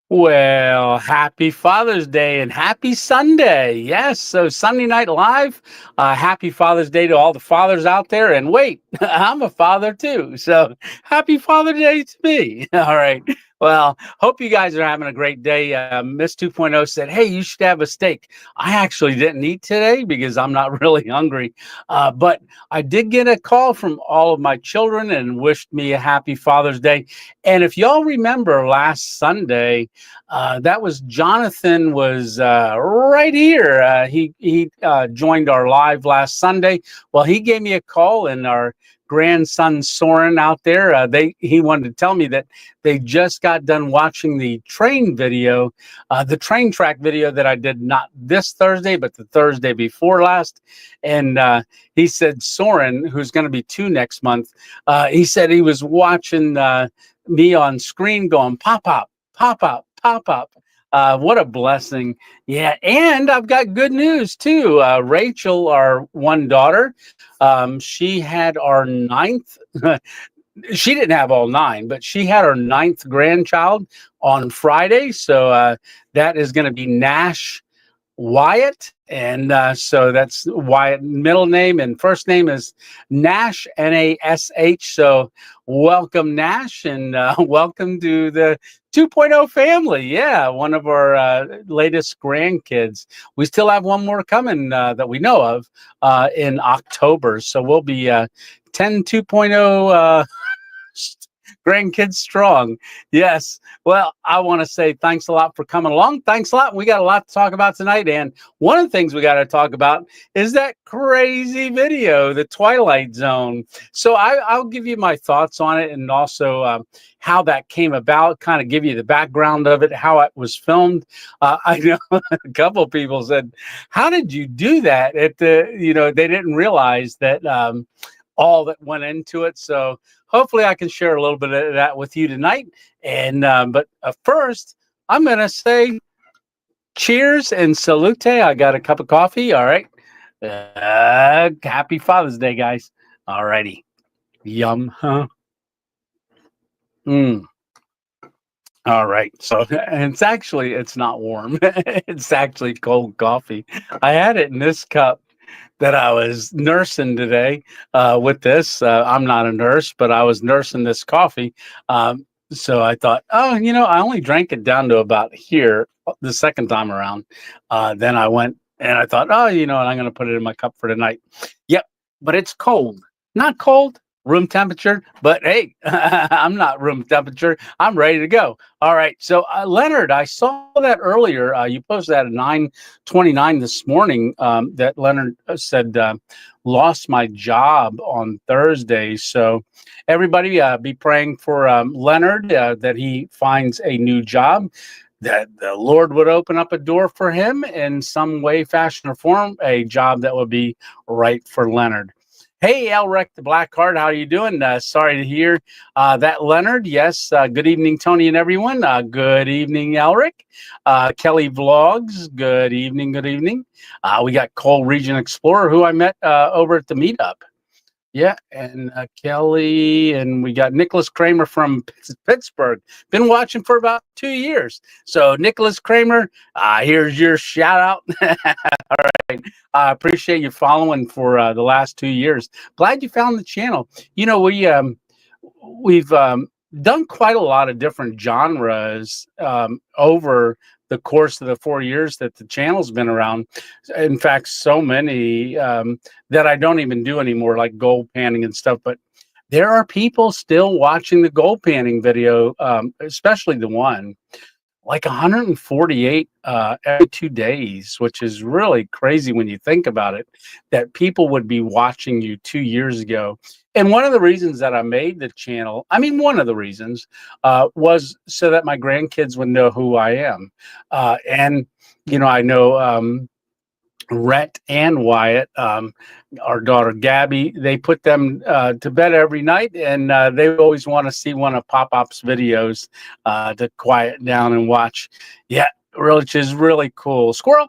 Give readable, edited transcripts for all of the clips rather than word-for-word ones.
Well, happy Father's Day and happy Sunday. Yes, so Sunday Night Live. Happy Father's Day to all the fathers out there. And wait, I'm a father too. So happy Father's Day to me. All right. Well, hope you guys are having a great day. Miss 2.0 said, "Hey, you should have a steak." I actually didn't eat today because I'm not really hungry. But I did get a call from all of my children and wished me a happy Father's Day. And if y'all remember last Sunday, that was Jonathan was right here. He joined our live last Sunday. Well, he gave me a call, and our grandson Soren out there. He wanted to tell me that they just got done watching the train video, the train track video that I did not this Thursday, but the Thursday before last. And he said Soren, who's going to be 2 next month, he said he was watching me on screen going pop up, pop up, pop up. What a blessing. Yeah. And I've got good news too. Rachel, our one daughter, she had our ninth. She didn't have all 9, but she had her 9th grandchild on Friday. So that is going to be Nash Wyatt. And so that's Wyatt middle name, and first name is Nash, Nash. So welcome, Nash, and welcome to the 2.0 family. Yeah, one of our latest grandkids. We still have one more coming that we know of in October. So we'll be 10 2.0 grandkids strong. Yes. Well, I want to say thanks a lot for coming along. Thanks a lot. We got a lot to talk about tonight. And one of the things we got to talk about is that crazy video, the Twilight Zone. So I'll give you my thoughts on it, and also how that came about, kind of give you the background of it, how it was filmed. I know a couple of people said, "How did you do that?" They didn't realize that all that went into it. So hopefully I can share a little bit of that with you tonight. And but first, I'm going to say cheers and salute. I got a cup of coffee. All right. Happy Father's Day, guys. All righty. Yum. Huh? Mm. All right. So, and it's not warm. It's actually cold coffee. I had it in this cup that I was nursing today with this. I'm not a nurse, but I was nursing this coffee. So I thought, oh, I only drank it down to about here the second time around. Then I went and I thought, oh, I'm going to put it in my cup for tonight. Yep. But it's cold. Not cold, room temperature. But hey, I'm not room temperature. I'm ready to go. All right. So Leonard, I saw that earlier. You posted that at 9:29 this morning. That Leonard said lost my job on Thursday. So everybody be praying for Leonard that he finds a new job, that the Lord would open up a door for him in some way, fashion, or form, a job that would be right for Leonard. Hey, Elric the Blackheart, how are you doing? Sorry to hear that, Leonard. Yes, good evening, Tony and everyone. Good evening, Elric. Kelly Vlogs, good evening, good evening. We got Cole Region Explorer, who I met over at the meetup. Yeah, and Kelly, and we got Nicholas Kramer from Pittsburgh. Been watching for about 2 years. So, Nicholas Kramer, here's your shout out. All right. I appreciate you following for the last 2 years. Glad you found the channel. We've done quite a lot of different genres over the course of the 4 years that the channel's been around. In fact, so many that I don't even do anymore, like gold panning and stuff. But there are people still watching the gold panning video, especially the one, like 148 every 2 days, which is really crazy when you think about it, that people would be watching you 2 years ago. And one of the reasons that I made the channel, one of the reasons was so that my grandkids would know who I am. And I know Rhett and Wyatt, our daughter Gabby, they put them to bed every night, and they always want to see one of Pop-Op's videos to quiet down and watch. Yeah, which is really cool. Squirrel.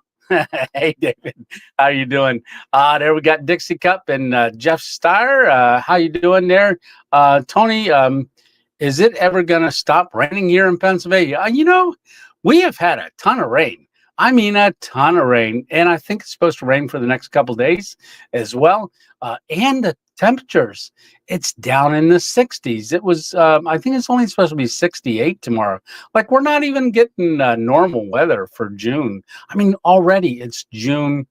Hey, David, how you doing? There we got Dixie Cup and Jeff Steyer. How you doing there? Tony, is it ever going to stop raining here in Pennsylvania? we have had a ton of rain. I mean, a ton of rain. And I think it's supposed to rain for the next couple days as well. And the temperatures, it's down in the 60s. It was, I think it's only supposed to be 68 tomorrow. Like, we're not even getting normal weather for June. I mean, already it's June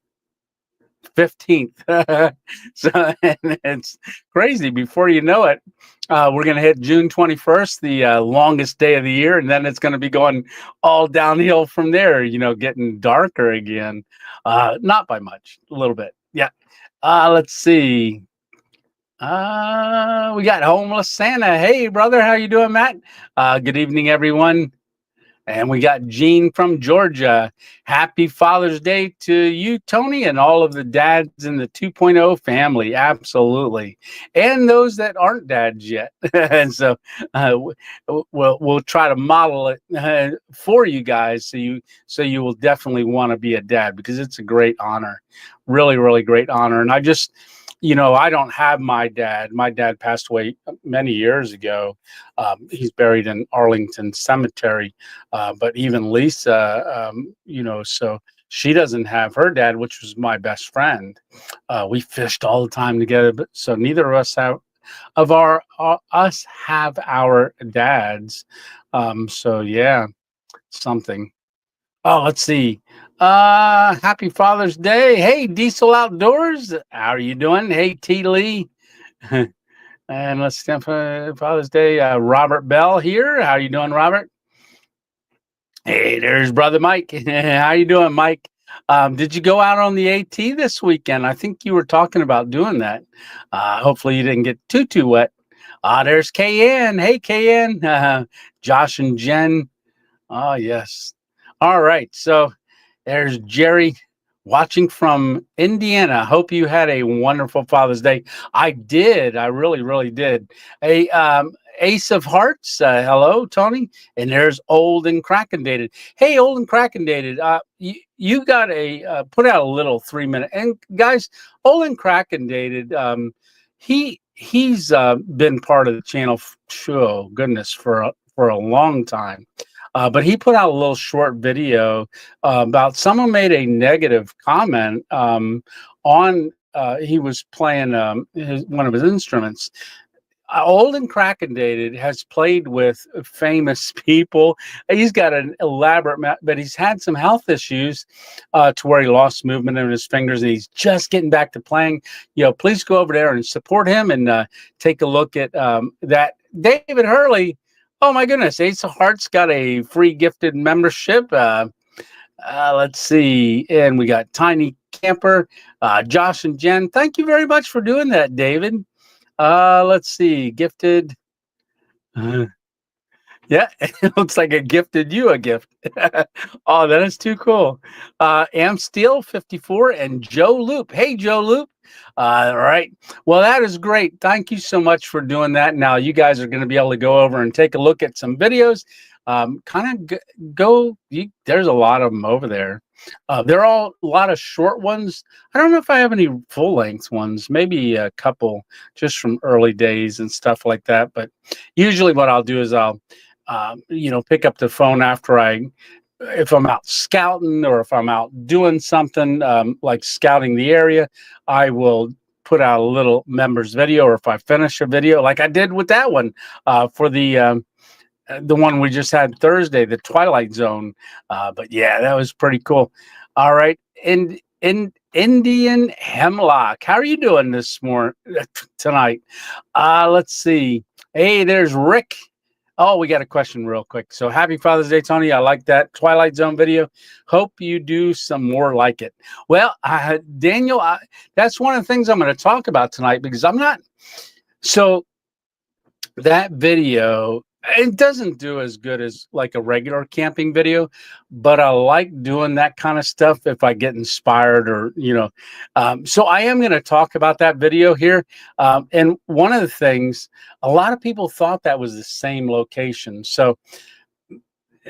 15th. So and it's crazy. Before you know it, we're going to hit June 21st, the longest day of the year, and then it's going to be going all downhill from there, getting darker again. Not by much, a little bit. Yeah. Let's see. We got Homeless Santa. Hey, brother. How you doing, Matt? Good evening, everyone. And we got Gene from Georgia. Happy Father's Day to you, Tony, and all of the dads in the 2.0 family. Absolutely. And those that aren't dads yet. And so we'll try to model it for you guys so you will definitely want to be a dad, because it's a great honor. Really, really great honor. And I don't have my dad. My dad passed away many years ago. He's buried in Arlington Cemetery. But even Lisa, so she doesn't have her dad, which was my best friend. We fished all the time together, but so neither of us have our dads. So yeah, something. Oh, let's see. Happy Father's Day. Hey, Diesel Outdoors. How are you doing? Hey, T. Lee. And let's stand for Father's Day. Robert Bell here. How are you doing, Robert? Hey, there's brother Mike. How you doing, Mike? Did you go out on the AT this weekend? I think you were talking about doing that. Hopefully you didn't get too wet. There's KN. Hey, KN. Josh and Jen. Oh, yes. All right. So there's Jerry watching from Indiana. Hope you had a wonderful Father's Day. I did. I really, really did. Ace of Hearts. Hello, Tony. And there's Old and Crackin' Dated. Hey, Old and Crackin' Dated. You got put out a little 3-minute. And guys, Old and Crackin' Dated. He's been part of the channel show. Goodness, for a long time. But he put out a little short video about someone made a negative comment on he was playing one of his instruments. Old and Crackin' Dated has played with famous people. He's got an elaborate, but he's had some health issues to where he lost movement in his fingers, and he's just getting back to playing. Please go over there and support him and take a look at that. David Hurley. Oh my goodness, Ace of Hearts got a free gifted membership. Let's see. And we got Tiny Camper, Josh and Jen. Thank you very much for doing that, David. Let's see. Gifted. Yeah, it looks like it gifted you a gift. Oh, that is too cool. Am Steel 54 and Joe Loop. Hey, Joe Loop. All right. Well, that is great. Thank you so much for doing that. Now, you guys are going to be able to go over and take a look at some videos. There's a lot of them over there. They're all a lot of short ones. I don't know if I have any full-length ones, maybe a couple just from early days and stuff like that. But usually what I'll do is I'll pick up the phone if I'm out scouting or if I'm out doing something like scouting the area, I will put out a little members video, or if I finish a video like I did with that one for the one we just had Thursday, the Twilight Zone. But yeah, that was pretty cool. All right. In Indian Hemlock, how are you doing tonight? Let's see. Hey, there's Rick. Oh, we got a question real quick. So happy Father's Day, Tony. I like that Twilight Zone video. Hope you do some more like it. Well, Daniel, that's one of the things I'm going to talk about tonight, because so that video, it doesn't do as good as like a regular camping video, but I like doing that kind of stuff if I get inspired or, so I am going to talk about that video here. And one of the things, a lot of people thought that was the same location. So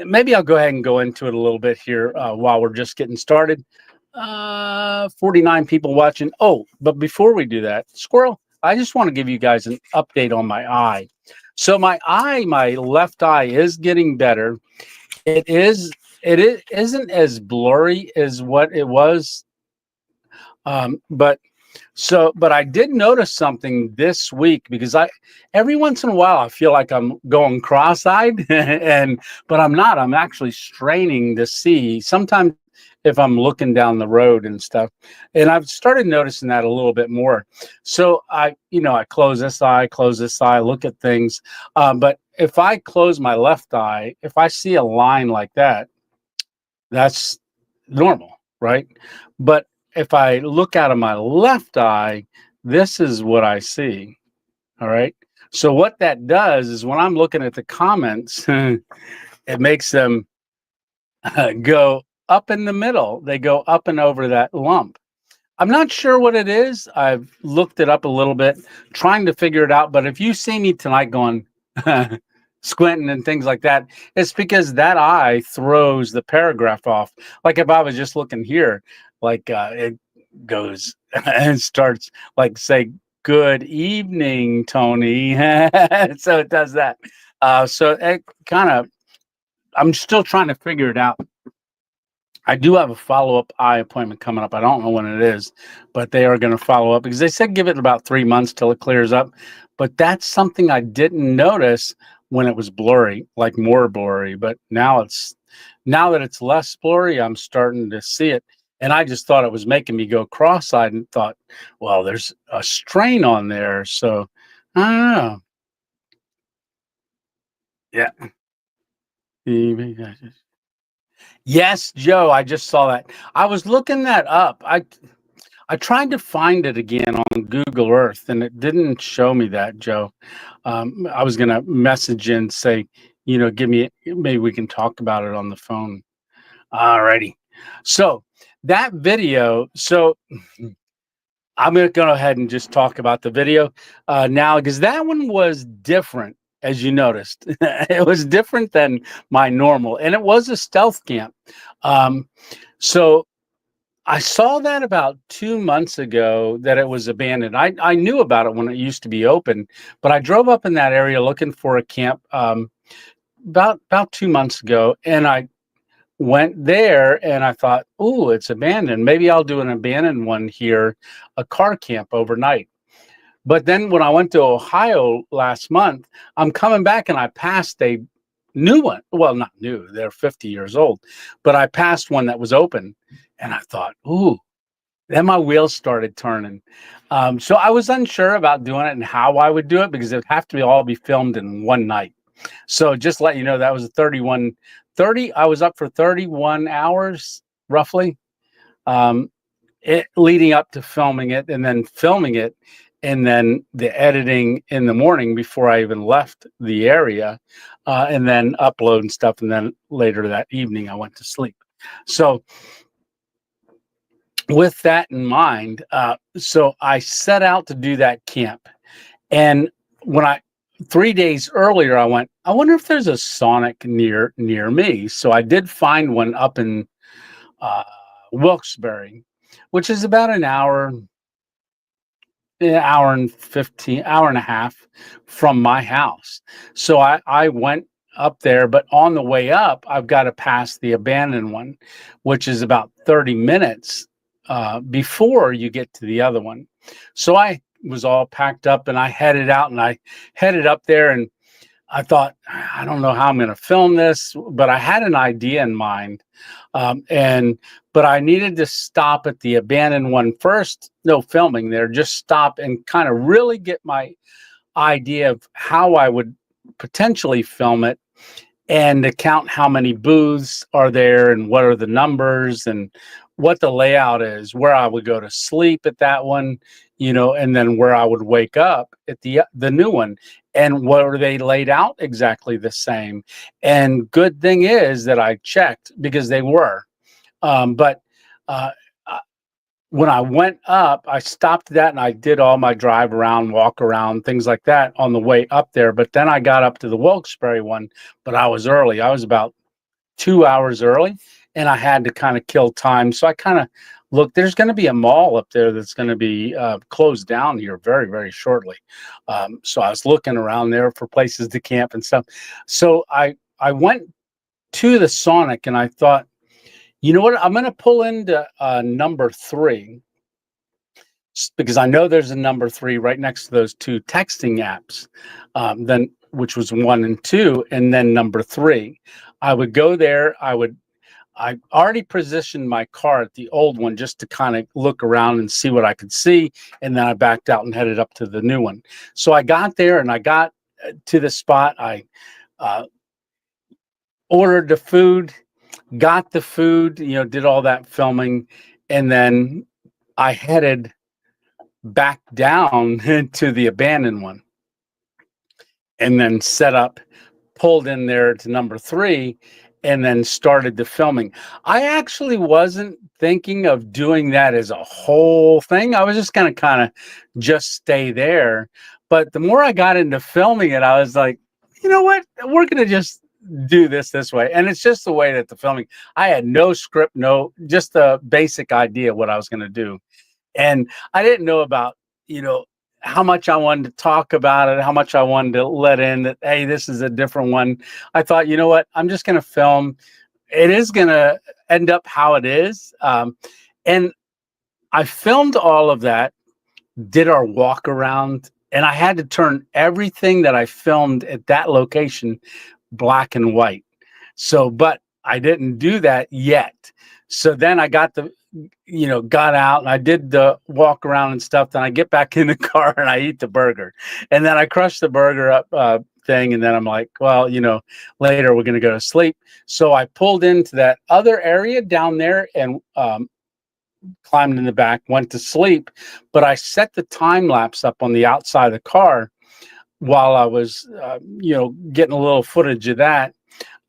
maybe I'll go ahead and go into it a little bit here while we're just getting started. 49 people watching. Oh, but before we do that, Squirrel, I just want to give you guys an update on my eye. So my left eye is getting better. It is isn't as blurry as what it was. But but I did notice something this week because I every once in a while I feel like I'm going cross-eyed and but I'm not. I'm actually straining to see. Sometimes if I'm looking down the road and stuff. And I've started noticing that a little bit more. So I close this eye, look at things. But if I close my left eye, if I see a line like that, that's normal, right? But if I look out of my left eye, this is what I see. All right. So what that does is when I'm looking at the comments, it makes them go up in the middle. They go up and over that lump. I'm not sure what it is. I've looked it up a little bit, trying to figure it out. But if you see me tonight going squinting and things like that, it's because that eye throws the paragraph off. Like if I was just looking here, like it goes and starts like say, "Good evening, Tony." So it does that. So it kind of, I'm still trying to figure it out. I do have a follow-up eye appointment coming up. I don't know when it is, but they are going to follow up because they said give it about 3 months till it clears up. But that's something I didn't notice when it was blurry, like more blurry. But now that it's less blurry, I'm starting to see it. And I just thought it was making me go cross-eyed and thought, well, there's a strain on there. So I don't know. Yeah. Yes, Joe, I just saw that. I was looking that up. I tried to find it again on Google Earth, and it didn't show me that, Joe. I was gonna message and say, give me maybe we can talk about it on the phone. Alrighty. So that video. So I'm gonna go ahead and just talk about the video now because that one was different, as you noticed. It was different than my normal, and it was a stealth camp. Um, so I saw that about 2 months ago that it was abandoned. I knew about it when it used to be open, but I drove up in that area looking for a camp about 2 months ago, and I went there and I thought, "Ooh, it's abandoned. Maybe I'll do an abandoned one here, a car camp overnight." But then when I went to Ohio last month, I'm coming back and I passed a new one. Well, not new, they're 50 years old, but I passed one that was open and I thought, "Ooh." Then my wheels started turning. So I was unsure about doing it and how I would do it because it would have to all be filmed in one night. So just let you know that was a 30. I was up for 31 hours roughly, um, leading up to filming it and then filming it and then the editing in the morning before I even left the area, and then upload and stuff. And then later that evening, I went to sleep. So with that in mind, so I set out to do that camp. And when 3 days earlier, I went, I wonder if there's a Sonic near me. So I did find one up in uh, Wilkes-Barre, which is about hour and 15, hour and a half from my house. So I went up there, but on the way up, I've got to pass the abandoned one, which is about 30 minutes before you get to the other one. So I was all packed up and I headed out and I headed up there and I thought, I don't know how I'm going to film this, but I had an idea in mind. But I needed to stop at the abandoned one first. No filming there, just stop and kind of really get my idea of how I would potentially film it and to count how many booths are there and what are the numbers and what the layout is, where I would go to sleep at that one, and then where I would wake up at the new one, and were they laid out exactly the same? And good thing is that I checked because they were. But uh, uh, when I went up, I stopped that and I did all my drive around, walk around, things like that on the way up there. But then I got up to the Wilkes-Barre one, but I was early. I was about 2 hours early and I had to kind of kill time. So I kind of looked, there's going to be a mall up there that's going to be closed down here very, very shortly. So I was looking around there for places to camp and stuff. So I went to the Sonic, and I thought, you know what? I'm going to pull into number 3 because I know there's a number 3 right next to those 2 texting apps, then which was 1 and 2, and then number 3. I would go there. I already positioned my car at the old one just to kind of look around and see what I could see, and then I backed out and headed up to the new one. So I got there and I got to the spot. I uh, ordered the food, got the food, did all that filming, and then I headed back down to the abandoned one and then set up, pulled in there to number 3, and then started the filming. I actually wasn't thinking of doing that as a whole thing. I was just going to kind of just stay there. But the more I got into filming it, I was like, you know what? We're going to just do this way. And it's just the way that the filming, I had no script, just a basic idea of what I was going to do. And I didn't know about, how much I wanted to talk about it, how much I wanted to let in that, hey, this is a different one. I thought, you know what, I'm just going to film. It is going to end up how it is. And I filmed all of that, did our walk around, and I had to turn everything that I filmed at that location black and white. So, but I didn't do that yet. So then I got got out and I did the walk around and stuff. Then I get back in the car and I eat the burger, and then I crush the burger up thing. And then I'm like, well, later we're going to go to sleep. So I pulled into that other area down there and climbed in the back, went to sleep. But I set the time lapse up on the outside of the car while I was, getting a little footage of that,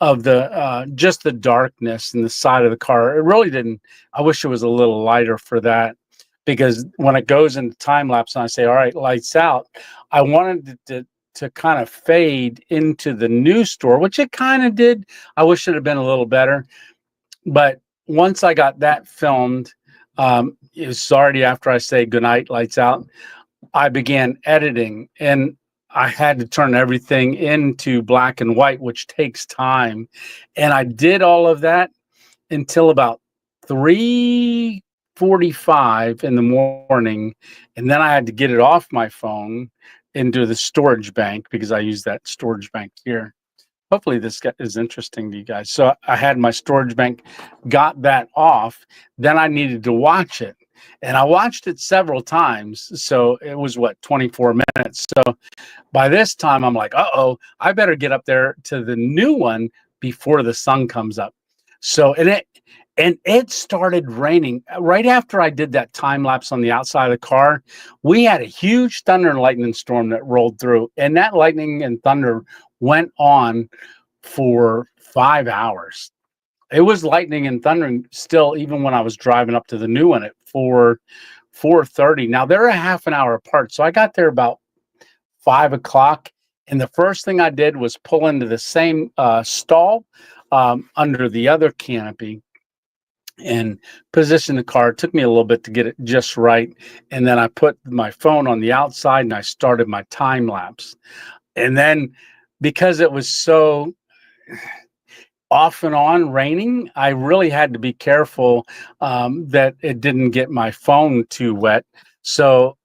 of the just the darkness in the side of the car. It really didn't. I wish it was a little lighter for that, because when it goes into time lapse and I say, all right, lights out, I wanted it to kind of fade into the new store, which it kind of did. I wish it had been a little better. But once I got that filmed, it was already after I say goodnight, lights out, I began editing, and I had to turn everything into black and white, which takes time. And I did all of that until about 3:45 in the morning. And then I had to get it off my phone into the storage bank, because I use that storage bank here. Hopefully this is interesting to you guys. So I had my storage bank, got that off. Then I needed to watch it. And I watched it several times. So it was 24 minutes. So by this time I'm like, I better get up there to the new one before the sun comes up. So, and it started raining right after I did that time lapse on the outside of the car. We had a huge thunder and lightning storm that rolled through, and that lightning and thunder went on for 5 hours. It was lightning and thundering still, even when I was driving up to the new one at 4:30. Now they're a half an hour apart. So I got there about 5 o'clock. And the first thing I did was pull into the same stall under the other canopy and position the car. It took me a little bit to get it just right. And then I put my phone on the outside and I started my time lapse. And then, because it was so off and on raining, I really had to be careful that it didn't get my phone too wet. So,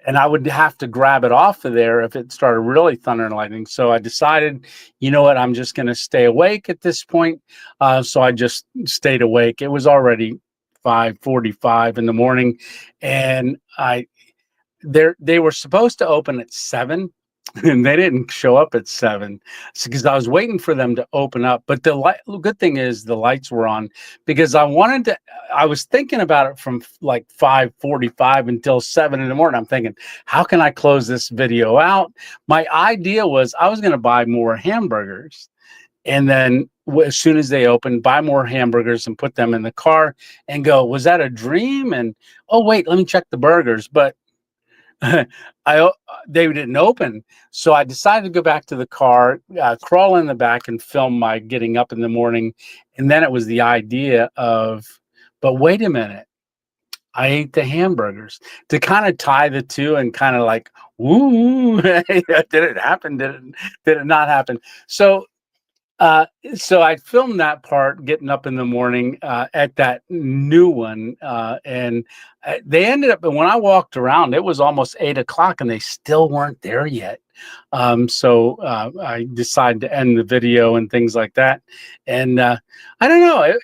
and I would have to grab it off of there if it started really thunder and lightning. So I decided, you know what, I'm just going to stay awake at this point. So I just stayed awake. It was already 5:45 in the morning, and they were supposed to open at 7. And they didn't show up at 7, because I was waiting for them to open up. But the good thing is the lights were on, because I was thinking about it from like 5:45 until 7 in the morning. I'm thinking, how can I close this video out? My idea was I was going to buy more hamburgers. And then as soon as they opened, buy more hamburgers and put them in the car and go, was that a dream? And, oh, wait, let me check the burgers. But they didn't open. So I decided to go back to the car, crawl in the back and film my getting up in the morning. And then it was the idea of, but wait a minute, I ate the hamburgers, to kind of tie the two and kind of like, woo, did it happen? Did it not happen? So Uh, so I filmed that part getting up in the morning at that new one, and they ended up. And when I walked around, it was almost 8 o'clock, and they still weren't there yet. So I decided to end the video and things like that. And I don't know.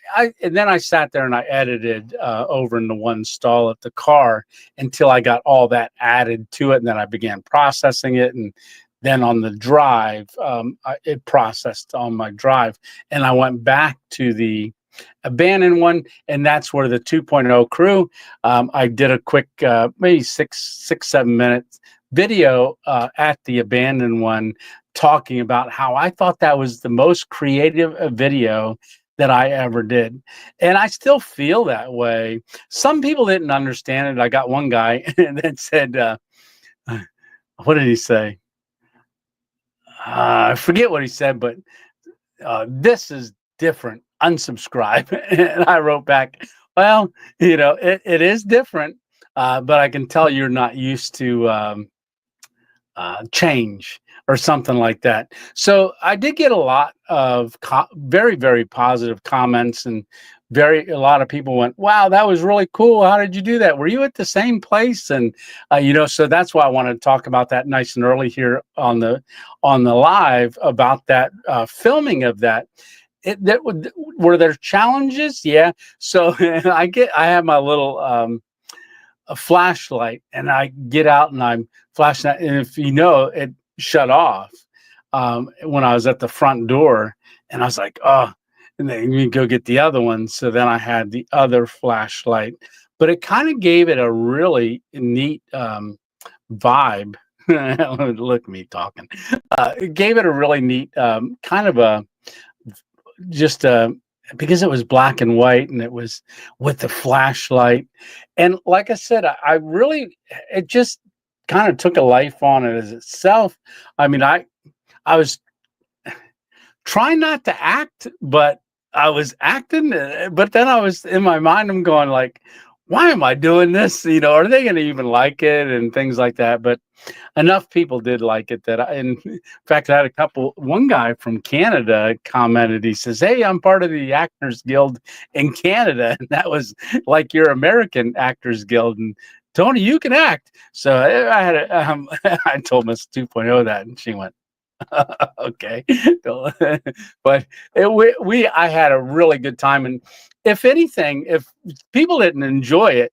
And then I sat there and I edited over in the one stall at the car until I got all that added to it, and then I began processing it and then on the drive, it processed on my drive, and I went back to the abandoned one, and that's where the 2.0 crew. I did a quick, maybe 7 minutes video at the abandoned one, talking about how I thought that was the most creative video that I ever did, and I still feel that way. Some people didn't understand it. I got one guy that said, "What did he say?" I forget what he said, but this is different. Unsubscribe. And I wrote back, well, it is different, but I can tell you're not used to change or something like that. So I did get a lot of very, very positive comments, and a lot of people went, wow, that was really cool. How did you do that? Were you at the same place? And, so that's why I wanted to talk about that nice and early here on the live about that filming of that. Were there challenges? Yeah. So I have my little, a flashlight, and I get out and I'm flashing that, and if it shut off when I was at the front door, and I was like, oh, and then you go get the other one. So then I had the other flashlight, but it kind of gave it a really neat vibe. Look at me talking. It gave it a really neat kind of a just because it was black and white and it was with the flashlight. And like I said, I really, it just kind of took a life on it as itself. I mean, I was trying not to act, but I was acting, but then I was in my mind, I'm going like, why am I doing this? Are they going to even like it and things like that? But enough people did like it in fact, I had one guy from Canada commented, he says, hey, I'm part of the Actors Guild in Canada. And that was like your American Actors Guild. And Tony, you can act. So I had I told Miss 2.0 that, and she went, okay. But I had a really good time. And if anything, if people didn't enjoy it,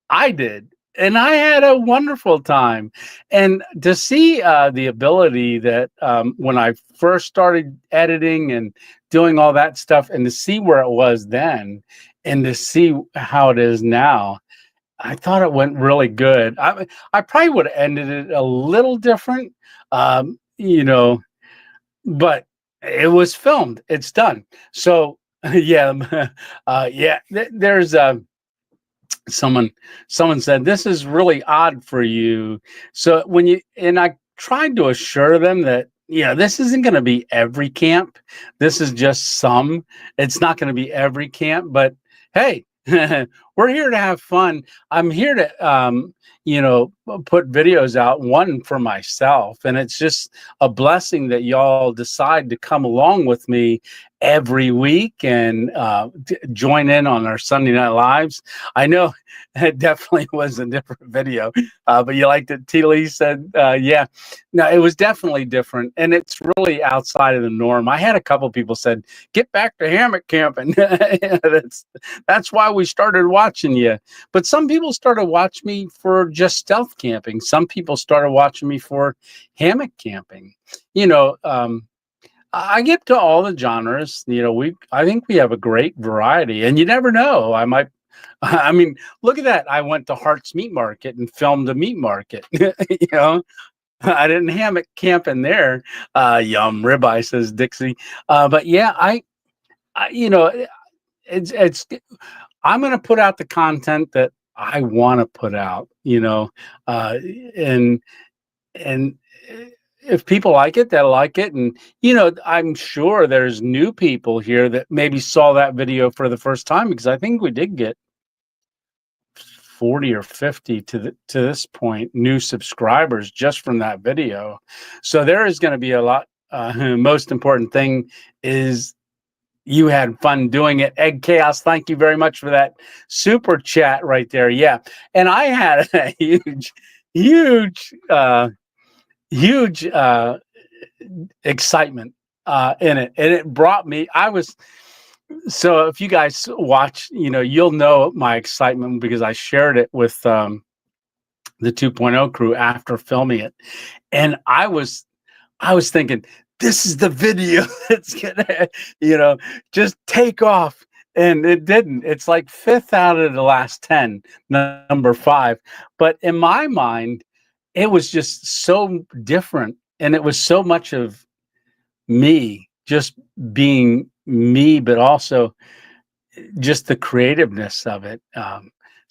I did. And I had a wonderful time. And to see the ability that when I first started editing and doing all that stuff, and to see where it was then and to see how it is now, I thought it went really good. I probably would have ended it a little different, but it was filmed. It's done. So yeah, there's someone said this is really odd for you. So I tried to assure them that this isn't going to be every camp. This is just some. It's not going to be every camp, but hey, we're here to have fun. I'm here to put videos out, one for myself, and it's just a blessing that y'all decide to come along with me every week and join in on our Sunday Night Lives. I know it definitely was a different video, but you liked it. T. Lee said, yeah. No, it was definitely different, and it's really outside of the norm. I had a couple people said, get back to hammock camping. That's why we started watching you. But some people started watching me for just stealth camping. Some people started watching me for hammock camping. I get to all the genres. I think we have a great variety, and you never know. I mean, look at that. I went to Hart's Meat Market and filmed a meat market. I didn't hammock camp in there. Yum ribeye, says Dixie. But yeah, it's I'm going to put out the content that I want to put out, and if people like it, they'll like it. And, I'm sure there's new people here that maybe saw that video for the first time, because I think we did get 40 or 50 to this point new subscribers just from that video. So there is going to be a lot most important thing is you had fun doing it. Egg Chaos, thank you very much for that super chat right there. Yeah. And I had a huge, huge excitement in it. And it brought me, so if you guys watch, you'll know my excitement because I shared it with the 2.0 crew after filming it. And I was thinking, this is the video that's gonna, just take off. And it didn't. It's like fifth out of the last 10, number 5. But in my mind, it was just so different. And it was so much of me just being me, but also just the creativeness of it.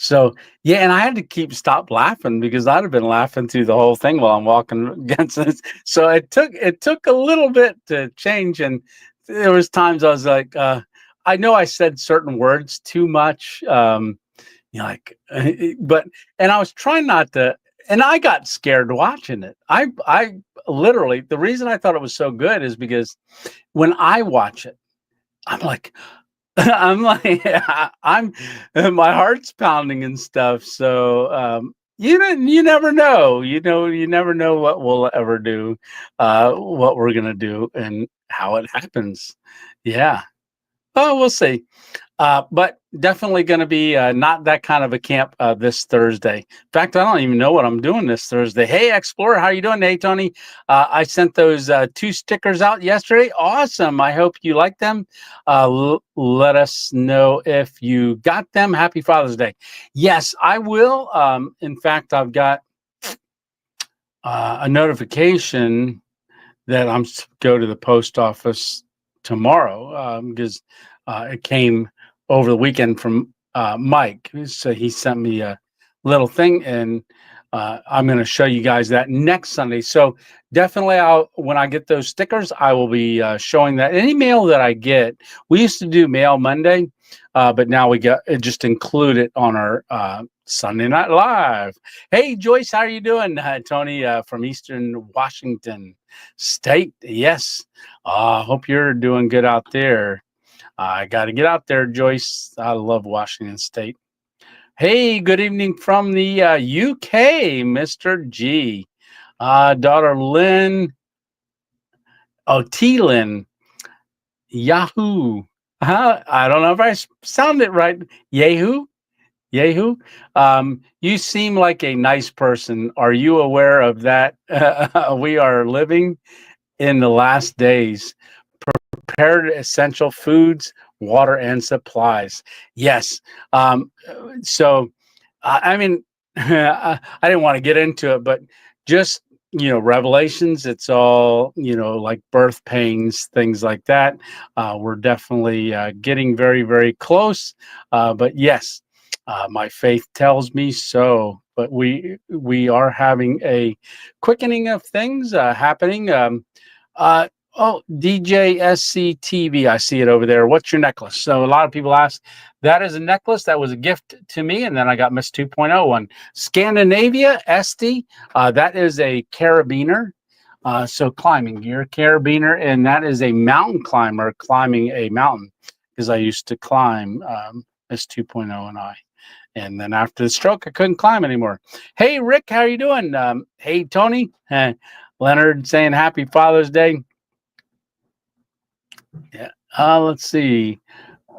So yeah, and I had to stop laughing because I'd have been laughing through the whole thing while I'm walking against this. So it took a little bit to change, and there was times I was like, I know I said certain words too much, but and I was trying not to, and I got scared watching it. I literally, the reason I thought it was so good is because when I watch it, I'm like, I'm like, I'm my heart's pounding and stuff. So you never know. You never know what we'll ever do, what we're gonna do, and how it happens. Yeah. Oh, we'll see. But definitely going to be not that kind of a camp this Thursday. In fact, I don't even know what I'm doing this Thursday. Hey, Explorer, how you doing? Hey, Tony. I sent those 2 stickers out yesterday. Awesome. I hope you like them. Let us know if you got them. Happy Father's Day. Yes, I will. In fact, I've got a notification that I'm go to the post office tomorrow because it came over the weekend from Mike. So he sent me a little thing, and I'm going to show you guys that next Sunday. So definitely, when I get those stickers, I will be showing that. Any mail that I get, we used to do Mail Monday, but now we got it just included on our Sunday Night Live. Hey, Joyce, how are you doing? Tony from Eastern Washington State. Yes. Hope you're doing good out there. I got to get out there, Joyce. I love Washington State. Hey, good evening from the UK, Mr. G. Daughter Lynn. Oh, T. Lynn. Yahoo. I don't know if I sounded right. Yahoo? Yahoo. You seem like a nice person. Are you aware of that? We are living in the last days. Prepared essential foods, water, and supplies. Yes. So, I mean, I didn't want to get into it, but just, Revelations, it's all, like birth pains, things like that. We're definitely getting very, very close. But yes, my faith tells me so. But we are having a quickening of things happening. Oh, DJSC TV, I see it over there. What's your necklace? So a lot of people ask, that is a necklace that was a gift to me, and then I got Miss 2.0 one. Scandinavia, Esty, that is a carabiner. So climbing gear, carabiner, and that is a mountain climber climbing a mountain, because I used to climb Miss 2.0 and I. And then after the stroke, I couldn't climb anymore. Hey, Rick, how are you doing? Hey, Tony. Leonard saying Happy Father's Day. Yeah. Let's see.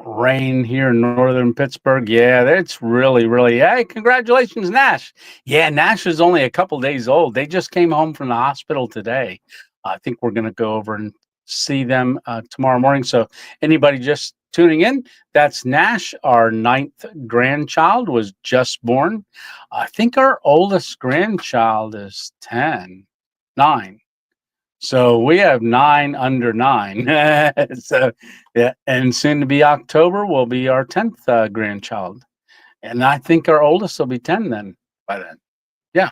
Rain here in northern Pittsburgh. Yeah, that's really, really. Hey, congratulations, Nash. Yeah, Nash is only a couple days old. They just came home from the hospital today. I think we're going to go over and see them tomorrow morning. So anybody just tuning in, that's Nash. Our 9th grandchild was just born. I think our oldest grandchild is 9. So we have 9 under 9. So yeah, and soon to be October will be our 10th grandchild, and I think our oldest will be 10 then by then. Yeah.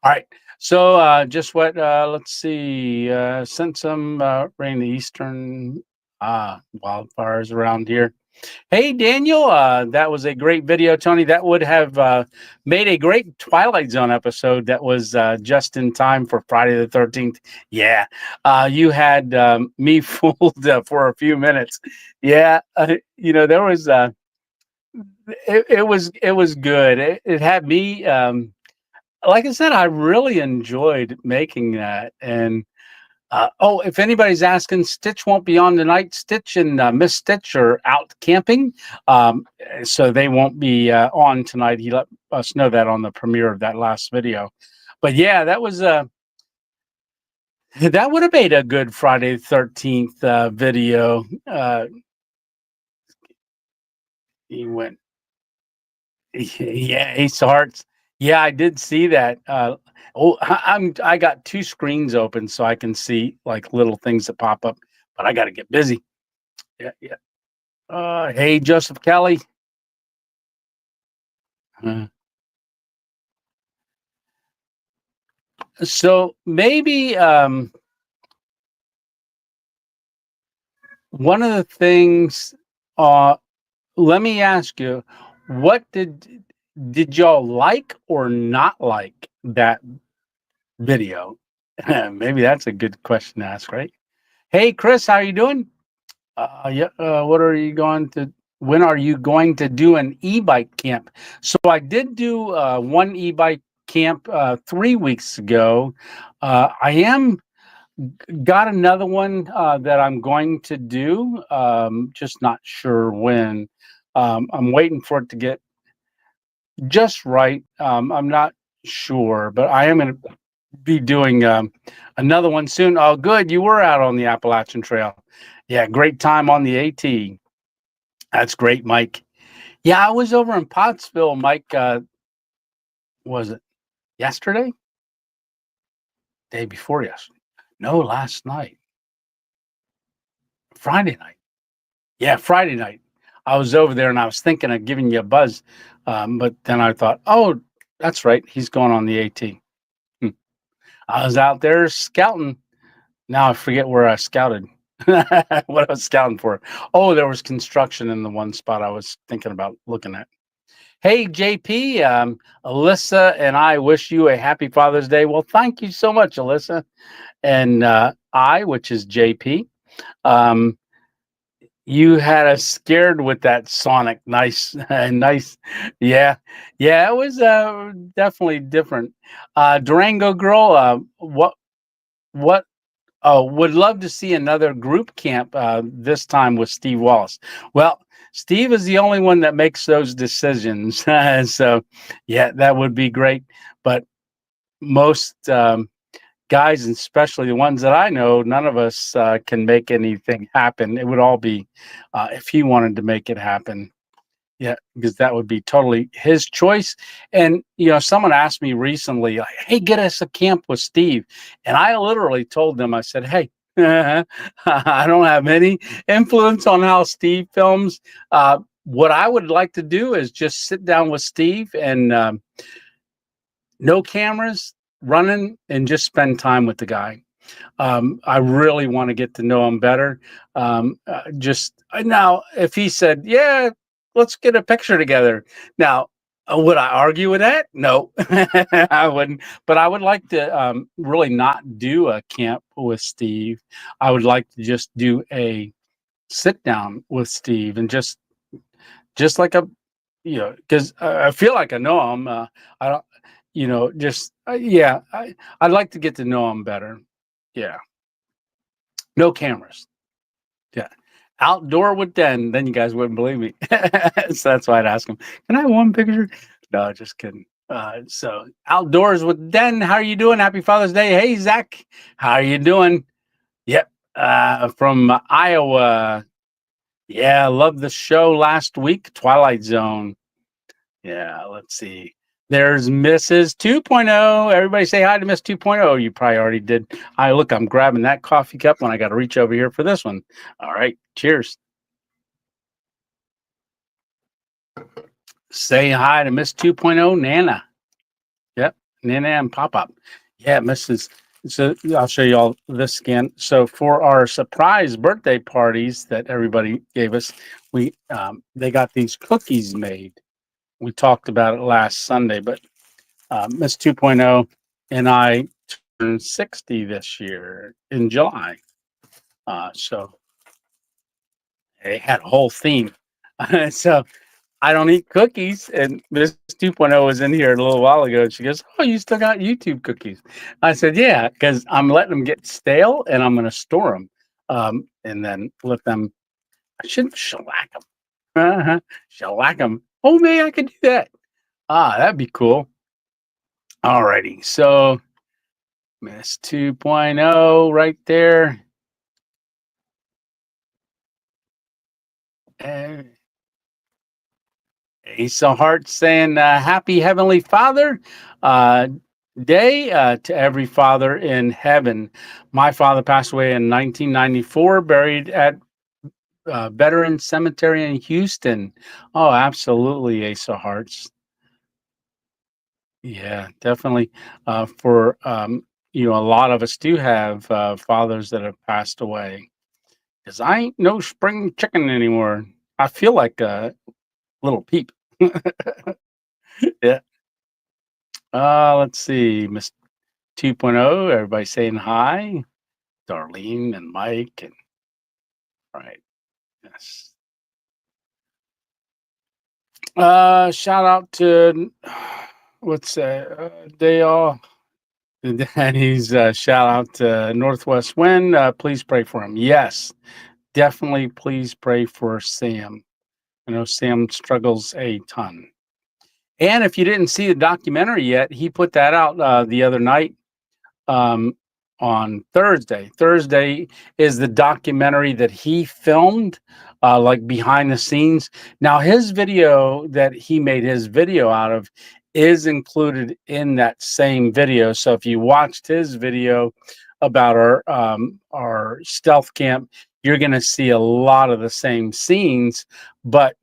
All right. So just what? Let's see. Sent some rain the eastern Wildfires around here. Hey, Daniel, that was a great video, Tony. That would have made a great Twilight Zone episode that was just in time for Friday the 13th. Yeah, you had me fooled for a few minutes. Yeah, there was it was good. It had me. Like I said, I really enjoyed making that. And if anybody's asking, Stitch won't be on tonight. Stitch and Miss Stitch are out camping, so they won't be on tonight. He let us know that on the premiere of that last video. But yeah, that was that would have made a good Friday the 13th video. He went, yeah, Ace of Hearts. Yeah, I did see that. I got two screens open so I can see like little things that pop up, but I got to get busy. Yeah, yeah. Hey, Joseph Kelly. Uh, so maybe one of the things. Let me ask you, what did y'all like or not like that video? Maybe that's a good question to ask, right? Hey, Chris, how you doing? Yeah. What are you going to? When are you going to do an e-bike camp? So I did do one e-bike camp 3 weeks ago. I am got another one that I'm going to do. Just not sure when. I'm waiting for it to get just right. I'm not sure, but I am going to be doing another one soon. Oh, good. You were out on the Appalachian Trail. Yeah, great time on the AT. That's great, Mike. Yeah, I was over in Pottsville, Mike. Was it yesterday? Day before yesterday? No, last night. Friday night. Yeah, Friday night. I was over there and I was thinking of giving you a buzz. But then I thought, oh, that's right. He's going on the AT. Hmm. I was out there scouting. Now I forget where I scouted. What I was scouting for. Oh, there was construction in the one spot I was thinking about looking at. Hey, JP, Alyssa and I wish you a happy Father's Day. Well, thank you so much, Alyssa. And which is JP, you had us scared with that Sonic. Nice, nice. Yeah, yeah, it was definitely different. Durango Girl, what Oh, would love to see another group camp, this time with Steve Wallace. Well, Steve is the only one that makes those decisions. So, yeah, that would be great. But most guys, and especially the ones that I know, none of us can make anything happen. It would all be if he wanted to make it happen. Yeah, because that would be totally his choice. And someone asked me recently, like, "Hey, get us a camp with Steve," and I literally told them, I said, "Hey, I don't have any influence on how Steve films. What I would like to do is just sit down with Steve and no cameras running, and just spend time with the guy. I really want to get to know him better. Just now, if he said, "Yeah, let's get a picture together," now, would I argue with that? No, I wouldn't. But I would like to really not do a camp with Steve. I would like to just do a sit down with Steve and just like a because I feel like I know him. I don't, just yeah. I'd like to get to know him better. Yeah. No cameras. Yeah. Outdoor with Den. Then you guys wouldn't believe me. So that's why I'd ask him, can I have one picture? No, just kidding. So outdoors with Den. How are you doing? Happy Father's Day. Hey, Zach. How are you doing? Yep. From Iowa. Yeah, love the show last week. Twilight Zone. Yeah, let's see. There's Mrs. 2.0. Everybody say hi to Miss 2.0. You probably already did. Hi, look, I'm grabbing that coffee cup when I got to reach over here for this one. All right, cheers. Say hi to Miss 2.0, Nana. Yep, Nana and Pop Up. Yeah, Mrs. So I'll show you all this again. So for our surprise birthday parties that everybody gave us, we they got these cookies made. We talked about it last Sunday, but Miss 2.0 and I turned 60 this year in July. So they had a whole theme. So I don't eat cookies. And Miss 2.0 was in here a little while ago. And she goes, "Oh, you still got YouTube cookies?" I said, "Yeah, because I'm letting them get stale and I'm going to store them and then let them, I shouldn't shellac them. Shellac them. Oh, maybe I could do that. That'd be cool. Alrighty. So Miss 2.0 right there. And Ace of Hearts saying, Happy Heavenly Father uh, Day to every father in heaven. My father passed away in 1994, buried at Veterans Cemetery in Houston. Oh, absolutely, Ace of Hearts. Yeah, definitely. For a lot of us do have fathers that have passed away. Because I ain't no spring chicken anymore. I feel like a little peep. Yeah. Let's see, Miss 2.0. Everybody saying hi. Darlene and Mike and right. Yes. Shout out to what's they all Daddy's shout out to Northwest Wind. Please pray for him. Yes, definitely. Please pray for Sam. I know Sam struggles a ton. And if you didn't see the documentary yet, he put that out the other night um, on Thursday. Thursday is the documentary that he filmed, like behind the scenes. Now, his video that he made his video out of is included in that same video. So if you watched his video about our stealth camp, you're going to see a lot of the same scenes, but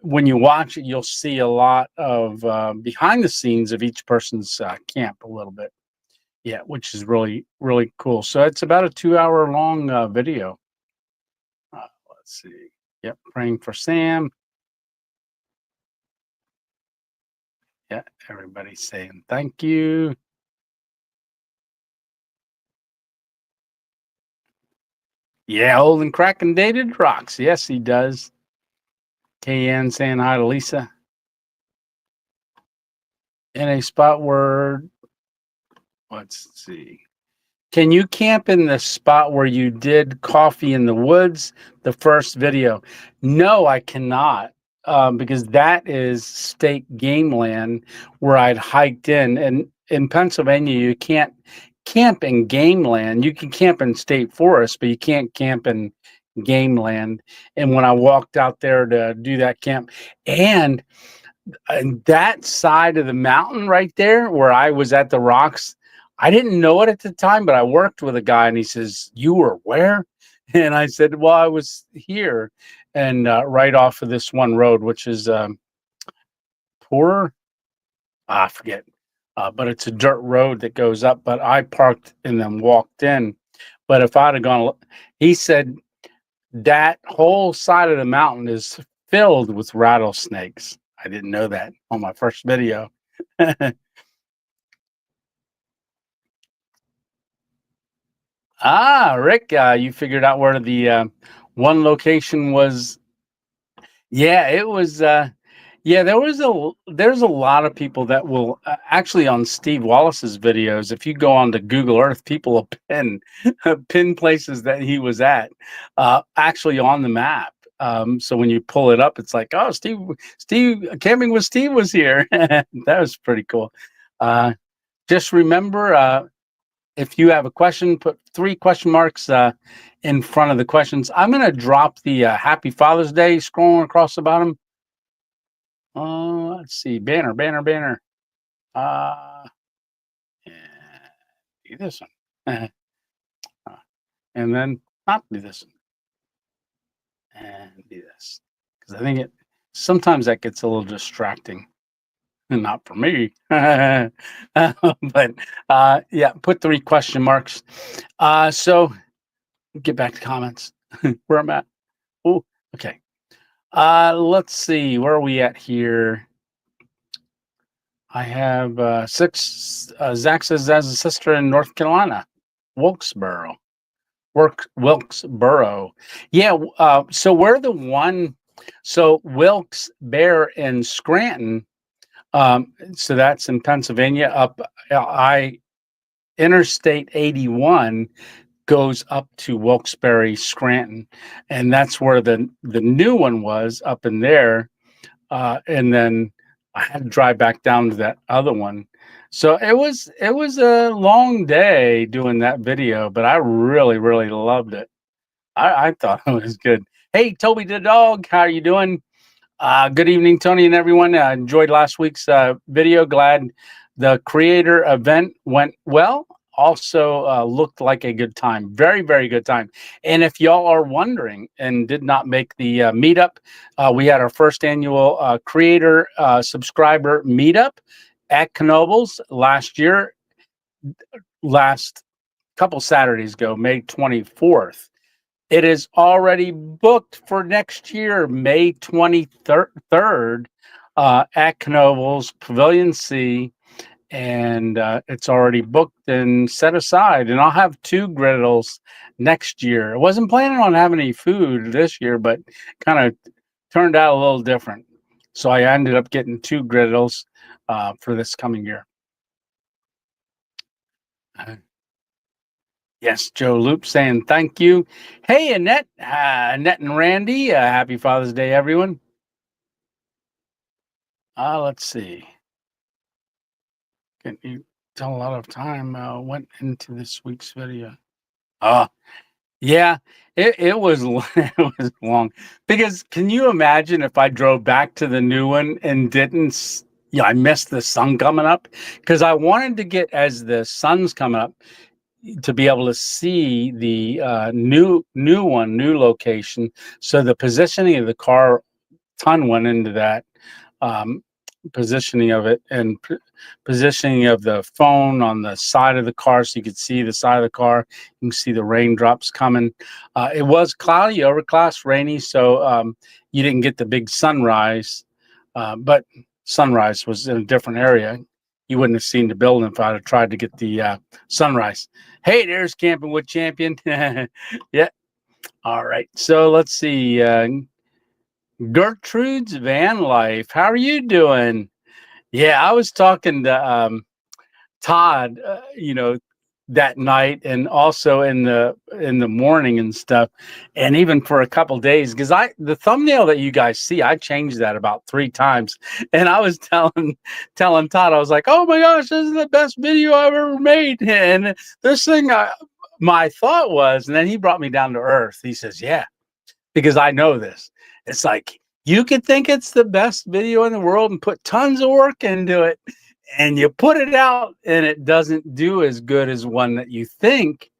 when you watch it, you'll see a lot of behind the scenes of each person's camp a little bit. Yeah, which is really, really cool. So it's about a 2 hour long video. Let's see. Yep, praying for Sam. Yeah, everybody's saying thank you. Yeah, old and cracking dated rocks. Yes, he does. KN saying hi to Lisa. In a spot where, let's see. Can you camp in the spot where you did Coffee in the Woods, the first video? No, I cannot, because that is state game land where I'd hiked in. And in Pennsylvania, you can't camp in game land. You can camp in state forest, but you can't camp in game land. And when I walked out there to do that camp, and that side of the mountain right there where I was at the rocks, I didn't know it at the time, but I worked with a guy and he says, "You were where?" And I said, "Well, I was here." And right off of this one road, which is poor, I forget, but it's a dirt road that goes up. But I parked and then walked in. But if I'd have gone, he said that whole side of the mountain is filled with rattlesnakes. I didn't know that on my first video. Rick, you figured out where the one location was. Yeah, it was. Yeah, there's a lot of people that will actually on Steve Wallace's videos. If you go on to Google Earth, people will pin pin places that he was at, actually on the map. So when you pull it up, it's like, oh, Steve, camping with Steve was here. That was pretty cool. Just remember, if you have a question, put 3 question marks in front of the questions. I'm going to drop the Happy Father's Day scrolling across the bottom. Let's see. Banner, banner, banner. Uh, and do this one. And then not do this one. And do this. Because I think sometimes that gets a little distracting. Not for me. But yeah, put 3 question marks. So get back to comments where I'm at. Oh, okay. Let's see. Where are we at here? I have 6. Zach says has a sister in North Carolina, Wilkesboro. Wilkesboro. Yeah. So we're the one. So Wilkes Barre in Scranton. So that's in Pennsylvania. Up I Interstate 81 goes up to Wilkes-Barre, Scranton, and that's where the new one was up in there. And then I had to drive back down to that other one. So it was a long day doing that video, but I really really loved it. I thought it was good. Hey, Toby the dog, how are you doing? Good evening, Tony and everyone. Enjoyed last week's video. Glad the creator event went well. Also looked like a good time. Very, very good time. And if y'all are wondering and did not make the meetup, we had our first annual creator subscriber meetup at Knoebels last couple Saturdays ago, May 24th. It is already booked for next year, May 23rd, at Knoebels, Pavilion C, and it's already booked and set aside. And I'll have 2 griddles next year. I wasn't planning on having any food this year, but kind of turned out a little different. So I ended up getting 2 griddles for this coming year. Yes, Joe Loop saying thank you. Hey, Annette, Annette and Randy, happy Father's Day, everyone. Let's see. Can you tell a lot of time went into this week's video? Yeah, it was it was long because can you imagine if I drove back to the new one and didn't? Yeah, I missed the sun coming up because I wanted to get as the sun's coming up to be able to see the new location. So the positioning of the car ton went into that um, positioning of it and positioning of the phone on the side of the car so you could see the side of the car. You can see the raindrops coming. It was cloudy, overcast, rainy, so you didn't get the big sunrise, but sunrise was in a different area. You wouldn't have seen the building if I'd have tried to get the sunrise. Hey, there's Camping with Champion. Yeah. All right. So let's see. Gertrude's Van Life. How are you doing? Yeah, I was talking to Todd, that night and also in the morning and stuff, and even for a couple days because the thumbnail that you guys see, I changed that about 3 times, and I was telling Todd, I was like, oh my gosh, this is the best video I've ever made, and this thing, my thought was, and then he brought me down to earth. He says, yeah, because I know this. It's like you could think it's the best video in the world and put tons of work into it, and you put it out and it doesn't do as good as one that you think,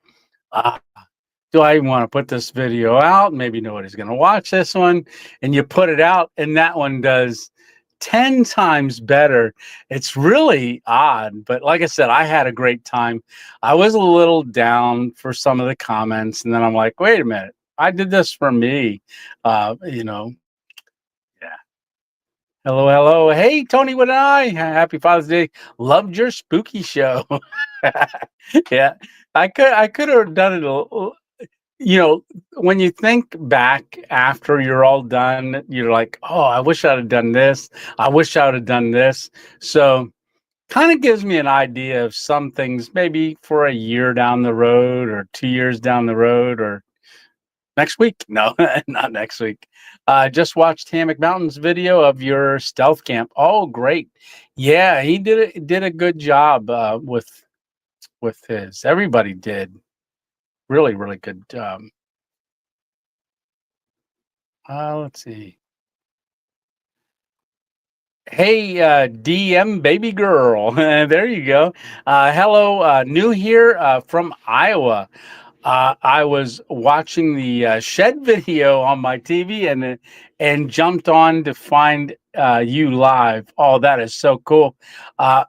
do I even want to put this video out? Maybe nobody's going to watch this one. And you put it out and that one does 10 times better. It's really odd. But like I said, I had a great time. I was a little down for some of the comments. And then I'm like, wait a minute. I did this for me. Yeah. Hello, hello. Hey, Tony with an I. Happy Father's Day. Loved your spooky show. Yeah, I could have done it when you think back after you're all done, you're like, oh, I wish I'd have done this. I wish I would have done this. So kind of gives me an idea of some things maybe for a year down the road or 2 years down the road or next week. No, not next week. Just watched Hammock Mountain's video of your stealth camp. Oh, great. Yeah, he did a good job with his. Everybody did. Really, really good. Let's see. Hey, DM baby girl. There you go. Hello, new here from Iowa. I was watching the shed video on my TV and jumped on to find you live. Oh, that is so cool. Uh,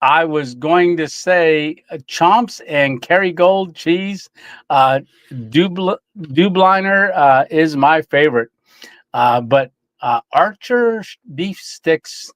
I was going to say Chomps and Kerrygold cheese. Uh, Dubliner is my favorite, but Archer beef sticks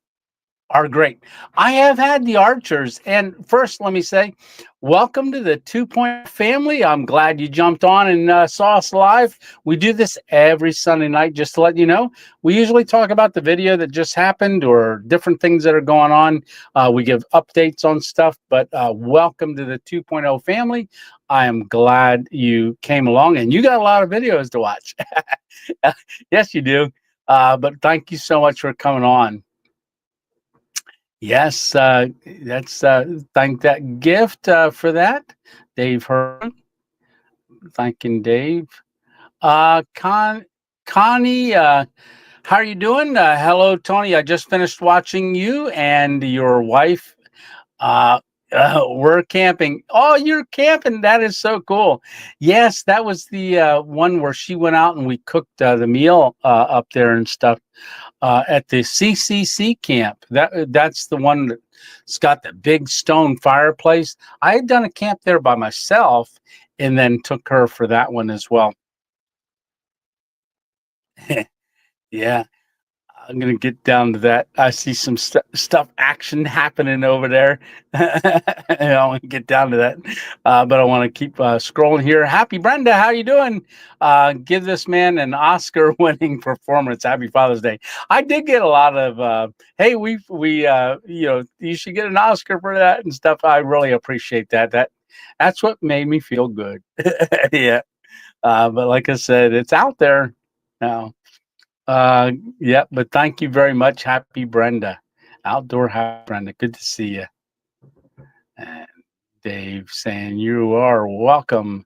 are great. I have had the Archers. And first, let me say, welcome to the 2 family. I'm glad you jumped on and saw us live. We do this every Sunday night, just to let you know. We usually talk about the video that just happened or different things that are going on. We give updates on stuff, but welcome to the 2 family. I am glad you came along and you got a lot of videos to watch. Yes, you do. But thank you so much for coming on. Yes, that's thank that gift for that, Dave Herman. Thanking Dave. Connie, how are you doing? Hello, Tony. I just finished watching you and your wife. Uh, we're camping. Oh, you're camping. That is so cool. Yes, that was the one where she went out and we cooked the meal up there and stuff at the CCC camp. That's the one that's got the big stone fireplace. I had done a camp there by myself, and then took her for that one as well. Yeah. I'm gonna get down to that. I see some stuff action happening over there. I want to get down to that, but I want to keep scrolling here. Happy Brenda, how you doing? Give this man an Oscar-winning performance. Happy Father's Day. I did get a lot of hey, you should get an Oscar for that and stuff. I really appreciate that. That's what made me feel good. Yeah, but like I said, it's out there now. Yeah, but thank you very much. Happy Brenda. Outdoor Happy Brenda. Good to see you. And Dave saying you are welcome.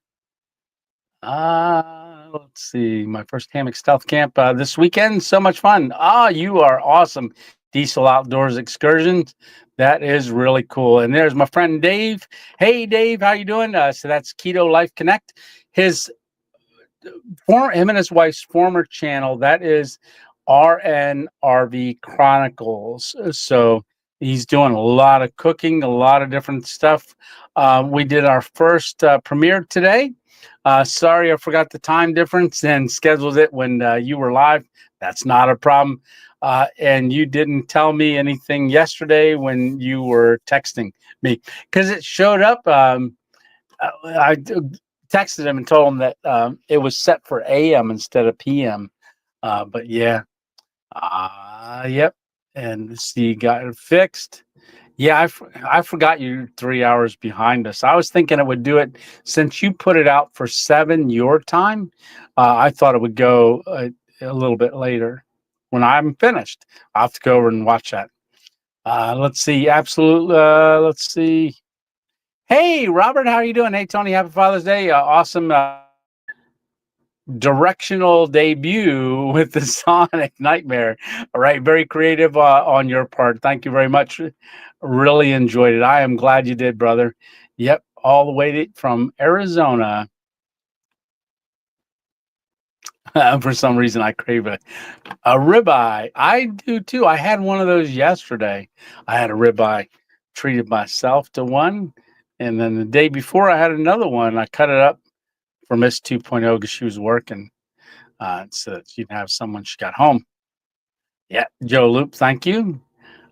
Let's see. My first hammock stealth camp this weekend. So much fun. You are awesome. Diesel Outdoors Excursions. That is really cool. And there's my friend Dave. Hey, Dave, how you doing? So that's Keto Life Connect. Him and his wife's former channel, that is RNRV Chronicles. So he's doing a lot of cooking, a lot of different stuff. We did our first premiere today. Sorry, I forgot the time difference and scheduled it when you were live. That's not a problem. And you didn't tell me anything yesterday when you were texting me because it showed up. I texted him and told him that it was set for AM instead of PM. But yeah, yep. And see, got it fixed. Yeah, I forgot you're 3 hours behind us. I was thinking it would do it since you put it out for 7 your time. I thought it would go a little bit later when I'm finished. I'll have to go over and watch that. Let's see. Absolute. Let's see. Hey, Robert, how are you doing? Hey, Tony, happy Father's Day. Awesome directional debut with the Sonic Nightmare. All right, very creative on your part. Thank you very much. Really enjoyed it. I am glad you did, brother. Yep, all the way from Arizona. For some reason, I crave a ribeye. I do too. I had one of those yesterday. I had a ribeye, treated myself to one. And then the day before, I had another one. I cut it up for Miss 2.0 because she was working. So that she'd have someone she got home. Yeah, Joe Loop, thank you.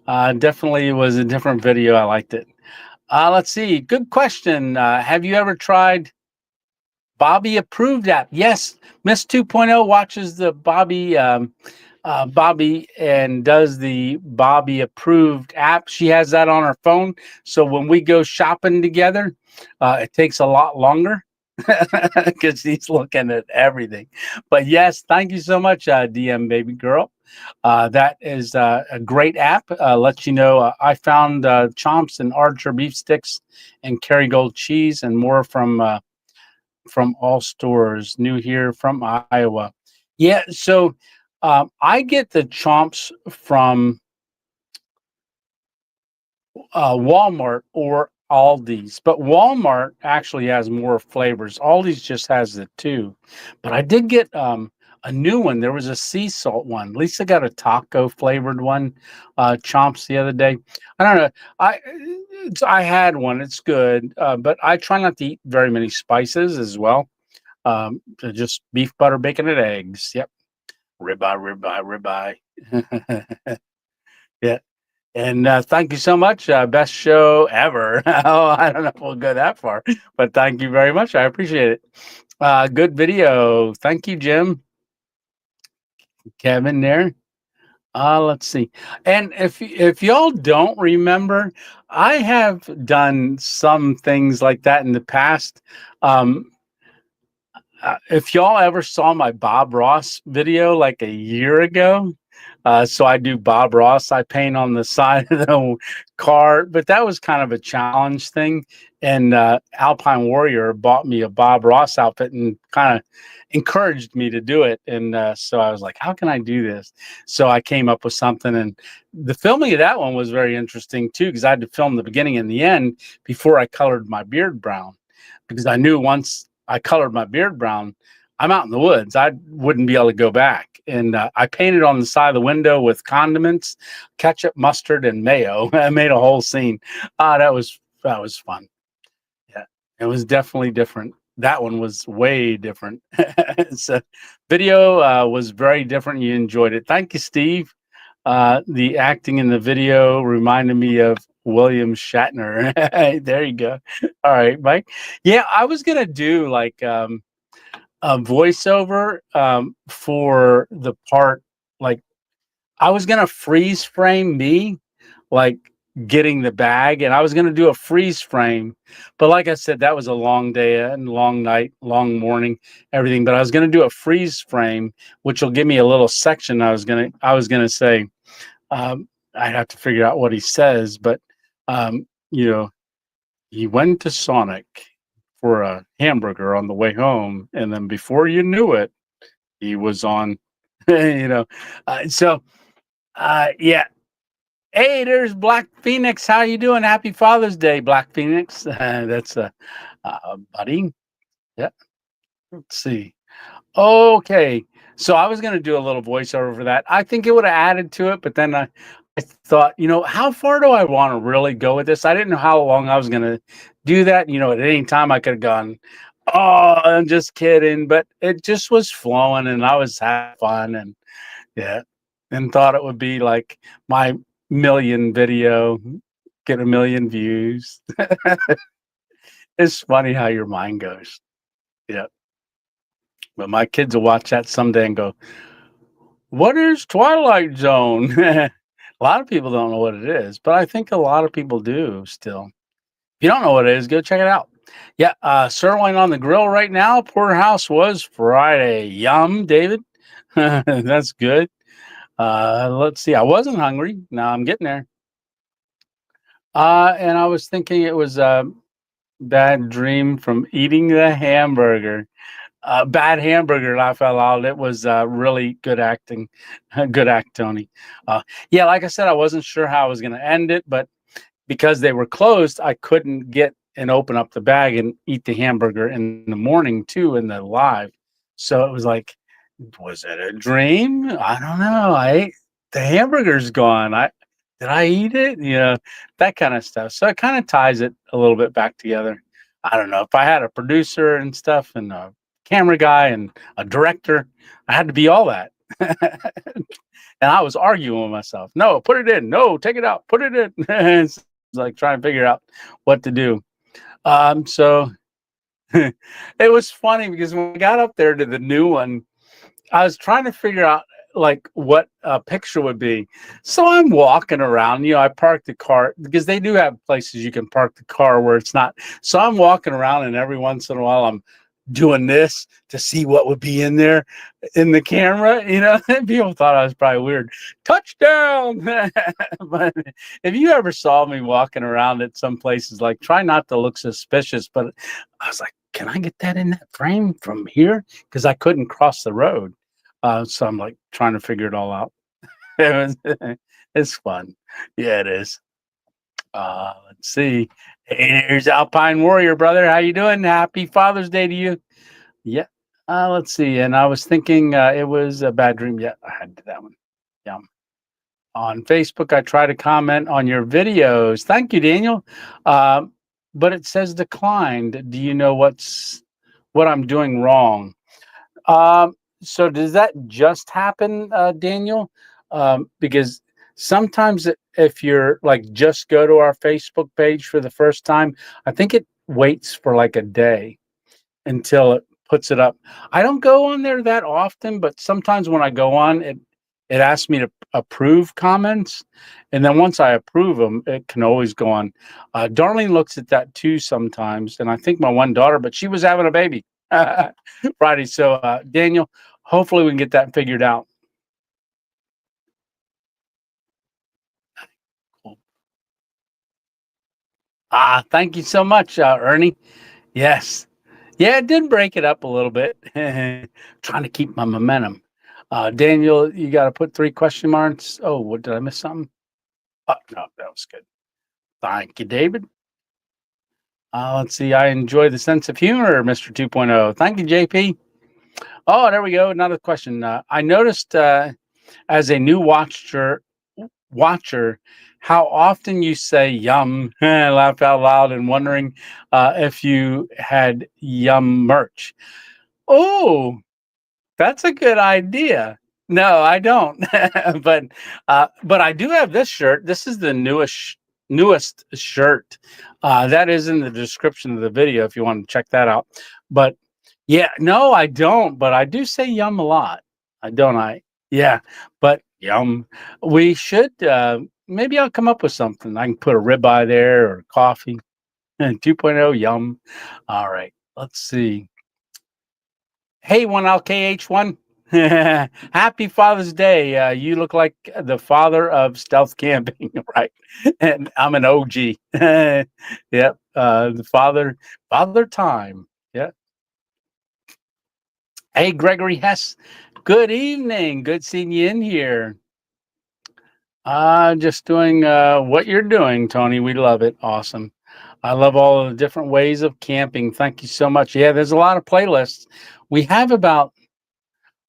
Definitely was a different video. I liked it. Let's see. Good question. Have you ever tried Bobby Approved app? Yes, Miss 2.0 watches the Bobby and does the Bobby Approved app. She has that on her phone. So when we go shopping together, it takes a lot longer because she's looking at everything. But yes, thank you so much, DM baby girl. That is a great app. Lets you know I found Chomps and Archer beef sticks and Kerrygold cheese and more from all stores. New here from Iowa. Yeah, so I get the Chomps from Walmart or Aldi's, but Walmart actually has more flavors. Aldi's just has the two. But I did get a new one. There was a sea salt one. Lisa got a taco flavored one, chomps the other day. I don't know. I had one. It's good, but I try not to eat very many spices as well. So just beef, butter, bacon, and eggs. Yep, ribeye, ribeye. Yeah. And thank you so much. Best show ever. Oh, I don't know if we'll go that far, but thank you very much. I appreciate it. Good video. Thank you, Jim. Kevin there. Let's see. And if y'all don't remember, I have done some things like that in the past. Um, if y'all ever saw my Bob Ross video like a year ago, so I do Bob Ross. I paint on the side of the car, but that was kind of a challenge thing. And Alpine Warrior bought me a Bob Ross outfit and kind of encouraged me to do it. And so I was like, how can I do this? So I came up with something. And the filming of that one was very interesting too, because I had to film the beginning and the end before I colored my beard brown, because I knew once I colored my beard brown, I'm out in the woods. I wouldn't be able to go back. And I painted on the side of the window with condiments, ketchup, mustard, and mayo. I made a whole scene. That was fun. Yeah, it was definitely different. That one was way different. So video was very different. You enjoyed it. Thank you, Steve. The acting in the video reminded me of William Shatner. There you go. All right, Mike. Yeah, I was gonna do like a voiceover for the part, like I was gonna freeze frame me like getting the bag, and I was gonna do a freeze frame, but like I said, that was a long day and long night, long morning, everything. But I was gonna do a freeze frame, which will give me a little section. I was gonna say, I'd have to figure out what he says, but you know, he went to Sonic for a hamburger on the way home, and then before you knew it, he was on, you know. Yeah. Hey, there's Black Phoenix. How you doing? Happy Father's Day, Black Phoenix. That's a buddy. Yeah. Let's see. Okay. So I was going to do a little voiceover for that. I think it would have added to it, but then I thought, how far do I want to really go with this? I didn't know how long I was going to do that. At any time I could have gone, oh, I'm just kidding. But it just was flowing and I was having fun, and yeah, and thought it would be like my million video, get a million views. It's funny how your mind goes. Yeah. But my kids will watch that someday and go, what is Twilight Zone? A lot of people don't know what it is, but I think a lot of people do still. If you don't know what it is, go check it out. Yeah, sirloin on the grill right now. Porterhouse was Friday. Yum, David. That's good. Let's see. I wasn't hungry. Now I'm getting there. And I was thinking it was a bad dream from eating the hamburger. Bad hamburger, laugh out loud. It was really good acting. Good act, Tony. Yeah, like I said, I wasn't sure how I was going to end it, but because they were closed, I couldn't get and open up the bag and eat the hamburger in the morning too in the live. So it was like, was it a dream? I don't know. The hamburger's gone. Did I eat it? That kind of stuff. So it kind of ties it a little bit back together. I don't know. If I had a producer and stuff and a camera guy and a director, I had to be all that. And I was arguing with myself. No, put it in. No, take it out. Put it in. It's like trying to figure out what to do. So it was funny because when we got up there to the new one, I was trying to figure out like what a picture would be. So I'm walking around, I parked the car because they do have places you can park the car where it's not. So I'm walking around and every once in a while I'm doing this to see what would be in there in the camera, and people thought I was probably weird. Touchdown. But if you ever saw me walking around at some places, like try not to look suspicious, but I was like, can I get that in that frame from here? Because I couldn't cross the road. So I'm like trying to figure it all out. It's fun. Yeah, it is. Let's see. Hey, here's Alpine Warrior, brother. How you doing? Happy Father's Day to you. Yeah. Let's see. And I was thinking it was a bad dream. Yeah, I had that one. Yum. On Facebook, I try to comment on your videos. Thank you, Daniel. Um, but it says declined. Do you know what I'm doing wrong? So does that just happen, Daniel? Because sometimes if you're like just go to our Facebook page for the first time, I think it waits for like a day until it puts it up. I don't go on there that often, but sometimes when I go on, it asks me to approve comments, and then once I approve them, it can always go on. Darlene looks at that too sometimes, and I think my one daughter, but she was having a baby Friday. So Daniel, hopefully we can get that figured out. Cool. Thank you so much, Ernie. Yes. Yeah, it did break it up a little bit. Trying to keep my momentum. Daniel, you got to put three question marks. Oh, what did I miss something? Oh, no, that was good. Thank you, David. Let's see. I enjoy the sense of humor, Mr. 2.0. Thank you, JP. Oh, there we go. Another question. I noticed as a new watcher, how often you say yum, laugh out loud, and wondering if you had yum merch. Oh, that's a good idea. No, I don't. But I do have this shirt. This is the newest shirt. That is in the description of the video if you want to check that out. But yeah, no, I don't. But I do say yum a lot. I don't. I Yeah, but yum. We should. Maybe I'll come up with something. I can put a ribeye there or coffee. 2.0 yum. All right. Let's see. Hey, 1LKH1. Happy Father's Day. You look like the father of stealth camping, right? And I'm an OG. Yep. The father time. Yeah. Hey, Gregory Hess. Good evening. Good seeing you in here. Just doing what you're doing, Tony. We love it. Awesome. I love all the different ways of camping. Thank you so much. Yeah, there's a lot of playlists. We have about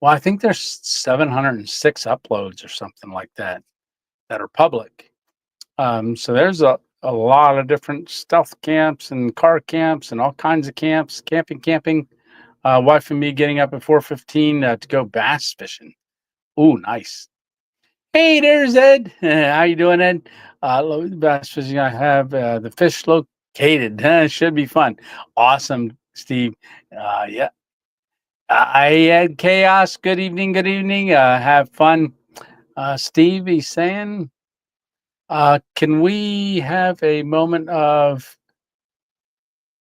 Well, I think there's 706 uploads or something like that are public. So there's a lot of different stealth camps and car camps and all kinds of camps, camping. Wife and me getting up at 4:15 to go bass fishing. Ooh, nice. Hey, there's Ed. How you doing, Ed? Love the bass fishing. I have the fish located. Should be fun. Awesome, Steve. Yeah, I had chaos. Good evening. Good evening. Have fun. Steve, he's saying, can we have a moment of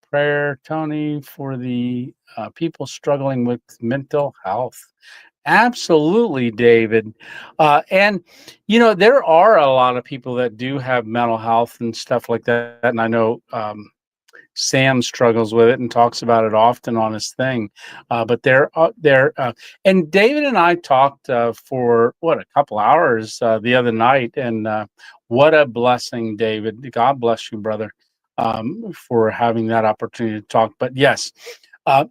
prayer, Tony, for the people struggling with mental health? Absolutely, David. And, there are a lot of people that do have mental health and stuff like that. And I know Sam struggles with it and talks about it often on his thing. But and David and I talked for a couple hours the other night, and what a blessing, David. God bless you, brother, for having that opportunity to talk. But yes,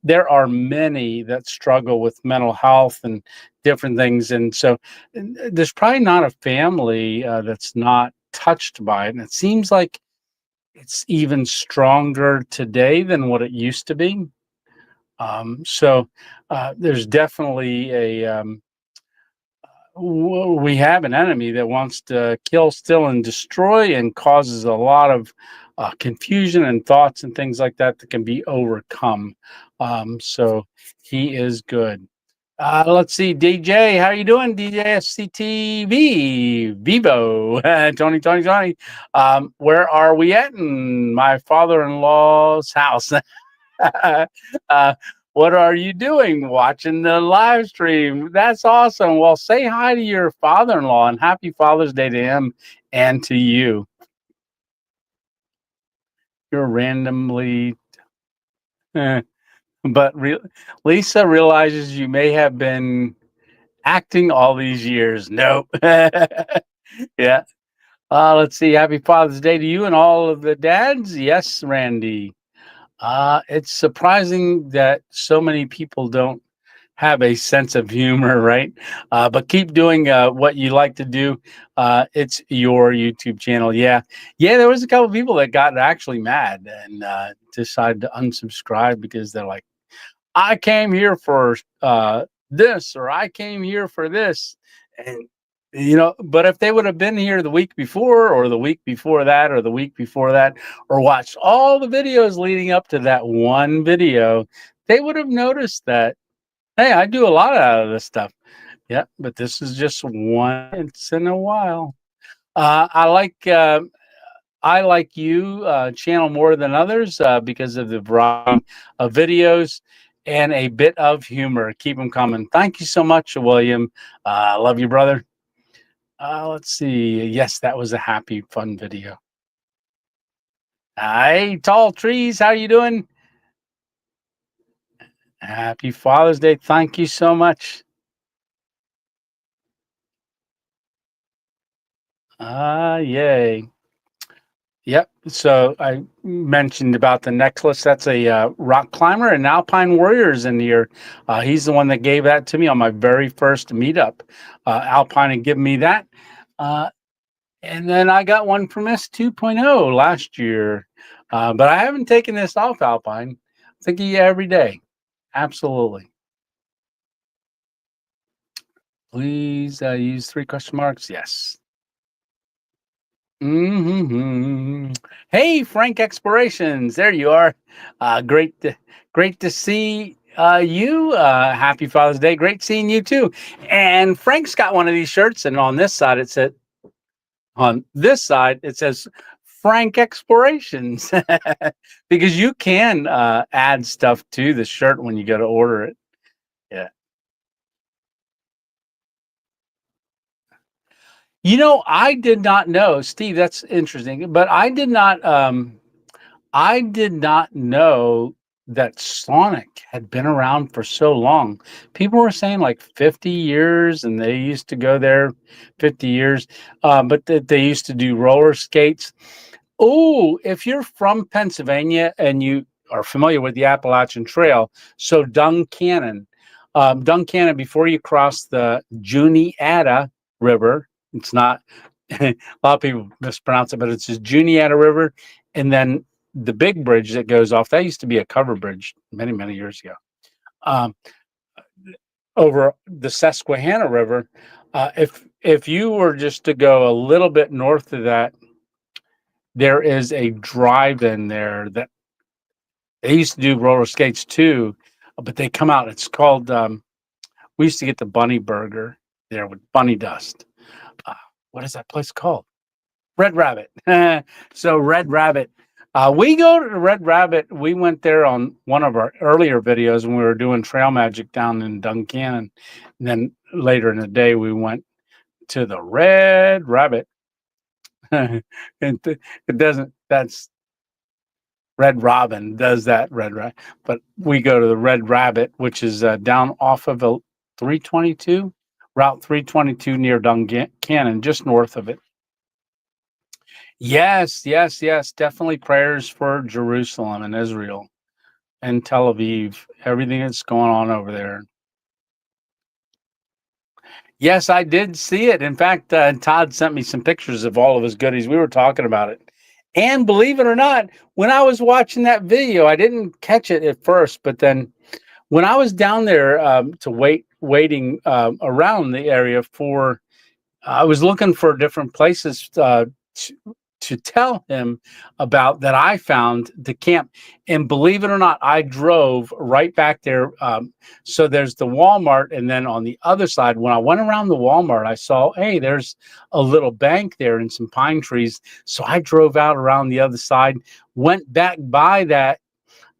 there are many that struggle with mental health and different things, and so there's probably not a family that's not touched by it. And it seems like it's even stronger today than what it used to be. So there's definitely we have an enemy that wants to kill, steal, and destroy, and causes a lot of confusion and thoughts and things like that can be overcome. So he is good. Let's see, DJ, how you doing? DJ SCTV, Vivo, Tony. Where are we at? In my father-in-law's house. uh, what are you doing? Watching the live stream. That's awesome. Well, say hi to your father-in-law and happy Father's Day to him and to you. You're randomly, but Lisa realizes you may have been acting all these years. Nope. Yeah. Let's see. Happy Father's Day to you and all of the dads. Yes, Randy. It's surprising that so many people don't. have a sense of humor, right? But keep doing what you like to do. It's your YouTube channel. Yeah. Yeah, there was a couple people that got actually mad and decided to unsubscribe because they're like, I came here for this, or I came here for this. And, but if they would have been here the week before, or the week before that, or the week before that, or watched all the videos leading up to that one video, they would have noticed that, hey, I do a lot out of this stuff. Yeah, but this is just once in a while. I like you channel more than others because of the variety of videos and a bit of humor. Keep them coming. Thank you so much, William. Love you, brother. Let's see. Yes, that was a happy, fun video. Hey, Tall Trees, how you doing? Happy Father's Day. Thank you so much. Yay. Yep. So I mentioned about the necklace. That's a rock climber and alpine warriors in here. He's the one that gave that to me on my very first meetup. Alpine had given me that. Uh, and then I got one from S 2.0 last year. But I haven't taken this off Alpine. I think every day. Absolutely. Please use 3 question marks. Yes. Hey, Frank Explorations, there you are. Great to see you. Happy Father's Day. Great seeing you too. And Frank's got one of these shirts, and on this side it says Frank Explorations because you can add stuff to the shirt when you go to order it. Yeah. I did not know, Steve. That's interesting, but I did not. I did not know that Sonic had been around for so long. People were saying like 50 years, and they used to go there 50 years, but they used to do roller skates. Oh, if you're from Pennsylvania and you are familiar with the Appalachian Trail, so Duncannon, before you cross the Juniata River, it's not, a lot of people mispronounce it, but it's just Juniata River. And then the big bridge that goes off, that used to be a cover bridge many, many years ago, um, over the Susquehanna River. If you were just to go a little bit north of that, there is a drive-in there that they used to do roller skates too, but they come out. It's called. We used to get the Bunny Burger there with Bunny Dust. Uh, what is that place called? Red Rabbit. So Red Rabbit. We go to Red Rabbit. We went there on one of our earlier videos when we were doing trail magic down in Duncannon. And then later in the day, we went to the Red Rabbit. It doesn't. That's Red Robin does that Red Rabbit, but we go to the Red Rabbit, which is down off of a 322, Route 322 near Duncannon, just north of it. Yes, yes, yes. Definitely prayers for Jerusalem and Israel and Tel Aviv, everything that's going on over there. Yes, I did see it. In fact, Todd sent me some pictures of all of his goodies. We were talking about it. And believe it or not, when I was watching that video, I didn't catch it at first, but then when I was down there waiting around the area for, I was looking for different places to tell him about that I found the camp. And believe it or not, I drove right back there. So there's the Walmart. And then on the other side, when I went around the Walmart, I saw, hey, there's a little bank there and some pine trees. So I drove out around the other side, went back by that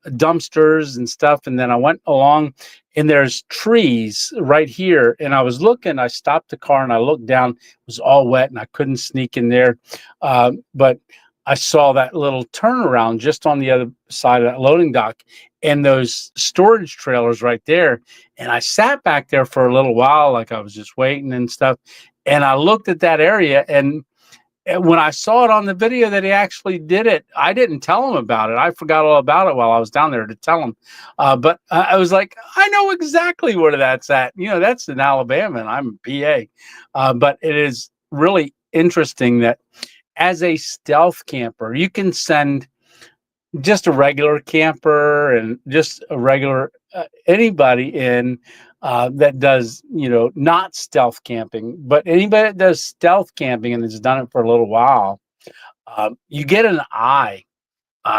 dumpsters and stuff, and then I went along and there's trees right here, and I was looking, I stopped the car and I looked down. It was all wet and I couldn't sneak in there, but I saw that little turnaround just on the other side of that loading dock and those storage trailers right there. And I sat back there for a little while, like I was just waiting and stuff, and I looked at that area, and when I saw it on the video that he actually did it, I didn't tell him about it. I forgot all about it while I was down there to tell him. But I was like, I know exactly where that's at. That's in Alabama, and I'm in PA. But it is really interesting that as a stealth camper, you can send just a regular camper and just a regular anybody in that does not stealth camping, but anybody that does stealth camping and has done it for a little while, you get an eye.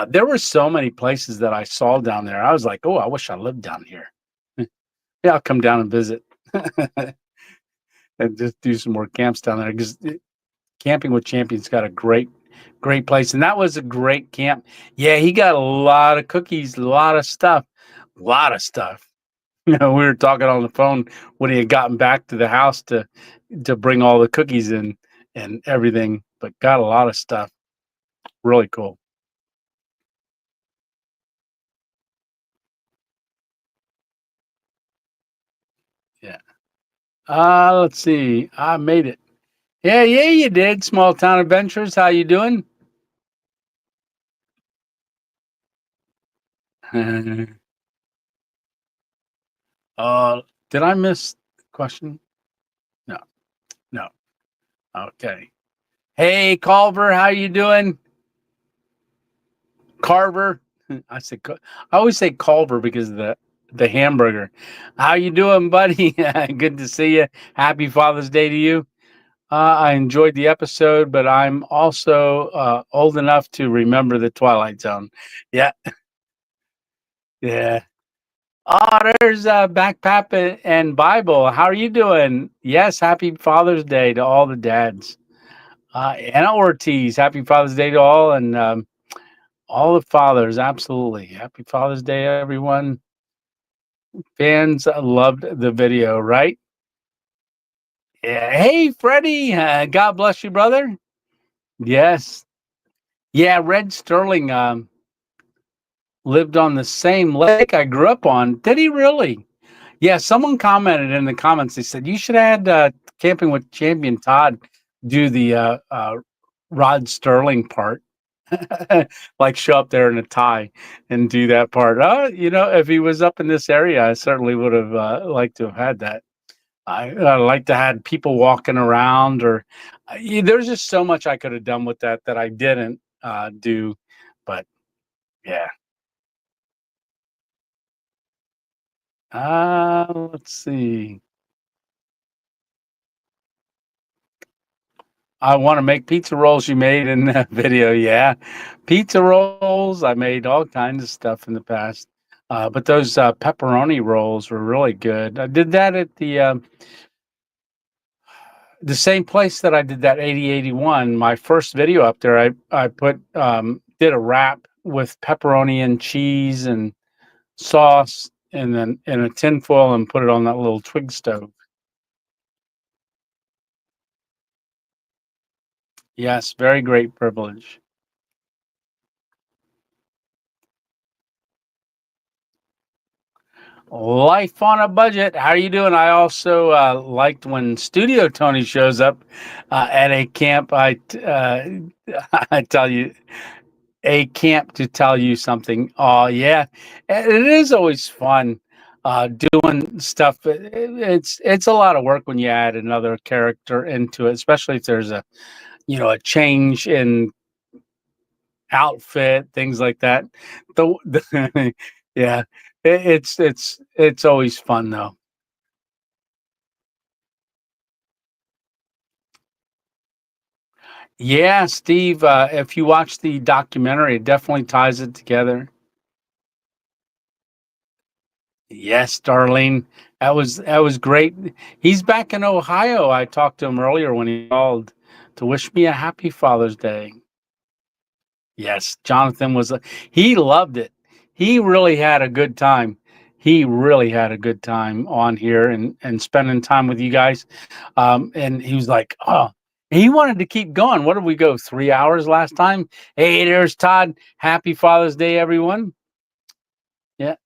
There were so many places that I saw down there. I was like, oh, I wish I lived down here. Yeah, I'll come down and visit and just do some more camps down there, because Camping with Champions got a great place, and that was a great camp. Yeah, he got a lot of cookies, a lot of stuff, a lot of stuff. We were talking on the phone when he had gotten back to the house to bring all the cookies in and everything, but got a lot of stuff. Really cool. Yeah. Let's see. I made it. Yeah, you did. Small Town Adventures. How you doing? uh, did I miss the question? No, no. Okay. Hey, Culver, how you doing? Carver. I said I always say Culver because of the hamburger. How you doing, buddy? Good to see you. Happy Father's Day to you. I enjoyed the episode, but I'm also old enough to remember the Twilight Zone. Yeah, yeah. Oh, there's Backpap and Bible. How are you doing? Yes, happy Father's Day to all the dads. Anna Ortiz, happy Father's Day to all, and all the fathers. Absolutely, happy Father's Day, everyone. Fans loved the video, right? Yeah. Hey, Freddie. God bless you, brother. Yes. Yeah, Red Sterling lived on the same lake I grew up on. Did he really? Yeah, someone commented in the comments. They said you should have had Camping with Champion Todd do the Rod Sterling part, like show up there in a tie and do that part. If he was up in this area, I certainly would have liked to have had that. I like to had people walking around, or there's just so much I could have done with that I didn't do. But yeah, let's see. I want to make pizza rolls you made in that video. Yeah, pizza rolls. I made all kinds of stuff in the past, but those pepperoni rolls were really good. I did that at the same place that I did that 8081. My first video up there, I put did a wrap with pepperoni and cheese and sauce, and then in a tin foil, and put it on that little twig stove. Yes, very great privilege. Life on a budget. How are you doing? I also liked when Studio Tony shows up at a camp. I tell you, a camp to tell you something. Oh yeah, it is always fun doing stuff. It's a lot of work when you add another character into it, especially if there's a change in outfit, things like that. Yeah, it's always fun though. Yeah, Steve, if you watch the documentary, it definitely ties it together. Yes, Darlene, that was great. He's back in Ohio. I talked to him earlier when he called to wish me a happy Father's Day. Yes, Jonathan he loved it. He really had a good time. He really had a good time on here and spending time with you guys. And he was like, oh, he wanted to keep going. What did we go? 3 hours last time? Hey, there's Todd. Happy Father's Day, everyone. Yeah.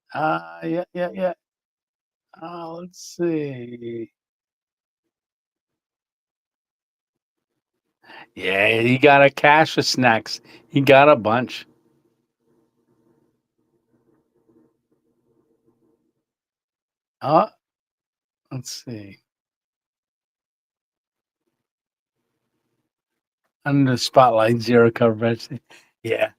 Yeah. Let's see. Yeah, he got a cache of snacks. He got a bunch. Uh, let's see. Under the spotlight, zero coverage. Yeah.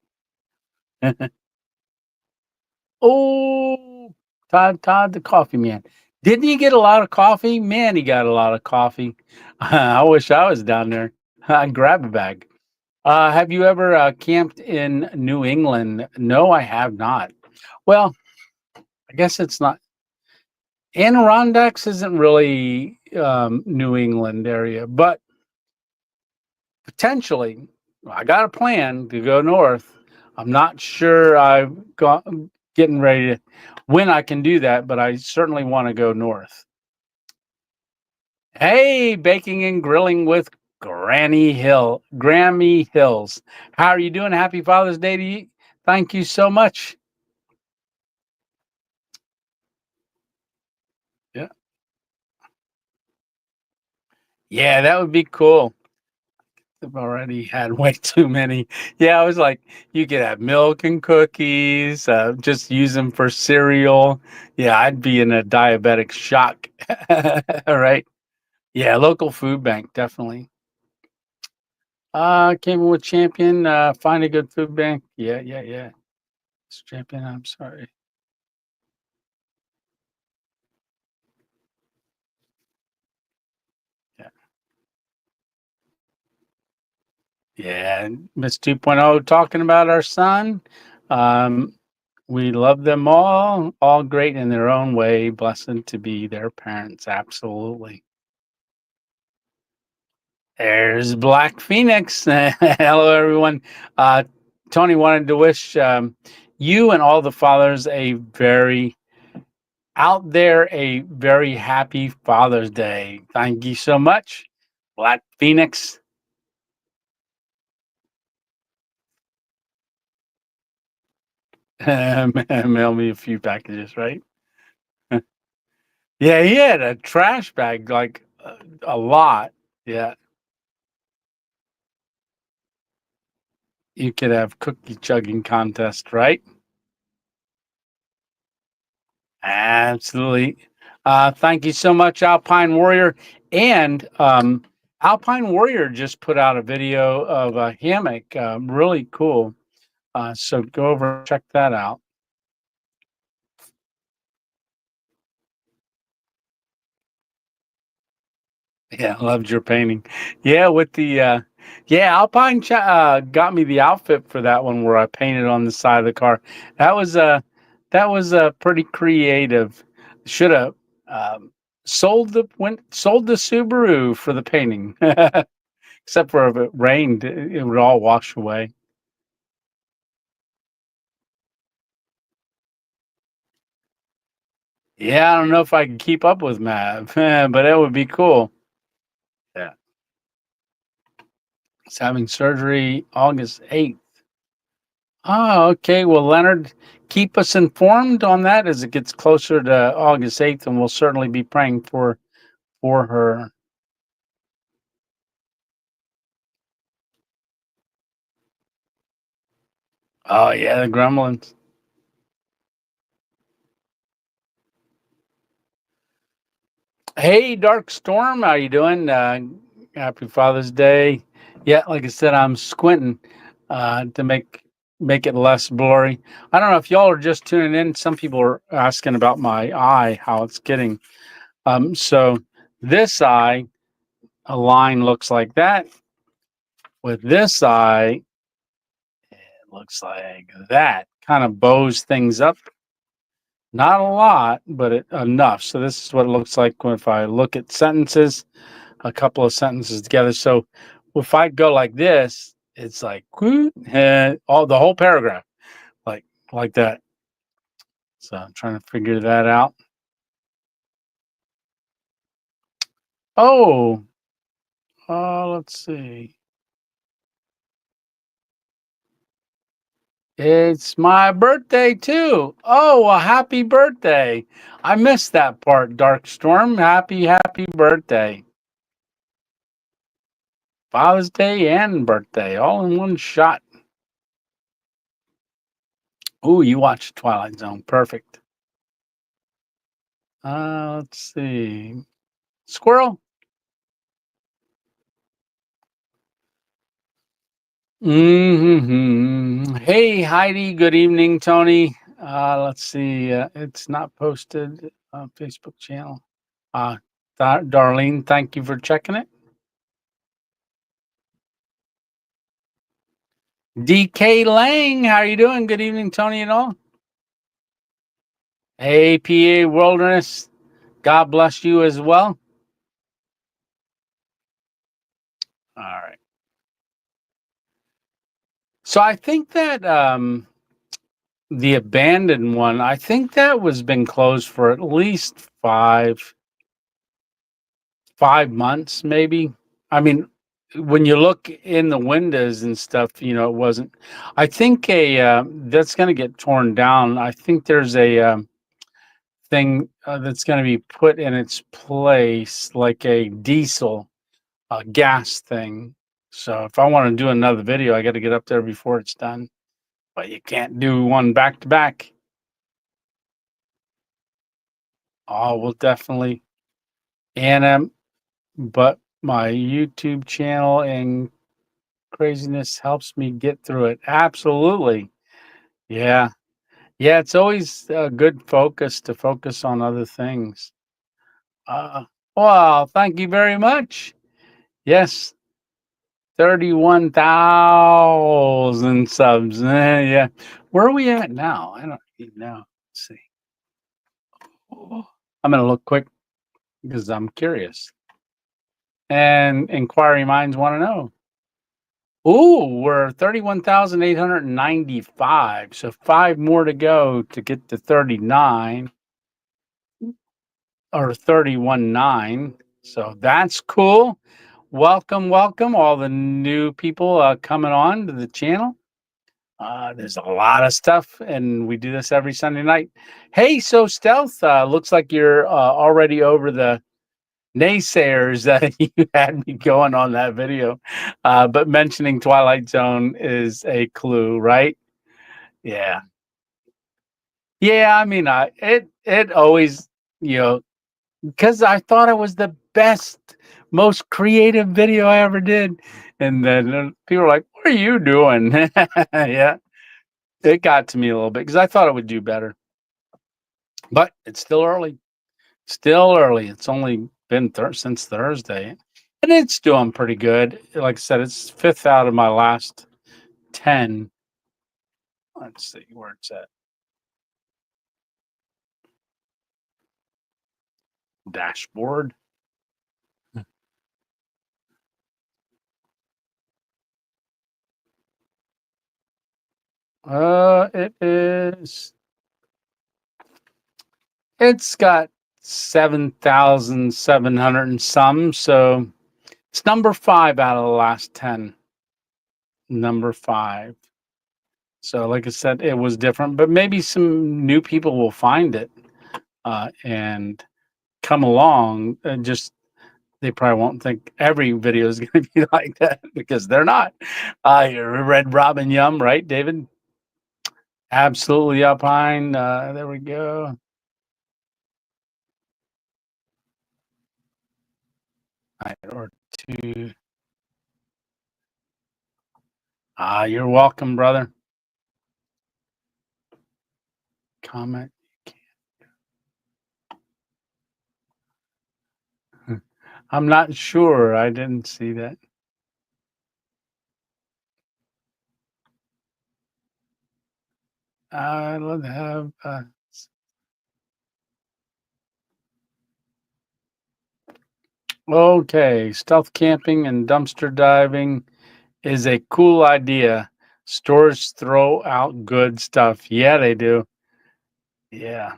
Oh, Todd, the coffee man. Didn't he get a lot of coffee? Man, he got a lot of coffee. I wish I was down there. I'd grab a bag. Have you ever camped in New England? No, I have not. Well, I guess it's not. Adirondacks isn't really New England area, but potentially, I got a plan to go north. I'm not sure I've got getting ready to when I can do that, but I certainly want to go north. Hey, baking and grilling with Grammy Hills. How are you doing? Happy Father's Day to you. Thank you so much. Yeah. Yeah, that would be cool. I've already had way too many. Yeah, I was like, you could have milk and cookies, just use them for cereal. Yeah, I'd be in a diabetic shock. All right. Yeah, local food bank, definitely. Came with champion, find a good food bank. Yeah, yeah, yeah. It's champion, I'm sorry. Yeah. Yeah, and Miss 2.0 talking about our son. Um, we love them all great in their own way. Blessed to be their parents. Absolutely. There's Black Phoenix. Hello, everyone. Uh, Tony wanted to wish you and all the fathers a very happy Father's Day. Thank you so much, Black Phoenix. Mail me a few packages, right? Yeah, he had a trash bag, like a lot. Yeah, you could have cookie chugging contest, right? Absolutely. Thank you so much, Alpine Warrior. And Alpine Warrior just put out a video of a hammock. Really cool. So go over and check that out. Yeah, loved your painting. Yeah, with the Alpine got me the outfit for that one where I painted on the side of the car. That was pretty creative. Should have sold the Subaru for the painting. Except for if it rained, it would all wash away. Yeah, I don't know if I can keep up with Mav, but it would be cool. Yeah. He's having surgery August 8th. Oh, okay. Well, Leonard, keep us informed on that as it gets closer to August 8th, and we'll certainly be praying for her. Oh yeah, the gremlins. Hey, Dark Storm, how you doing? Happy Father's Day. Yeah, like I said, I'm squinting to make it less blurry. I don't know if y'all are just tuning in. Some people are asking about my eye, how it's getting. So this eye, a line looks like that. With this eye, it looks like that. Kind of bows things up. Not a lot, but enough. So this is what it looks like if I look at sentences, a couple of sentences together. So if I go like this, it's like all the whole paragraph, like like that. So I'm trying to figure that out. Oh, let's see. It's my birthday too. Oh, well, happy birthday. I missed that part, Dark Storm. Happy birthday. Father's Day and birthday all in one shot. Ooh, you watched Twilight Zone. Perfect. Let's see. Squirrel. Hey, Heidi. Good evening, Tony. Let's see. It's not posted on Facebook channel. Uh, Darlene, thank you for checking it. DK Lang, how are you doing? Good evening, Tony and all. Hey, PA Wilderness. God bless you as well. All right. So I think that the abandoned one, I think that was been closed for at least five months, maybe. I mean, when you look in the windows and stuff, it wasn't. I think that's going to get torn down. I think there's a thing that's going to be put in its place, like a diesel gas thing. So if I want to do another video, I got to get up there before it's done. But you can't do one back to back. Oh, well, definitely. And but my YouTube channel and craziness helps me get through it. Absolutely. Yeah. Yeah, it's always a good focus to focus on other things. Uh, well, thank you very much. Yes, 31,000 subs. Yeah. Where are we at now? I don't even know. Let's see. Oh, I'm going to look quick because I'm curious. And inquiry minds want to know. Ooh, we're 31,895. So 5 more to go to get to 39 or 31.9. So that's cool. Welcome, welcome, all the new people coming on to the channel. There's a lot of stuff, and we do this every Sunday night. Hey, so Stealth, looks like you're already over the naysayers that you had me going on that video. But mentioning Twilight Zone is a clue, right? Yeah. Yeah, I mean, it always, because I thought it was the best, most creative video I ever did. And then people were like, what are you doing? Yeah, it got to me a little bit because I thought it would do better. But it's still early. Still early. It's only been since Thursday. And it's doing pretty good. Like I said, it's 5th out of my last 10. Let's see where it's at. Dashboard. It's got 7,700 and some. So it's number 5 out of the last 10. Number 5. So, like I said, it was different, but maybe some new people will find it and come along and just they probably won't think every video is going to be like that because they're not. You're Red Robin Yum, right, David? Absolutely Alpine. There we go. Or 2. You're welcome, brother. Comment. I'm not sure. I didn't see that. Let's have. Okay, stealth camping and dumpster diving is a cool idea. Stores throw out good stuff. Yeah, they do. Yeah.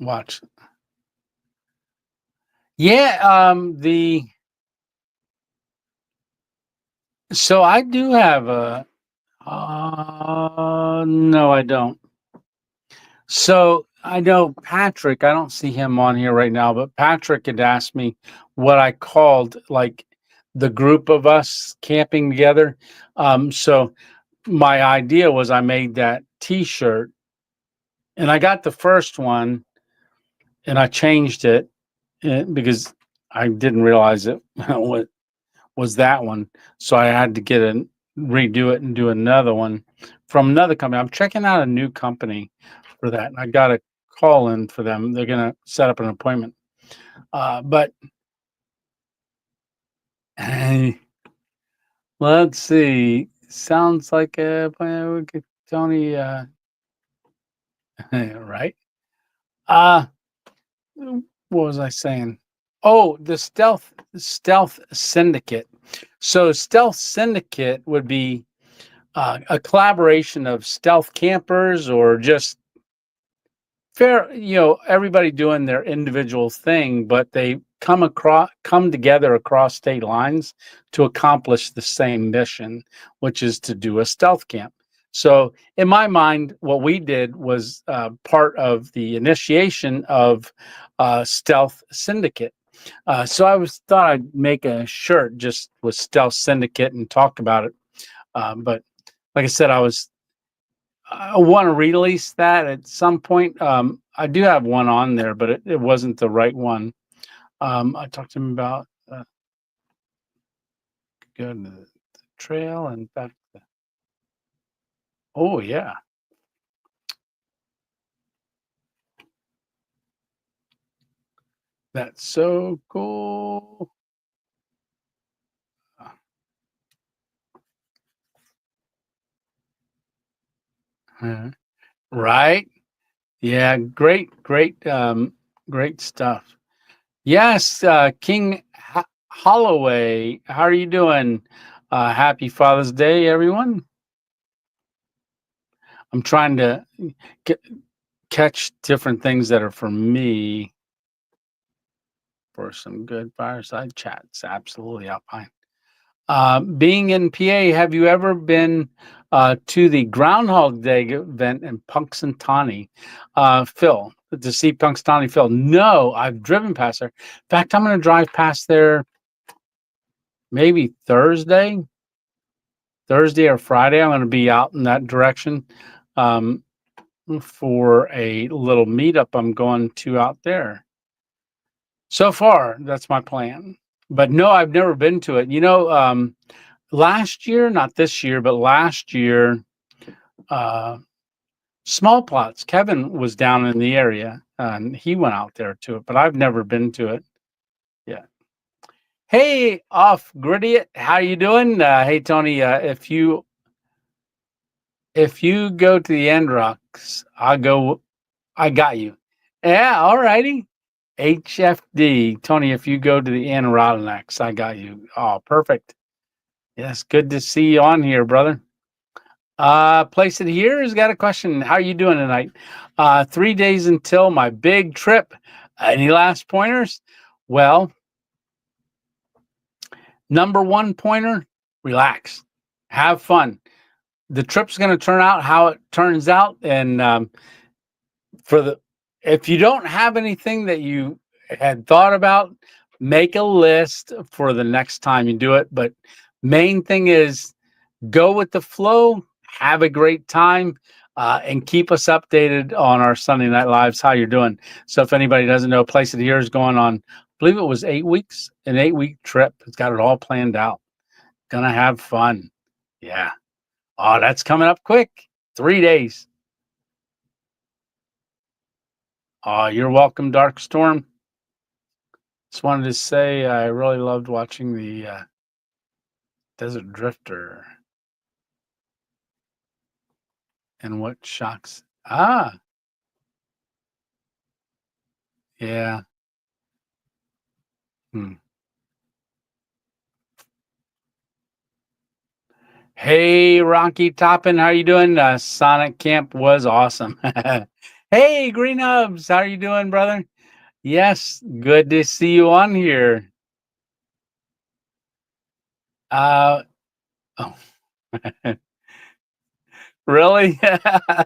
Watch. Yeah, so I do have a no, I don't. So I know Patrick, I don't see him on here right now, but Patrick had asked me what I called like the group of us camping together. So my idea was I made that t-shirt and I got the first one and I changed it because I didn't realize it what was that one. So I had to redo it and do another one from another company. I'm checking out a new company for that. And I got a call in for them. They're going to set up an appointment. But let's see. Sounds like a Tony, right? Uh, what was I saying? Oh, the stealth syndicate. So stealth syndicate would be a collaboration of stealth campers or just everybody doing their individual thing, but they come together across state lines to accomplish the same mission, which is to do a stealth camp. So in my mind, what we did was part of the initiation of Stealth Syndicate. So thought I'd make a shirt just with Stealth Syndicate and talk about it. But like I said, I want to release that at some point. I do have one on there, but it wasn't the right one. I talked to him about going to the trail and back. Oh yeah, that's so cool. Right? Yeah, great stuff. Yes, King Holloway, how are you doing? Happy Father's Day, everyone. I'm trying to c catch different things that are for me for some good fireside chats. Absolutely, Alpine. Being in PA, have you ever been to the Groundhog Day event in Punxsutawney, Phil, to see Punxsutawney Phil? No, I've driven past there. In fact, I'm going to drive past there maybe Thursday or Friday. I'm going to be out in that direction um, for a little meetup I'm going to out there. So far, that's my plan. But no, I've never been to it. Last year, not this year, but last year, uh, Small Plots, Kevin was down in the area and he went out there to it, but I've never been to it yet. Hey, Off Gridiot, how you doing? Hey, Tony, if you go to the End Rocks, I got you. Yeah, all righty. HFD. Tony, if you go to the Adirondacks, I got you. Oh, perfect. Yes, good to see you on here, brother. Place it here has got a question. How are you doing tonight? 3 days until my big trip. Any last pointers? Well, number one pointer, relax. Have fun. The trip's going to turn out how it turns out. And if you don't have anything that you had thought about, make a list for the next time you do it. But main thing is go with the flow, have a great time, and keep us updated on our Sunday Night Lives, how you're doing. So if anybody doesn't know, Place of the Year is going on, I believe it was 8 weeks, an 8-week trip. It's got it all planned out. Gonna have fun. Yeah. Oh, that's coming up quick. 3 days. Oh, you're welcome, Dark Storm. Just wanted to say I really loved watching the Desert Drifter. And what shocks. Yeah. Hmm. Hey, Rocky Toppin, how you doing? Sonic Camp was awesome. Hey, Green Hubs, how are you doing, brother? Yes, good to see you on here. Uh, oh. Really?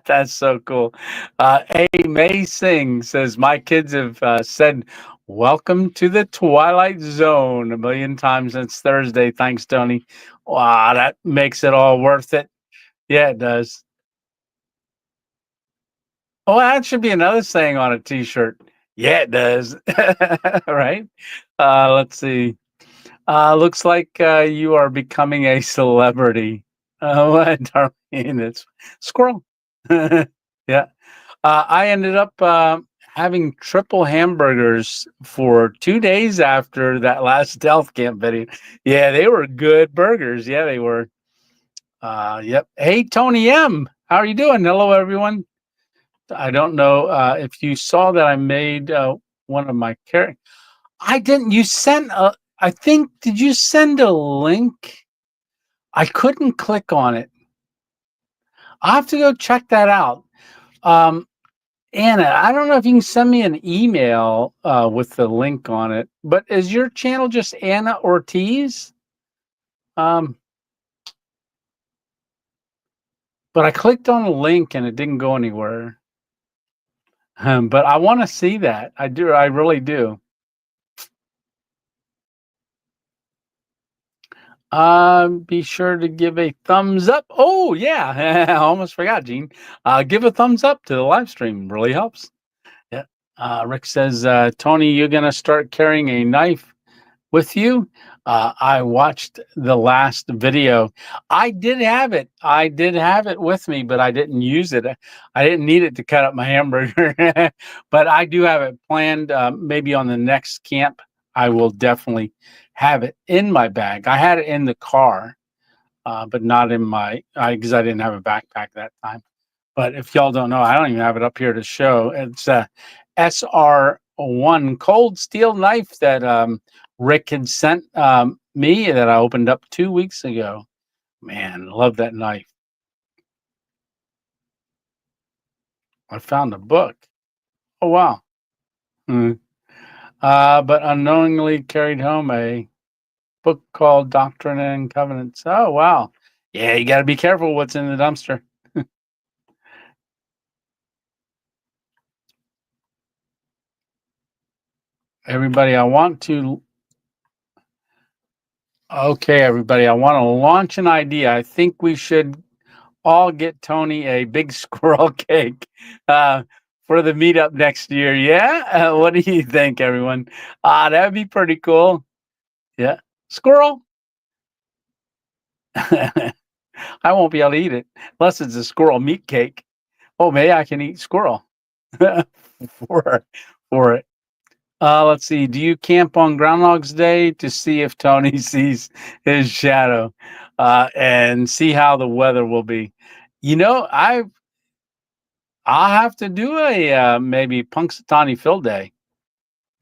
That's so cool. A. May Singh says, my kids have said, welcome to the Twilight Zone a million times since Thursday. Thanks, Tony. Wow, that makes it all worth it. Yeah, it does. Oh, that should be another saying on a t-shirt. Yeah, it does. Right? Let's see. Looks like you are becoming a celebrity. What, Darlene? It's squirrel. Yeah. I ended up having triple hamburgers for 2 days after that last stealth camp video. Yeah, they were good burgers. Yeah, they were. Yep. Hey, Tony M. How are you doing? Hello, everyone. I don't know if you saw that I made one of my characters. I didn't. You sent a. I think. Did you send a link? I couldn't click on it. I'll have to go check that out. Um, Anna, I don't know if you can send me an email with the link on it. But is your channel just Anna Ortiz? Um, but I clicked on a link and it didn't go anywhere. But I want to see that. I do. I really do. Be sure to give a thumbs up. Oh, yeah. I almost forgot, Gene. Give a thumbs up to the live stream. Really helps. Yeah. Rick says, Tony, you're going to start carrying a knife with you. I watched the last video. I did have it. I did have it with me, but I didn't use it. I didn't need it to cut up my hamburger. But I do have it planned. Maybe on the next camp, I will definitely have it in my bag. I had it in the car, but not in my, because I didn't have a backpack that time. But if y'all don't know, I don't even have it up here to show. It's a SR1 cold steel knife that Rick had sent me that I opened up 2 weeks ago. Man, love that knife. I found a book. Oh, wow. Hmm. But unknowingly carried home a book called Doctrine and Covenants. Oh, wow. Yeah, you got to be careful what's in the dumpster. Everybody, I want to. Okay, everybody, I want to launch an idea. I think we should all get Tony a big squirrel cake uh, for the meetup next year. Yeah? What do you think, everyone? That'd be pretty cool. Yeah. Squirrel? I won't be able to eat it unless it's a squirrel meat cake. Oh, maybe I can eat squirrel for, for it. Let's see. Do you camp on Groundhog's Day to see if Tony sees his shadow and see how the weather will be? You know, I'll have to do a maybe Punxsutawney Phil Day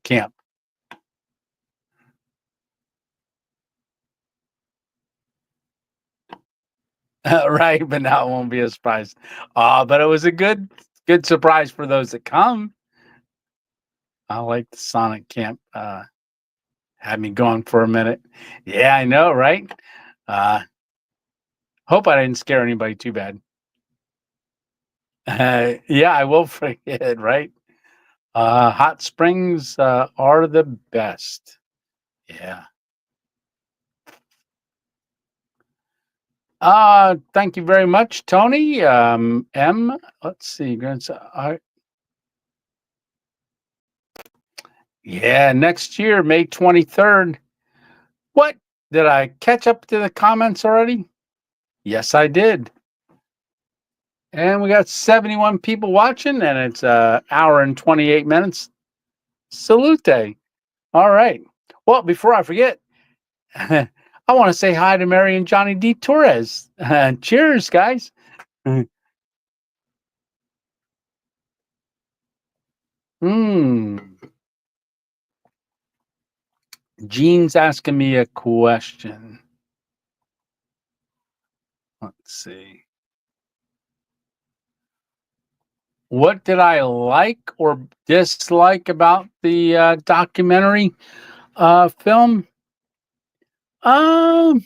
camp. Right, but now it won't be a surprise. But it was a good surprise for those that come. I like the Sonic camp. Had me going for a minute. Yeah, I know, right? Uh, hope I didn't scare anybody too bad. Yeah, I will forget, right? Hot springs are the best. Yeah. Thank you very much, Tony. M. Let's see. Yeah, next year, May 23rd. What? Did I catch up to the comments already? Yes, I did. And we got 71 people watching, and it's an hour and 28 minutes. Salute. All right. Well, before I forget, I want to say hi to Mary and Johnny D. Torres. Cheers, guys. Hmm. Gene's asking me a question. Let's see. What did I like or dislike about the documentary film? Um,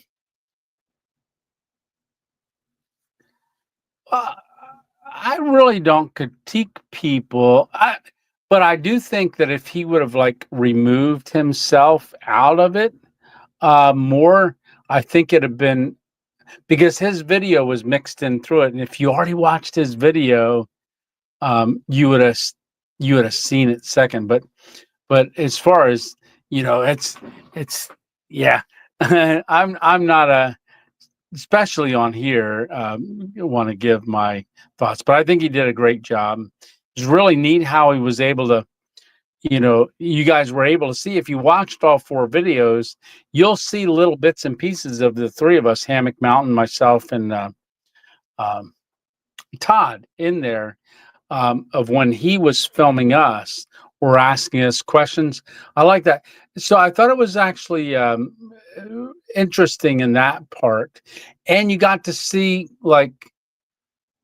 Uh, I really don't critique people. But I do think that if he would have like removed himself out of it more, I think it'd have been because his video was mixed in through it. And if you already watched his video, you would have seen it second. But as far as it's yeah. I'm not a especially on here, want to give my thoughts, but I think he did a great job. It's really neat how he was able to, you guys were able to see if you watched all four videos, you'll see little bits and pieces of the three of us, Hammock Mountain, myself, and um, Todd in there of when he was filming us or asking us questions. I like that. So I thought it was actually interesting in that part. And you got to see like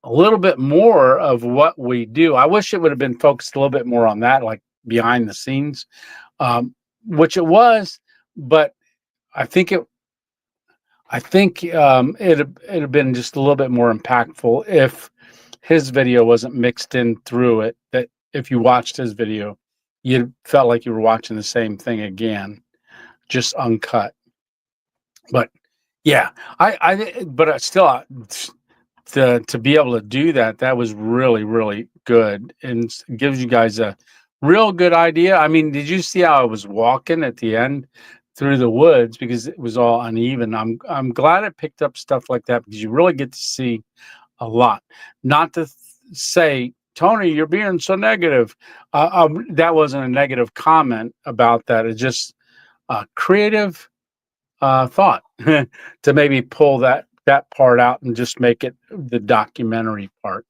a little bit more of what we do. I wish it would have been focused a little bit more on that, like behind the scenes, which it was. But I think it'd have been just a little bit more impactful if his video wasn't mixed in through it. That if you watched his video, you felt like you were watching the same thing again, just uncut. But yeah, but still, to be able to do that, that was really, really good, and gives you guys a real good idea. I mean, did you see how I was walking at the end through the woods because it was all uneven? I'm glad it picked up stuff like that because you really get to see a lot. Not to say, Tony, you're being so negative. That wasn't a negative comment about that. It's just creative thought to maybe pull that part out and just make it the documentary part.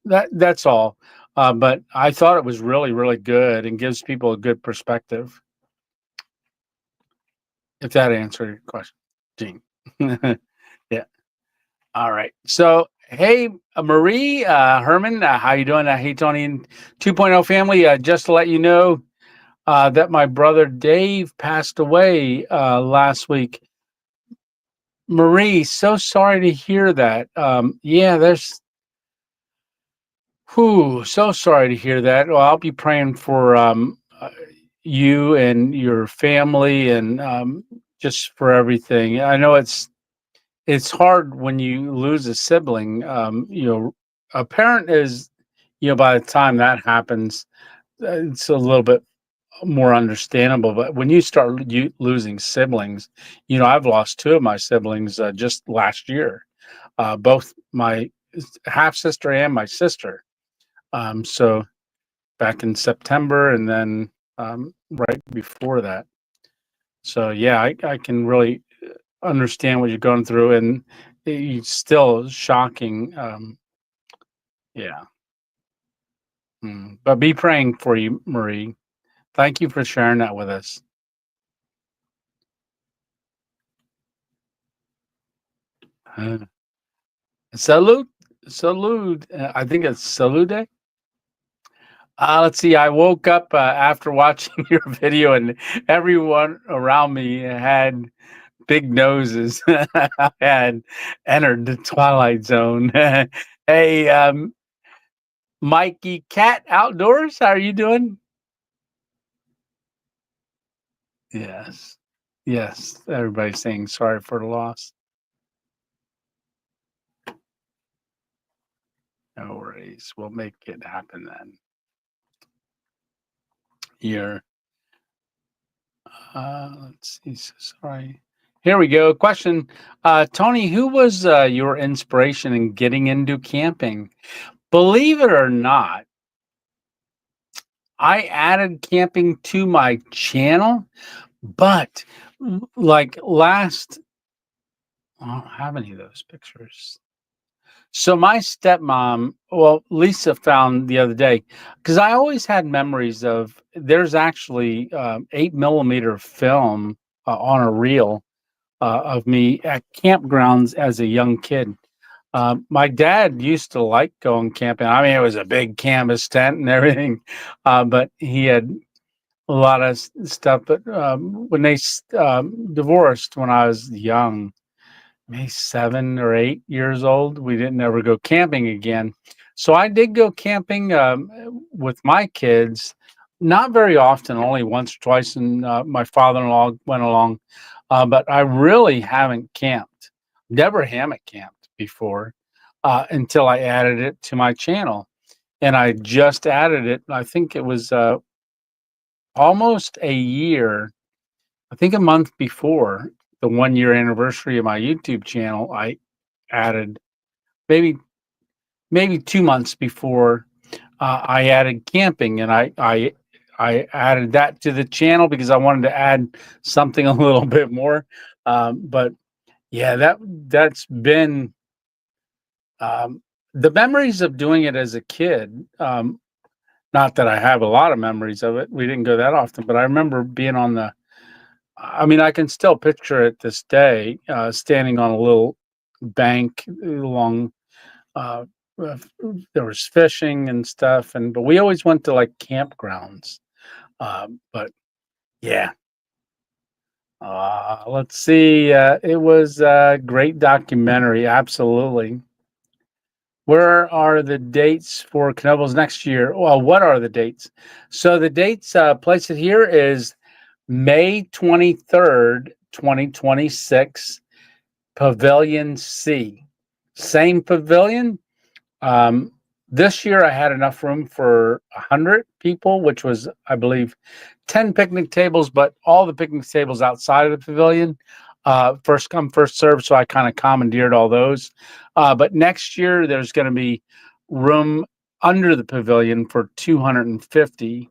That's all. But I thought it was really, really good and gives people a good perspective. If that answered your question, Gene. Yeah. All right. So, hey, Marie, Herman, how you doing? Hey, Tony and 2.0 family. Just to let you know that my brother Dave passed away last week. Marie, so sorry to hear that. Yeah, so sorry to hear that. Well, I'll be praying for you and your family and just for everything. I know it's hard when you lose a sibling. A parent is, by the time that happens, it's a little bit more understandable. But when you start losing siblings, I've lost two of my siblings just last year, both my half sister and my sister. So back in September, and then right before that. So yeah, I can really understand what you're going through, and it's still shocking. Yeah. But be praying for you, Marie. Thank you for sharing that with us. Uh, salute, salute. I think it's salute. Let's see. I woke up after watching your video, and everyone around me had big noses. I had entered the Twilight Zone. Hey, Mikey Cat Outdoors, how are you doing? Yes. Yes. Everybody's saying sorry for the loss. No worries. We'll make it happen then. Here. Let's see. Sorry. Here we go. Question. Tony, who was your inspiration in getting into camping? Believe it or not, I added camping to my channel, but like I don't have any of those pictures. So my stepmom, well, Lisa found the other day, because I always had memories of there's actually 8 millimeter film on a reel of me at campgrounds as a young kid. My dad used to like going camping. I mean, it was a big canvas tent and everything, but he had a lot of stuff. But when they divorced when I was young, maybe 7 or 8 years old. We didn't ever go camping again. So I did go camping with my kids, not very often, only once or twice, and my father-in-law went along. But I really haven't camped, never hammock camped before until I added it to my channel. And I just added it. I think it was almost a year. I think a month before the 1 year anniversary of my YouTube channel, I added maybe 2 months before I added camping, and I added that to the channel because I wanted to add something a little bit more. But yeah, that's been um, the memories of doing it as a kid. Not that I have a lot of memories of it. We didn't go that often, but I remember being on the. I mean, I can still picture it this day, standing on a little bank along uh, uh, there was fishing and stuff, but we always went to like campgrounds. But yeah, let's see. It was a great documentary. Absolutely. Where are the dates for Knoebels next year? Well, what are the dates? So the dates, place it here is May 23rd, 2026, Pavilion C. Same pavilion. Um, this year I had enough room for 100 people, which was, I believe, 10 picnic tables, but all the picnic tables outside of the pavilion, first come, first serve. So I kind of commandeered all those. But next year there's going to be room under the pavilion for 250.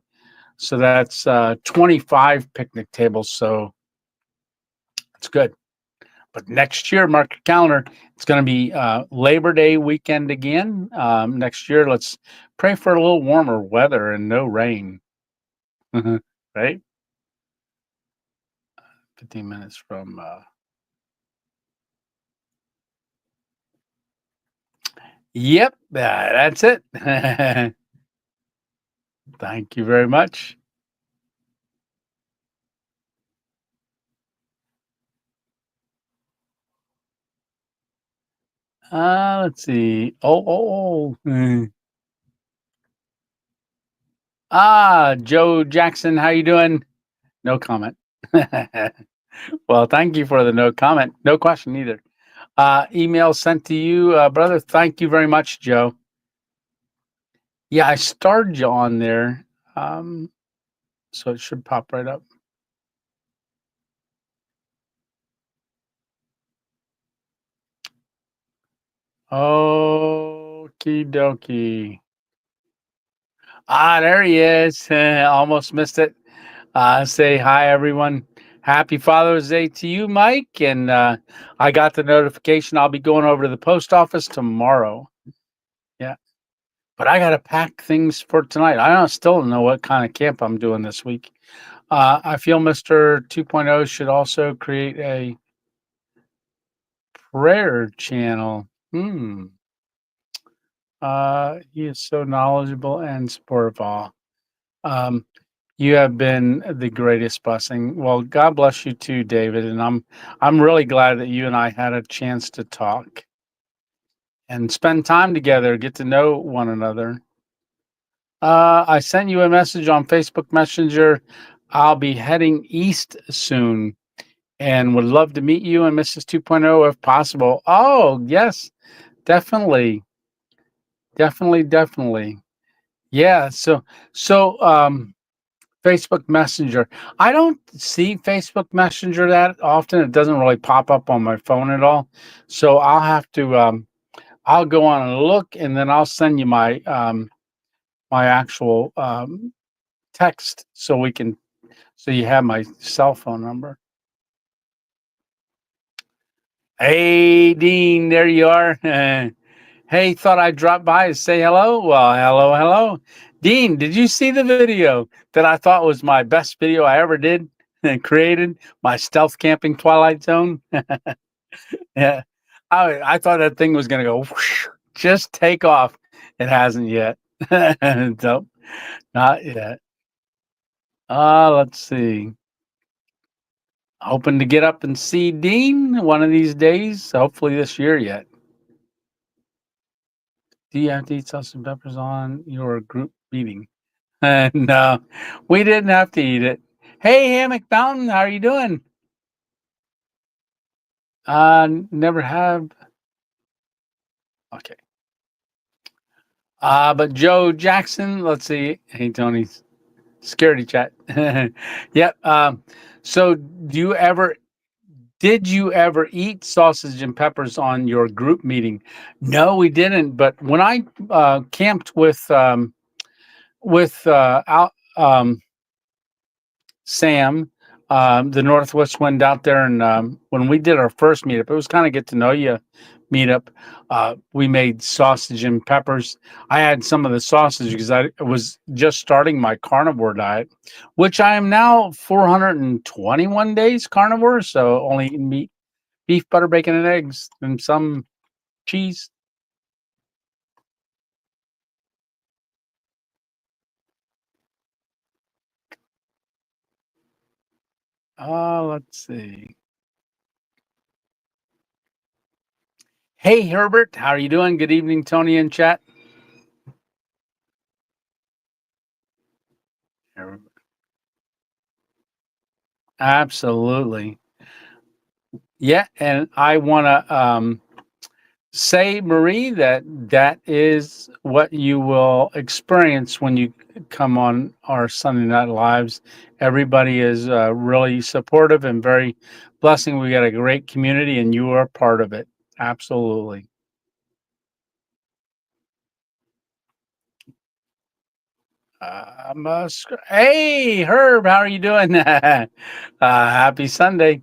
So that's 25 picnic tables. So it's good. But next year, mark your calendar. It's going to be Labor Day weekend again. Next year, let's pray for a little warmer weather and no rain. Right? 15 minutes from. Yep, that's it. Thank you very much. Let's see. Joe Jackson, how you doing? No comment. Well, thank you for the no comment. No question either. Email sent to you, brother. Thank you very much, Joe. Yeah, I starred you on there, so it should pop right up. Okie dokie. There he is. Almost missed it. Say hi, everyone. Happy Father's Day to you, Mike. And I got the notification. I'll be going over to the post office tomorrow. Yeah, but I got to pack things for tonight. Still don't know what kind of camp I'm doing this week. I feel Mr. 2.0 should also create a prayer channel. He is so knowledgeable and supportive. Um, you have been the greatest blessing. Well, God bless you too, David. And I'm really glad that you and I had a chance to talk and spend time together, get to know one another. I sent you a message on Facebook Messenger. I'll be heading east soon and would love to meet you and Mrs. 2.0 if possible. Oh, yes, definitely. Definitely. Yeah. So, Facebook Messenger. I don't see Facebook Messenger that often. It doesn't really pop up on my phone at all. So I'll have to, I'll go on and look, and then I'll send you my actual, text so you have my cell phone number. Hey, Dean, there you are. Hey, thought I'd drop by and say hello. Well, hello. Dean, did you see the video that I thought was my best video I ever did and created? My stealth camping Twilight Zone. Yeah. I thought that thing was going to go whoosh, just take off. It hasn't yet. Nope, not yet. Let's see. Hoping to get up and see Dean one of these days, hopefully this year yet. Do you have to eat sausage and peppers on your group meeting? No, we didn't have to eat it. Hey, Hammock Mountain, how are you doing? Never have. Okay. But Joe Jackson, let's see. Hey, Tony, security chat. Yep. So did you ever eat sausage and peppers on your group meeting? No, we didn't. But when I camped with Sam, the Northwest Wind out there, and when we did our first meetup, it was kind of get to know you meetup. We made sausage and peppers. I had some of the sausage because I was just starting my carnivore diet, which I am now 421 days carnivore, so only eating meat, beef, butter, bacon, and eggs, and some cheese. Let's see. Hey, Herbert, how are you doing? Good evening, Tony in chat. Absolutely. Yeah, and I want to say, Marie, that is what you will experience when you come on our Sunday Night Lives. Everybody is really supportive and very blessing. We got a great community, and you are part of it. Absolutely. Hey, Herb, how are you doing? Happy Sunday.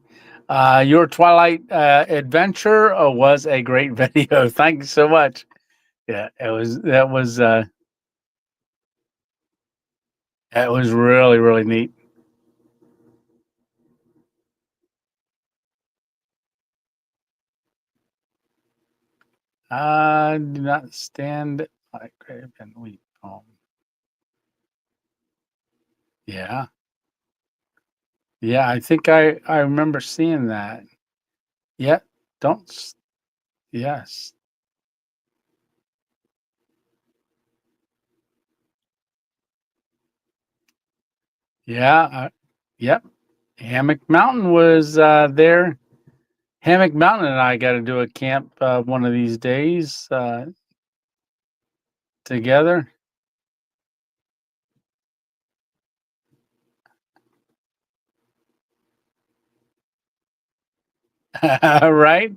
Your Twilight adventure was a great video. Thank you so much. Yeah, it was really, really neat. Do not stand like grave and weep. Yeah, yeah. I think I remember seeing that. Yeah, don't. Yes. Yeah. Yep. Hammock Mountain was there. Hammock Mountain and I got to do a camp one of these days together. Right?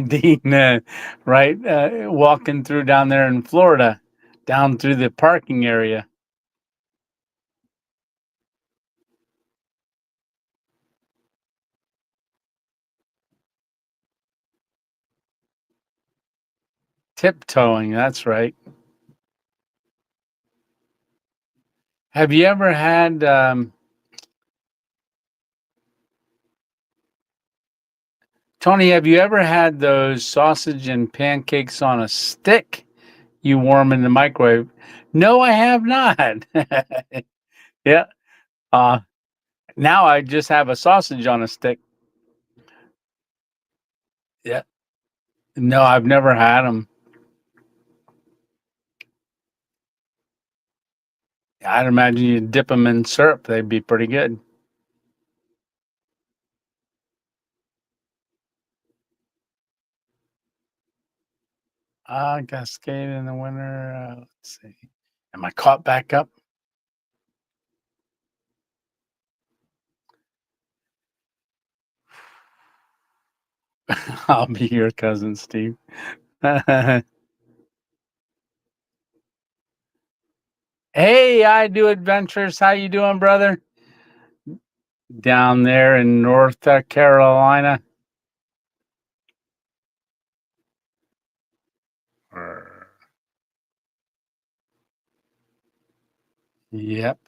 Dean, right? Walking through down there in Florida, down through the parking area. Tiptoeing, that's right. Have you ever had, Tony, have you ever had those sausage and pancakes on a stick you warm in the microwave? No, I have not. Yeah. Uh, Now I just have a sausage on a stick. Yeah. No, I've never had them. I'd imagine you dip them in syrup. They'd be pretty good. Cascade in the winter. Let's see. Am I caught back up? I'll be your cousin, Steve. Hey, I do adventures. How you doing, brother? Down there in North Carolina. Yep.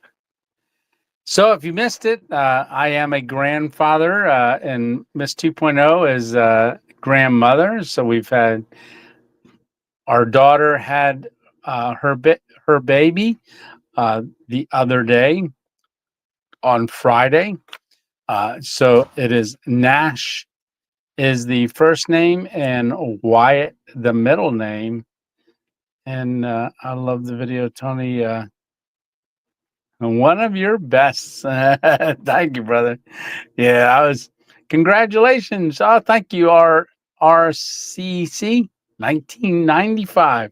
So if you missed it, I am a grandfather, and Miss 2.0 is grandmother. So we've had our daughter had her baby the other day on Friday. So it is Nash is the first name and Wyatt the middle name. And I love the video, Tony. One of your bests. Thank you, brother. Yeah, I was. Congratulations. Oh, thank you, RCC 1995.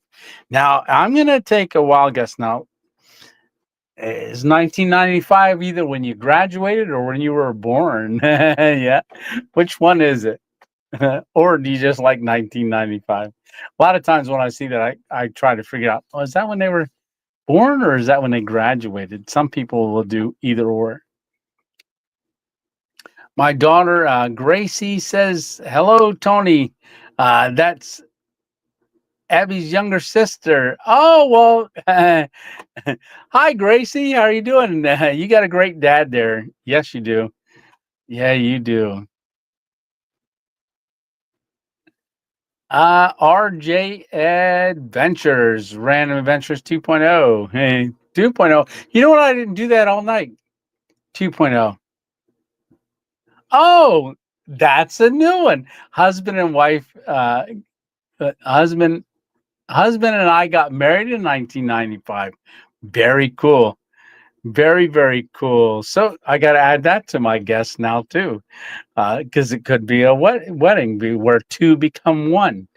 Now, I'm going to take a wild guess now. Is 1995 either when you graduated or when you were born? Yeah. Which one is it? Or do you just like 1995? A lot of times when I see that, I try to figure out, oh, is that when they were born or is that when they graduated? Some people will do either or. My daughter, Gracie, says, hello, Tony. That's Abby's younger sister. Oh, well, hi, Gracie. How are you doing? You got a great dad there. Yes, you do. Yeah, you do. RJ Adventures, Random Adventures 2.0. Hey, 2.0. You know what? I didn't do that all night. 2.0. Oh, that's a new one. Husband and wife, husband and I got married in 1995. Very cool. Very, very cool. So I got to add that to my guest now too, because it could be a wedding where two become one.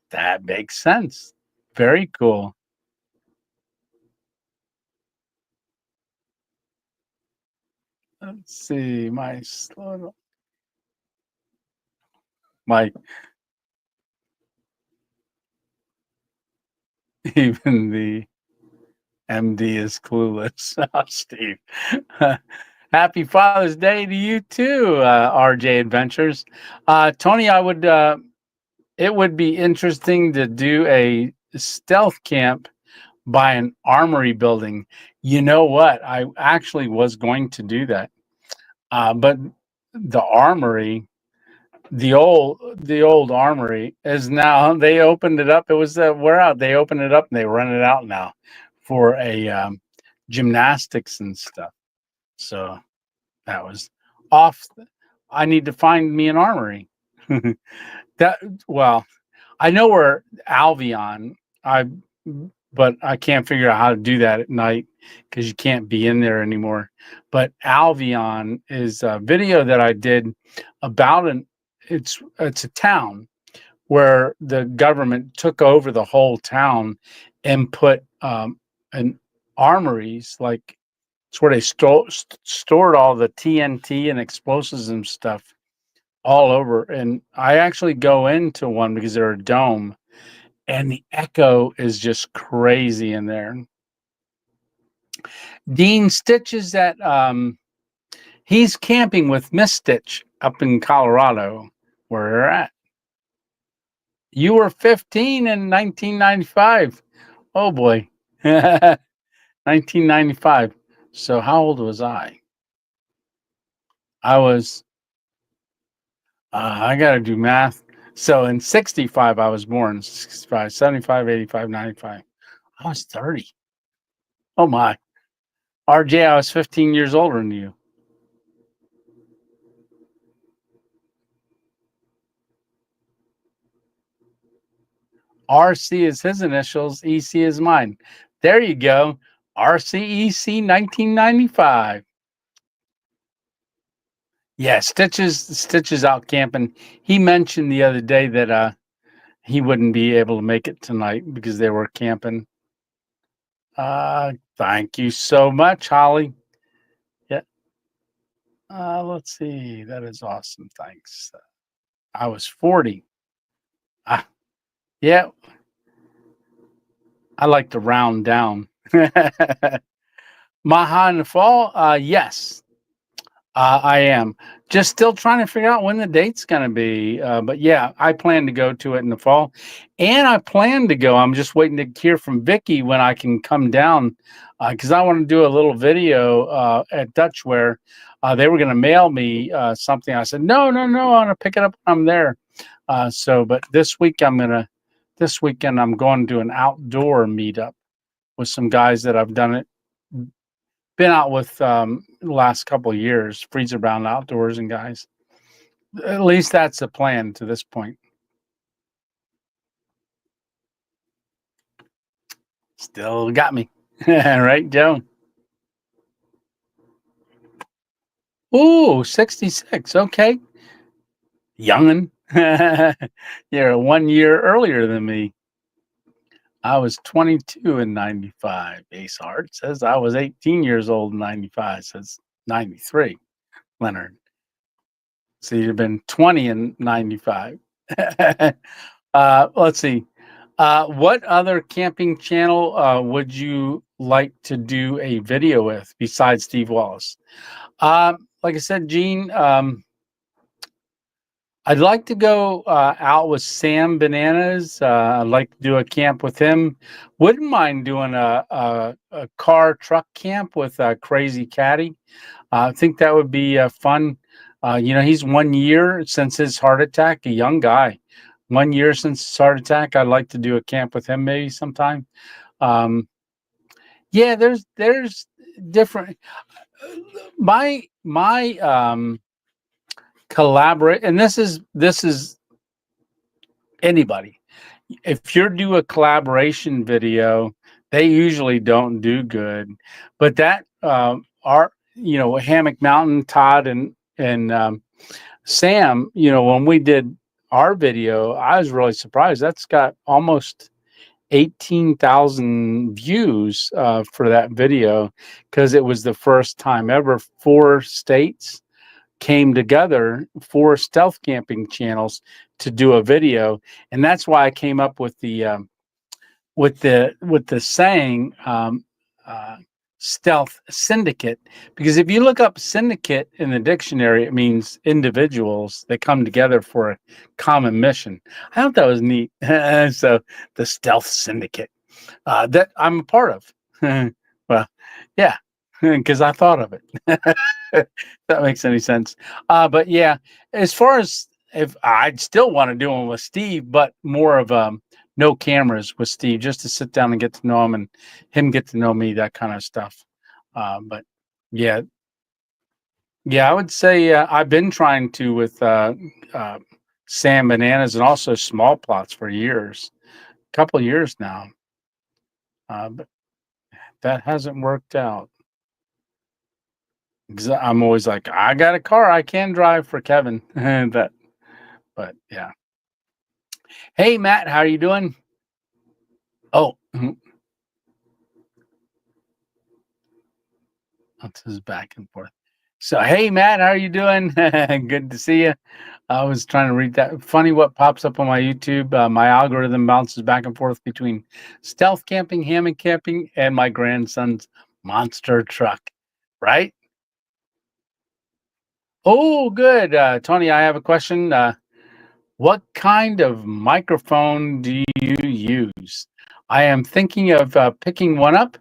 That makes sense. Very cool. Let's see. My even the MD is clueless. Oh, Steve. Happy Father's Day to you too, RJ Adventures. Tony, it would be interesting to do a stealth camp by an armory building. You know what? I actually was going to do that. But the armory, the old armory is now, they opened it up. It was a warehouse. They opened it up and they run it out now for a gymnastics and stuff. So that was off. I need to find me an armory. that well, I know where Albion. I but I can't figure out how to do that at night because you can't be in there anymore. But Albion is a video that I did about it's a town where the government took over the whole town and put an armories, like it's where they stored all the TNT and explosives and stuff all over. And I actually go into one because they're a dome, and the echo is just crazy in there. Dean Stitch is at he's camping with Miss Stitch up in Colorado, where they're at. You were 15 in 1995. Oh boy. 1995. So how old was I? I was I got to do math. So in 65 I was born, 65, 75, 85, 95. I was 30. Oh my. RJ, I was 15 years older than you. RC is his initials, EC is mine. There you go. RCEC 1995. Yeah, Stitches out camping. He mentioned the other day that he wouldn't be able to make it tonight because they were camping. Thank you so much, Holly. Yeah. Let's see. That is awesome. Thanks. I was 40. Yeah, I like to round down. Maha in the fall? Yes, I am. Just still trying to figure out when the date's going to be. But yeah, I plan to go to it in the fall. And I plan to go. I'm just waiting to hear from Vicky when I can come down because I want to do a little video at Dutch where they were going to mail me something. I said, no, I want to pick it up when I'm there. But this weekend I'm going to an outdoor meetup with some guys that I've done it been out with the last couple of years, freezer bound outdoors and guys. At least that's the plan to this point. Still got me. Right, Joe? Ooh, 66. Okay. Youngin. You're 1 year earlier than me. I was 22 in 95. Ace Hart says I was 18 years old in 95. Says 93. Leonard. So you've been 20 in 95. Let's see. What other camping channel would you like to do a video with besides Steve Wallace? Like I said, Gene, I'd like to go out with Sam Bananas. I'd like to do a camp with him. Wouldn't mind doing a car truck camp with Crazy Caddy. I think that would be fun. He's 1 year since his heart attack, a young guy. 1 year since his heart attack. I'd like to do a camp with him maybe sometime. Yeah, there's different. My collaborate, and this is anybody. If you do a collaboration video, they usually don't do good. But that Hammock Mountain, Todd and Sam, when we did our video, I was really surprised. That's got almost 18,000 views for that video because it was the first time ever 4 states came together, 4 stealth camping channels to do a video, and that's why I came up with the saying stealth syndicate, because if you look up syndicate in the dictionary, it means individuals that come together for a common mission. I thought that was neat. So the stealth syndicate that I'm a part of. Well, yeah, because I thought of it. If that makes any sense. But yeah, as far as if I'd still want to do one with Steve, but more of no cameras with Steve, just to sit down and get to know him and him get to know me, that kind of stuff. But yeah, I would say I've been trying to with Sam Bananas and also small plots for years, a couple of years now. But that hasn't worked out. I'm always like, I got a car I can drive for Kevin. But yeah. Hey, Matt, how are you doing? Oh, this is back and forth. So, hey, Matt, how are you doing? Good to see you. I was trying to read that. Funny what pops up on my YouTube. My algorithm bounces back and forth between stealth camping, hammock camping, and my grandson's monster truck. Right? Oh, good. Tony, I have a question. What kind of microphone do you use? I am thinking of picking one up.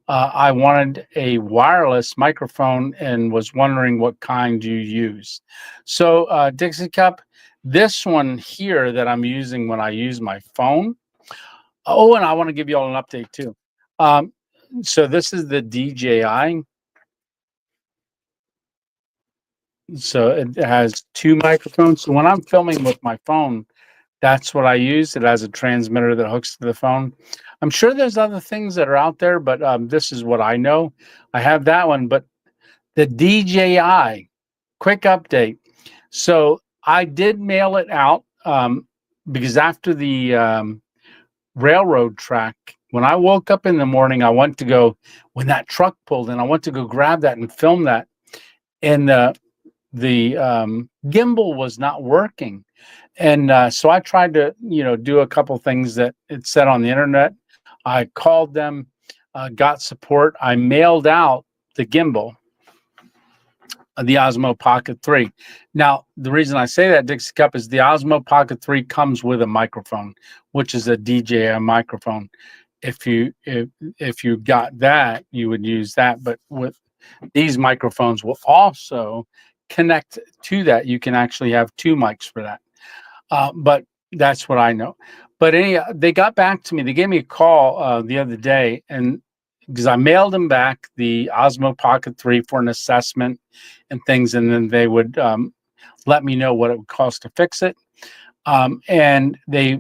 I wanted a wireless microphone and was wondering what kind you use. So, Dixie Cup, this one here that I'm using when I use my phone. Oh, and I want to give you all an update too. So this is the DJI. So it has 2 microphones. So when I'm filming with my phone, that's what I use. It has a transmitter that hooks to the phone. I'm sure there's other things that are out there, but this is what I know. I have that one, but the DJI, quick update. So I did mail it out because after the railroad track, when I woke up in the morning, I went to go, when that truck pulled in, I went to go grab that and film that. And the gimbal was not working. And so I tried to, do a couple things that it said on the internet. I called them, got support. I mailed out the gimbal, the Osmo Pocket 3. Now, the reason I say that, Dixie Cup, is the Osmo Pocket 3 comes with a microphone, which is a DJI microphone. If you got that, you would use that. But with these microphones will also connect to that. You can actually have 2 mics for that. But that's what I know. But they got back to me. They gave me a call the other day, and because I mailed them back the Osmo Pocket 3 for an assessment and things, and then they would let me know what it would cost to fix it. And they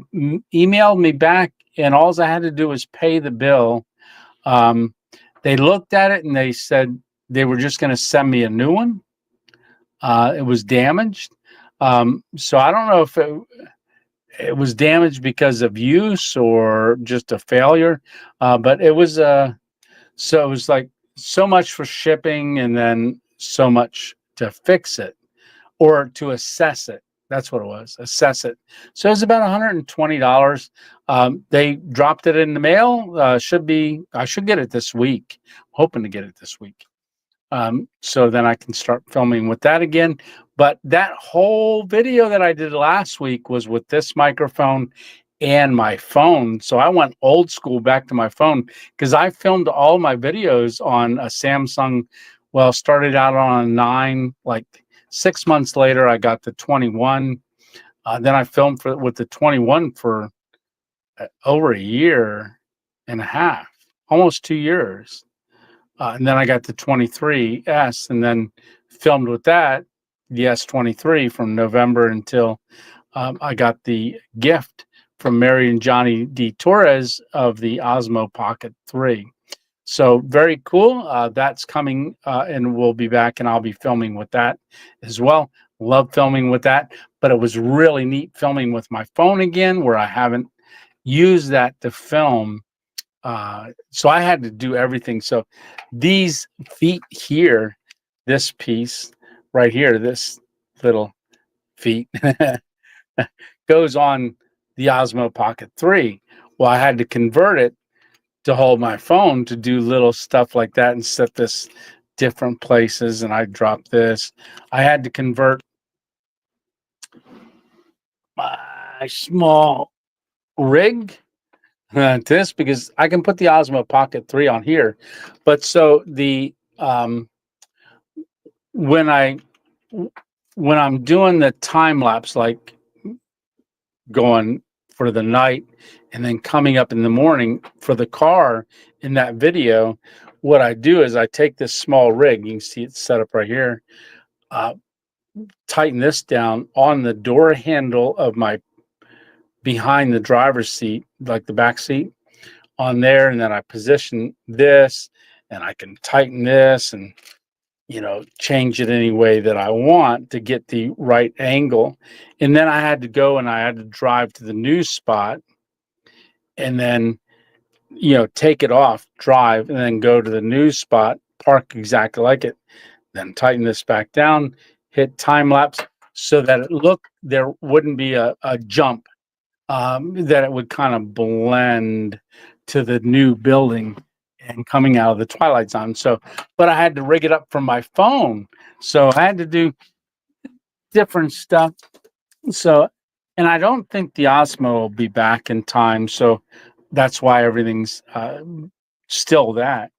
emailed me back, and all I had to do was pay the bill. Um, they looked at it and they said they were just going to send me a new one. It was damaged. So I don't know if it was damaged because of use or just a failure. But it was so it was like so much for shipping and then so much to fix it or to assess it. That's what it was. Assess it. So it's about $120. They dropped it in the mail. I should get it this week. Hoping to get it this week. So then I can start filming with that again. But that whole video that I did last week was with this microphone and my phone. So I went old school back to my phone because I filmed all my videos on a Samsung. Well, started out on a 9, like 6 months later, I got the 21. Then I filmed with the 21 for over a year and a half, almost 2 years. And then I got the 23S and then filmed with that, the S23 from November until I got the gift from Mary and Johnny D. Torres of the Osmo Pocket 3. So very cool. That's coming and we'll be back and I'll be filming with that as well. Love filming with that, but it was really neat filming with my phone again where I haven't used that to film. So I had to do everything. So these feet here, this piece right here, this little feet goes on the Osmo Pocket 3. Well, I had to convert it to hold my phone to do little stuff like that and set this different places. And I dropped this. I had to convert my small rig to this because I can put the Osmo Pocket 3 on here. But so the when I'm doing the time lapse, like going for the night and then coming up in the morning for the car in that video, what I do is I take this small rig, you can see it's set up right here, tighten this down on the door handle of my behind the driver's seat, like the back seat on there, and then I position this and I can tighten this and change it any way that I want to get the right angle. And then I had to go and I had to drive to the news spot and then, take it off, drive, and then go to the news spot, park exactly like it, then tighten this back down, hit time lapse so that there wouldn't be a jump, that it would kind of blend to the new building and coming out of the Twilight Zone. So, but I had to rig it up from my phone. So I had to do different stuff. So, and I don't think the Osmo will be back in time. So that's why everything's still that.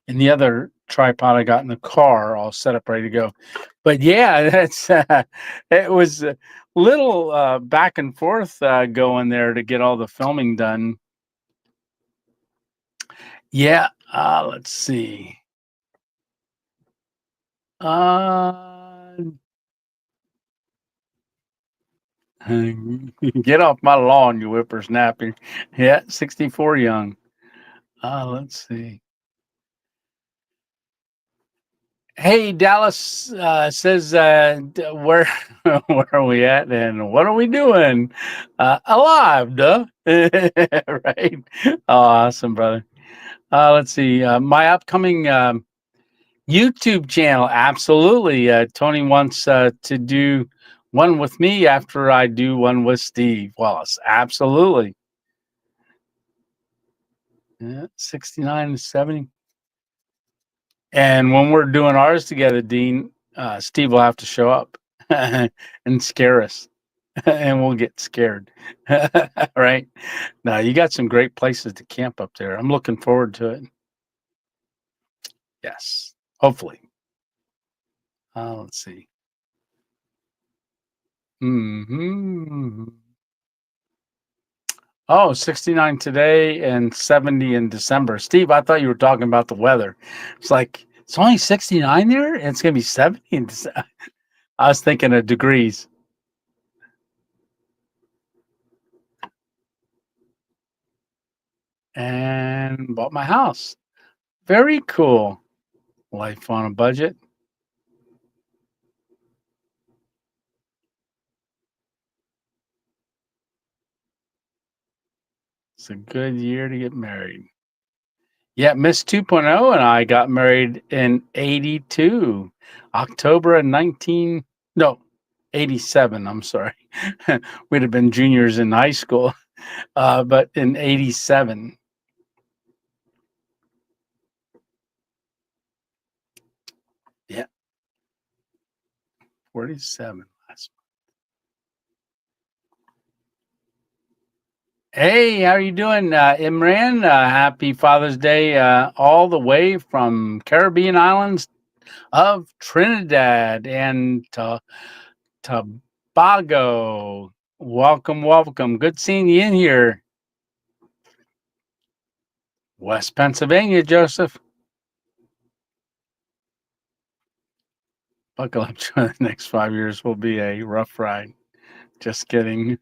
And the other tripod I got in the car, all set up, ready to go. But yeah, it was a little back and forth going there to get all the filming done. Yeah, let's see. Get off my lawn, you whippersnapper. Yeah, 64 young. Let's see. Hey, Dallas says, where where are we at and what are we doing? Alive, duh. Right. Awesome, brother. Let's see. My upcoming YouTube channel. Absolutely. Tony wants to do one with me after I do one with Steve Wallace. Absolutely. Yeah, 69 and 70. And when we're doing ours together, Dean, Steve will have to show up and scare us, and we'll get scared. Right? Now, you got some great places to camp up there. I'm looking forward to it. Yes, hopefully. Let's see. Hmm. Oh, 69 today and 70 in December. Steve, I thought you were talking about the weather. It's like, it's only 69 there and it's going to be 70 in December. I was thinking of degrees. And bought my house. Very cool. Life on a budget. It's a good year to get married. Yeah, Miss 2.0 and I got married in 82, October of 19, no, 87. I'm sorry. We'd have been juniors in high school, but in 87. Yeah, 47. Hey, how are you doing, Imran? Happy Father's Day, all the way from Caribbean islands of Trinidad and Tobago. Welcome, welcome. Good seeing you in here. West Pennsylvania, Joseph. Buckle up. The next 5 years will be a rough ride. Just kidding.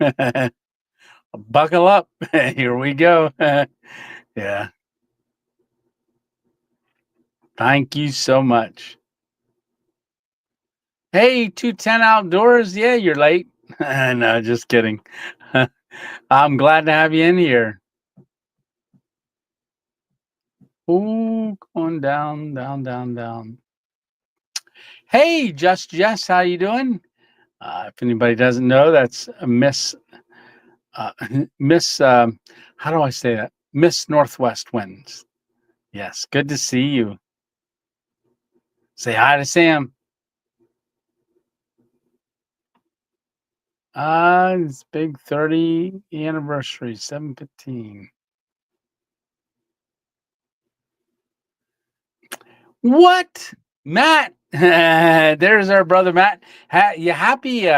Buckle up. Here we go. Yeah. Thank you so much. Hey, 210 Outdoors. Yeah, you're late. No, just kidding. I'm glad to have you in here. Ooh, going down, down, down, down. Hey, Just Jess, how you doing? If anybody doesn't know, that's Miss uh, Miss. How do I say that? Miss Northwest Winds. Yes, good to see you. Say hi to Sam. It's big 30 anniversary, 7/15. What? Matt. There's our brother Matt. You happy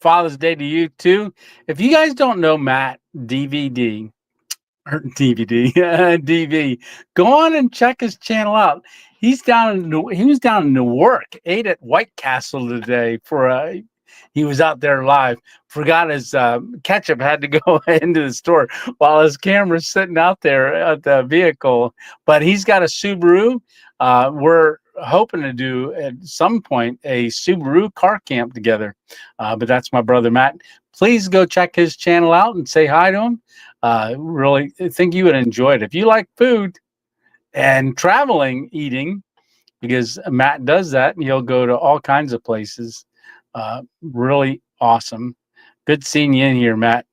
Father's Day to you too. If you guys don't know Matt DVD or DVD DV, go on and check his channel out. He was down in Newark, ate at White Castle today for he was out there live. Forgot his ketchup, had to go into the store while his camera's sitting out there at the vehicle. But he's got a Subaru. We're hoping to do at some point a Subaru car camp together. But that's my brother Matt. Please go check his channel out and say hi to him. Really think you would enjoy it if you like food and traveling, eating, because Matt does that and he'll go to all kinds of places. Really awesome. Good seeing you in here, Matt.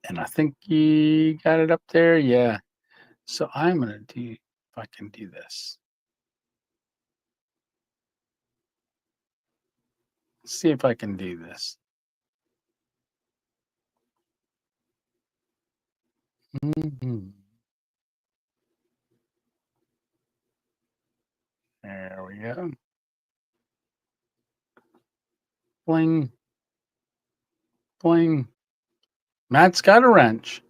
And I think you got it up there. Yeah. So I'm going to do, if I can do this. See if I can do this. Mm-hmm. There we go. Bling, bling. Matt's got a wrench.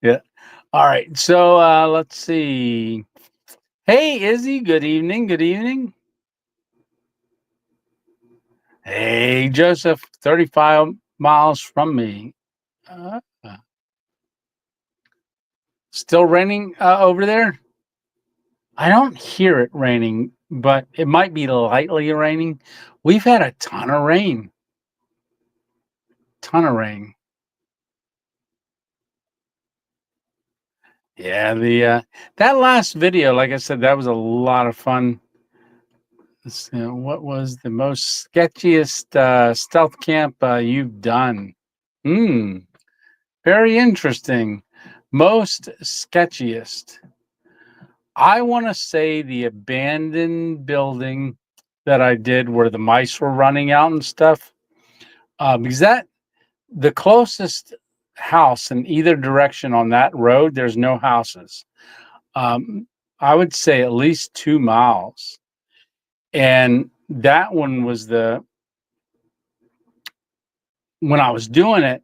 Yeah. All right. So let's see. Hey, Izzy. Good evening. Good evening. Hey, Joseph. 35 miles from me. Uh, Still raining over there? I don't hear it raining, but it might be lightly raining. We've had a ton of rain. Ton of rain. Yeah, the that last video, like I said, that was a lot of fun. What was the most sketchiest stealth camp you've done? Hmm, very interesting. Most sketchiest. I want to say the abandoned building that I did where the mice were running out and stuff. Because that the closest house in either direction on that road, there's no houses. I would say at least 2 miles. And that one was when I was doing it,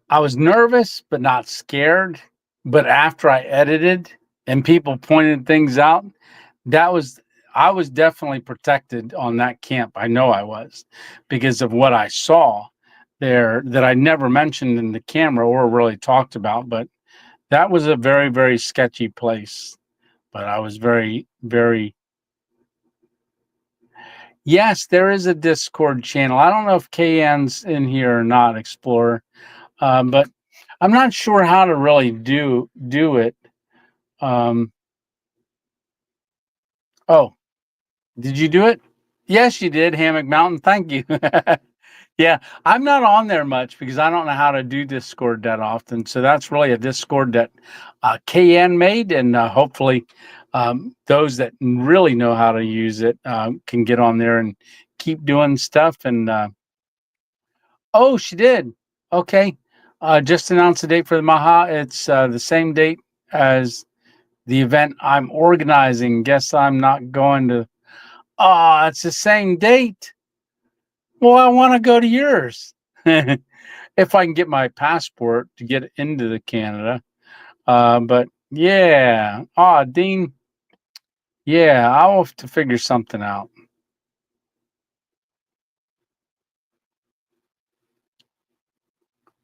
I was nervous but not scared. But after I edited and people pointed things out, that was I was definitely protected on that camp. I know I was because of what I saw there that I never mentioned in the camera or really talked about. But that was a very, very sketchy place. But I was very, very yes, there is a Discord channel. I don't know if KN's in here or not, Explorer. But I'm not sure how to really do it. Um, oh, did you do it? Yes, you did, Hammock Mountain. Thank you. Yeah, I'm not on there much because I don't know how to do Discord that often. So that's really a Discord that KN made, and hopefully those that really know how to use it can get on there and keep doing stuff. And oh, she did. Okay, just announced the date for the Maha. It's the same date as the event I'm organizing. Guess I'm not going to. Oh, it's the same date. Well, I want to go to yours. If I can get my passport to get into the Canada. But yeah. Oh, Dean. Yeah, I'll have to figure something out.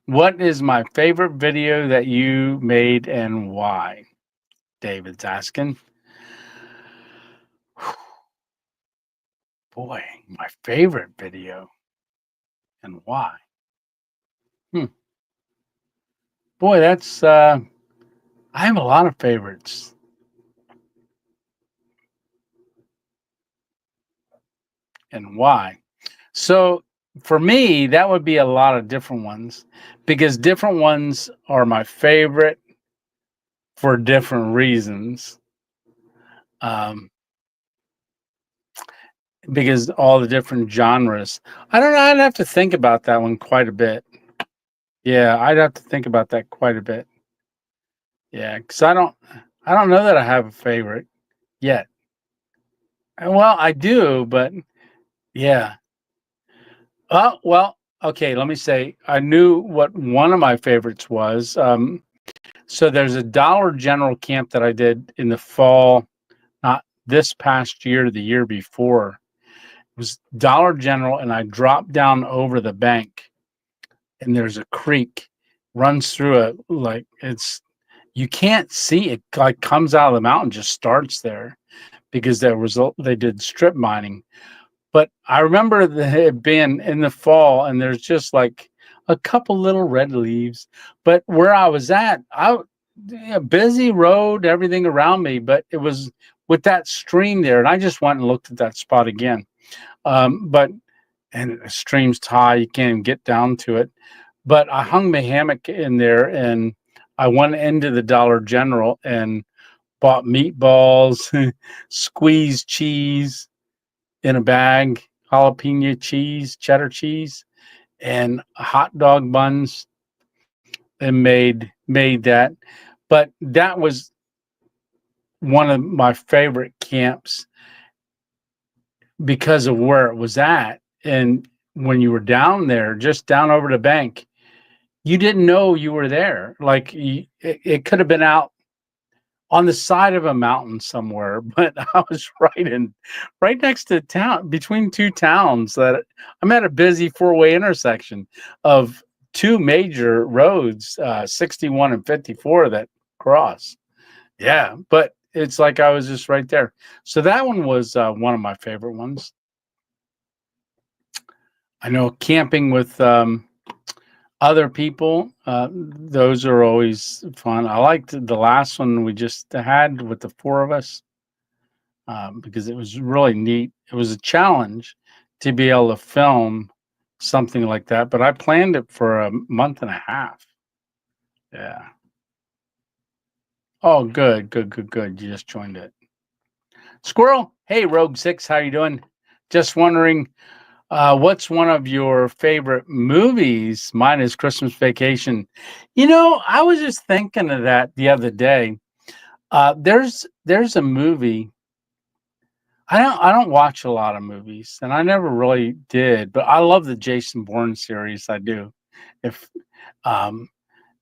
What is my favorite video that you made and why? David's asking. Boy, my favorite video and why? Hmm. Boy, that's I have a lot of favorites and why. So for me, that would be a lot of different ones because different ones are my favorite for different reasons. Um, because all the different genres. I don't know. I'd have to think about that one quite a bit. Yeah, I'd have to think about that quite a bit. Yeah, because I don't know that I have a favorite yet. Well, I do, but yeah. Oh, well, okay. Let me say, I knew what one of my favorites was. So there's a Dollar General camp that I did in the fall, not this past year, the year before. It was Dollar General, and I dropped down over the bank, and there's a creek runs through it. Like it's you can't see it. Like comes out of the mountain, just starts there because they did strip mining. But I remember it being in the fall, and there's just like a couple little red leaves. But where I was at, a busy road, everything around me, but it was with that stream there, and I just went and looked at that spot again. But and the stream's high, you can't even get down to it. But I hung my hammock in there, and I went into the Dollar General and bought meatballs, squeezed cheese in a bag, jalapeno cheese, cheddar cheese, and hot dog buns, and made that. But that was one of my favorite camps because of where it was at. And when you were down there, just down over the bank, you didn't know you were there. Like it could have been out on the side of a mountain somewhere, but I was right next to town, between two towns. That I'm at a busy four-way intersection of two major roads, 61 and 54 that cross. Yeah, but it's like I was just right there. So that one was one of my favorite ones. I know camping with other people, those are always fun. I liked the last one we just had with the four of us because it was really neat. It was a challenge to be able to film something like that, but I planned it for a month and a half. Yeah. Oh, good, good, good, good. You just joined it. Squirrel. Hey, Rogue Six, how you doing? Just wondering, what's one of your favorite movies? Mine is Christmas Vacation. You know, I was just thinking of that the other day. There's a movie. I don't watch a lot of movies, and I never really did, but I love the Jason Bourne series, I do. If, um,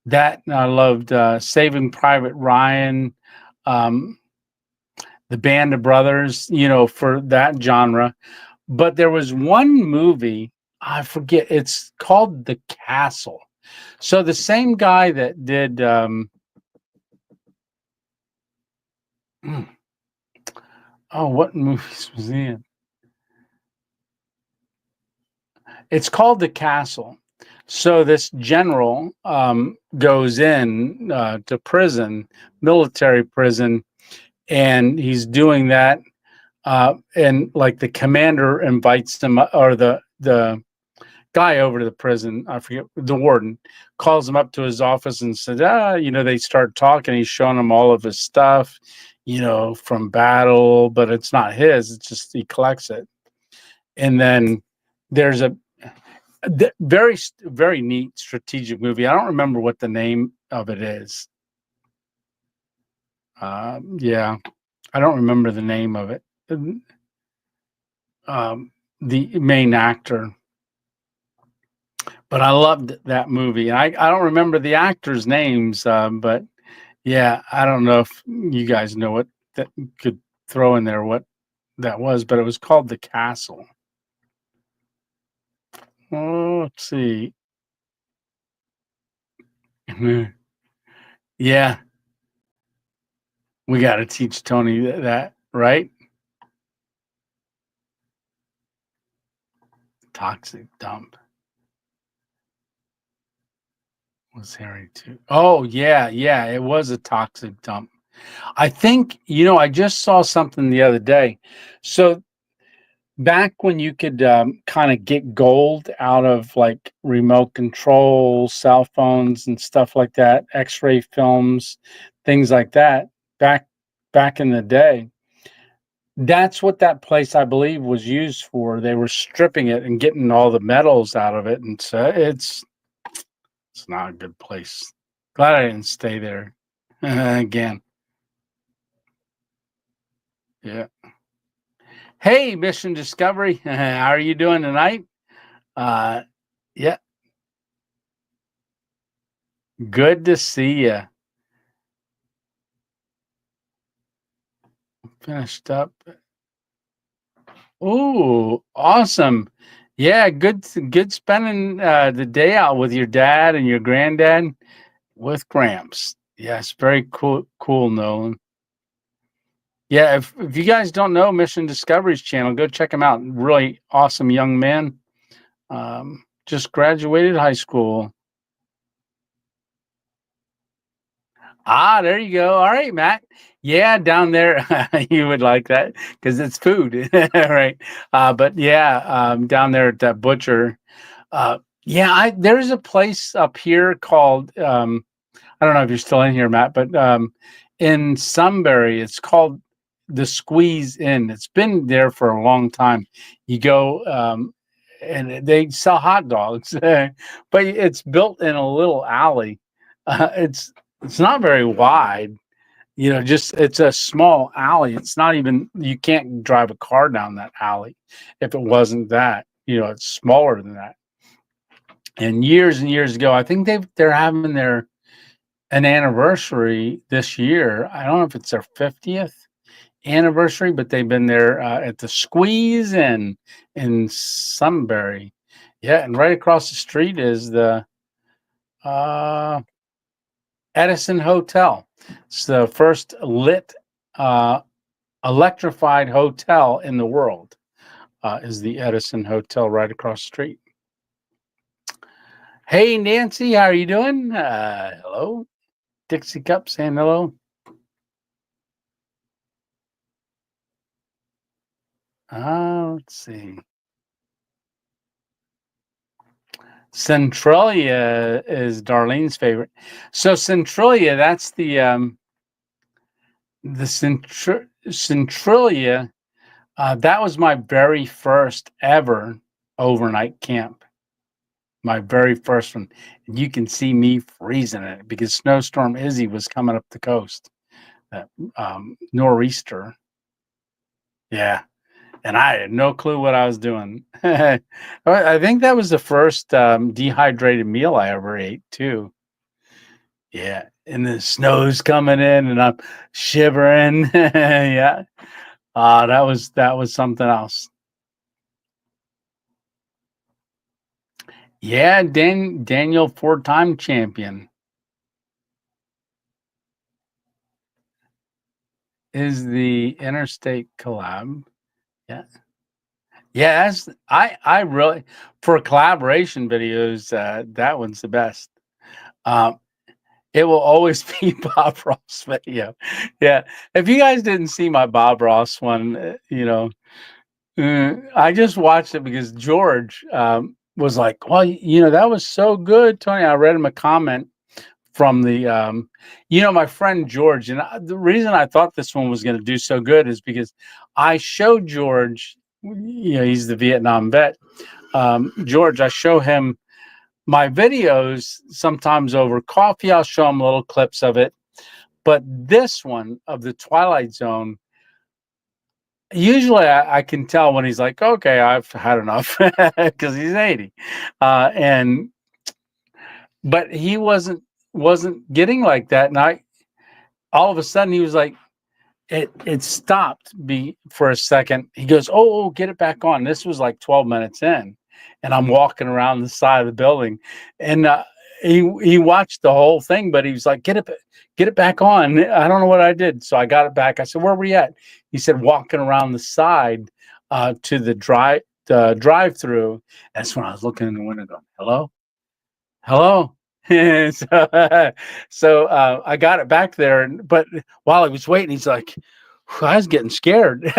that and I loved, Saving Private Ryan, um, The Band of Brothers, for that genre. But there was one movie, I forget, it's called The Castle. So the same guy that did, mm, oh, what movies was he in? It's called The Castle. So this general, goes in, to prison, military prison, and he's doing that, and like the commander invites him, or the guy over to the prison, I forget, the warden calls him up to his office and said, they start talking. He's showing him all of his stuff, from battle, but it's not his. It's just he collects it. And then there's a very, very neat strategic movie. I don't remember what the name of it is. Yeah, I don't remember the name of it. Um, the main actor, but I loved that movie. I don't remember the actors' names, but yeah, I don't know if you guys know what that could throw in there what that was, but it was called The Castle. Oh, let's see. Yeah, we got to teach Tony that, right? Toxic dump was Harry too. Oh yeah, yeah, it was a toxic dump. I think, I just saw something the other day. So back when you could, kind of get gold out of like remote control cell phones and stuff like that, X-ray films, things like that, back in the day, that's what that place I believe was used for. They were stripping it and getting all the metals out of it, and so it's not a good place. Glad I didn't stay there again. Yeah. Hey, Mission Discovery, how are you doing tonight? Uh, yeah, good to see you. Finished up. Ooh, awesome. Yeah, good spending, the day out with your dad and your granddad with Gramps. Yes, very cool, Nolan. Yeah, if you guys don't know Mission Discovery's channel, go check him out. Really awesome young man. Just graduated high school. Ah, there you go. All right, Matt. Yeah, down there, you would like that because it's food, right? But yeah, down there at that butcher. Yeah, there's a place up here called, I don't know if you're still in here, Matt, but, in Sunbury, it's called the Squeeze Inn. It's been there for a long time. You go, and they sell hot dogs, but it's built in a little alley. It's not very wide, just it's a small alley. It's not even, you can't drive a car down that alley if it wasn't that, it's smaller than that. And years ago, I think they're having an anniversary this year. I don't know if it's their 50th anniversary, but they've been there, at the Squeeze in Sunbury. Yeah, and right across the street is the, uh, Edison Hotel. It's the first lit, uh, electrified hotel in the world, is the Edison Hotel right across the street. Hey, Nancy, how are you doing? Hello. Dixie Cup saying hello. Let's see. Centralia is Darlene's favorite. So Centralia, that's the Centralia. That was my very first ever overnight camp. My very first one. And you can see me freezing it because Snowstorm Izzy was coming up the coast. That, nor'easter. Yeah. and I had no clue what I was doing. I think that was the first dehydrated meal I ever ate too. Yeah, and the snow's coming in, and I'm shivering. Yeah, that was something else. Yeah, Daniel four-time champion is the interstate collab. Yeah. Yeah, I really for collaboration videos, that one's the best. Um, it will always be Bob Ross video. Yeah. If you guys didn't see my Bob Ross one, I just watched it because George was like, "Well, that was so good, Tony." I read him a comment from my friend George, and the reason I thought this one was going to do so good is because I showed George, he's the Vietnam vet. George, I show him my videos sometimes over coffee. I'll show him little clips of it, but this one of the Twilight Zone. Usually, I can tell when he's like, "Okay, I've had enough," because he's 80, and but he wasn't getting like that, and I all of a sudden he was like, it stopped me for a second. He goes, "Oh, get it back on." This was like 12 minutes in, and I'm walking around the side of the building, and he watched the whole thing, but he was like, get it back on." I don't know what I did, so I got it back. I said, "Where were we at?" He said, "Walking around the side to the drive-through." That's when I was looking in the window, going, "Hello, hello." So I got it back there, but while I was waiting, he's like, I was getting scared.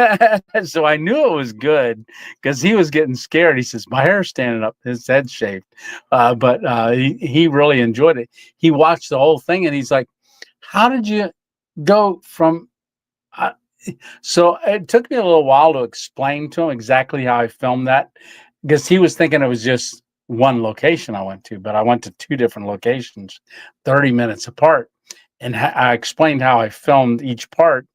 So I knew it was good because he was getting scared. He says, "My hair's standing up, his head's shaved." But he really enjoyed it. He watched the whole thing and he's like, "How did you go from?" Uh, so it took me a little while to explain to him exactly how I filmed that because he was thinking it was just one location I went to, but I went to two different locations, 30 minutes apart. And I explained how I filmed each part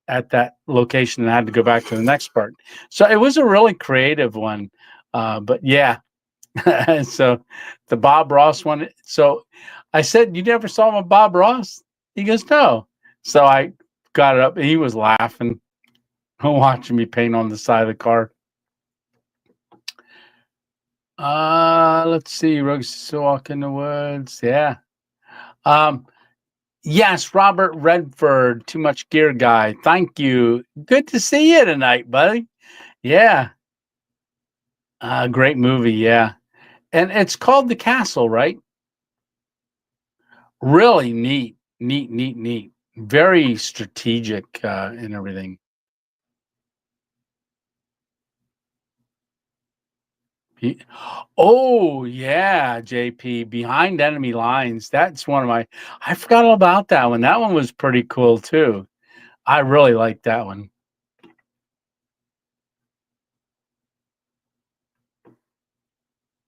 at that location and I had to go back to the next part. So it was a really creative one. But yeah, so the Bob Ross one. So I said, "You never saw my Bob Ross?" He goes, "No." So I got it up and he was laughing, watching me paint on the side of the car. Let's see. Rugs Walk in the Woods. Yeah. Um, yes, Robert Redford, Too Much Gear Guy. Thank you. Good to see you tonight, buddy. Yeah. Great movie. Yeah. And it's called The Castle, right? Really neat, neat, neat, neat. Very strategic and everything. He- Oh yeah, JP, Behind Enemy Lines. That's one of my. I forgot all about that one. That one was pretty cool too. I really liked that one.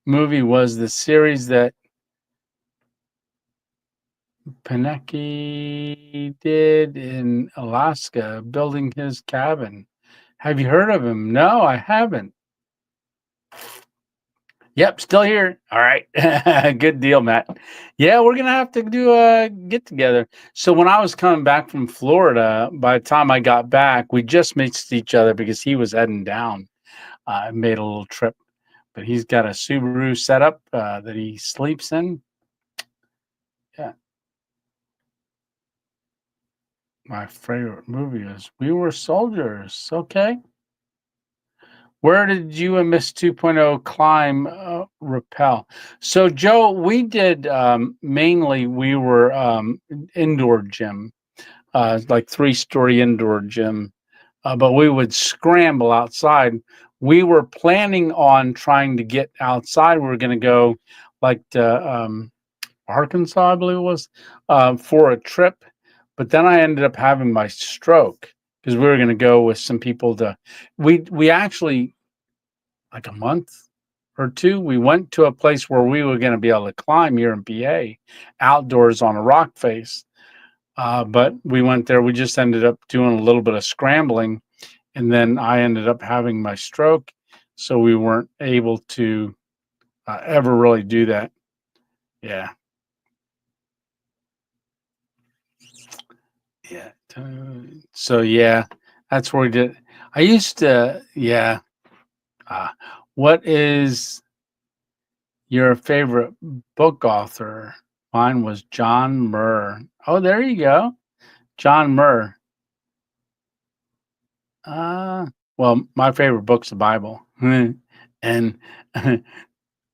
Movie was the series that Panecki did in Alaska, building his cabin. Have you heard of him? No, I haven't. Yep, still here. All right. Good deal, Matt. Yeah, we're gonna have to do a get together. So when I was coming back from Florida, by the time I got back, we just missed each other because he was heading down. I made a little trip, but he's got a Subaru setup that he sleeps in. Yeah, my favorite movie is We Were Soldiers. Okay. Where did you and Miss 2.0 climb, rappel? So, Joe, we did mainly we were indoor gym, like three-story indoor gym, but we would scramble outside. We were planning on trying to get outside. We were going to go like to Arkansas, I believe it was, for a trip, but then I ended up having my stroke because we were going to go with some people to. We actually like a month or two, we went to a place where we were going to be able to climb here in PA outdoors on a rock face. But we went there. We just ended up doing a little bit of scrambling, and then I ended up having my stroke, so we weren't able to ever really do that. Yeah, yeah. So yeah, that's where we did. I used to, yeah. Uh, what is your favorite book author? Mine was John Murr. Oh, there you go, John Murr. Uh, well, my favorite book's the Bible, and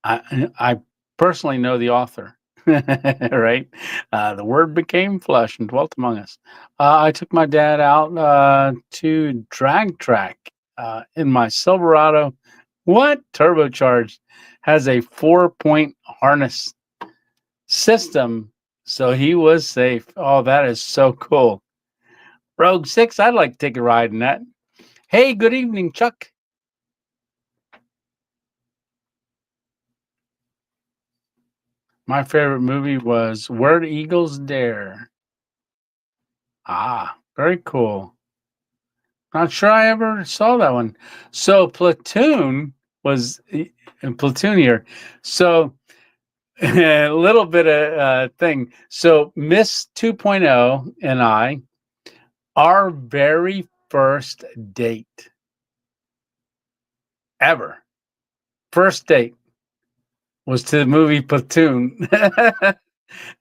I personally know the author, right? The Word became flesh and dwelt among us. I took my dad out to drag track in my Silverado. What turbocharged has a 4-point harness system, so he was safe. Oh, that is so cool. Rogue Six, I'd like to take a ride in that. Hey, good evening, Chuck. My favorite movie was Where the Eagles Dare. Ah, very cool. Not sure I ever saw that one. So Platoon was in Platoon here. So a little bit of thing. So Miss 2.0 and I, our very first date ever, first date was to the movie Platoon. That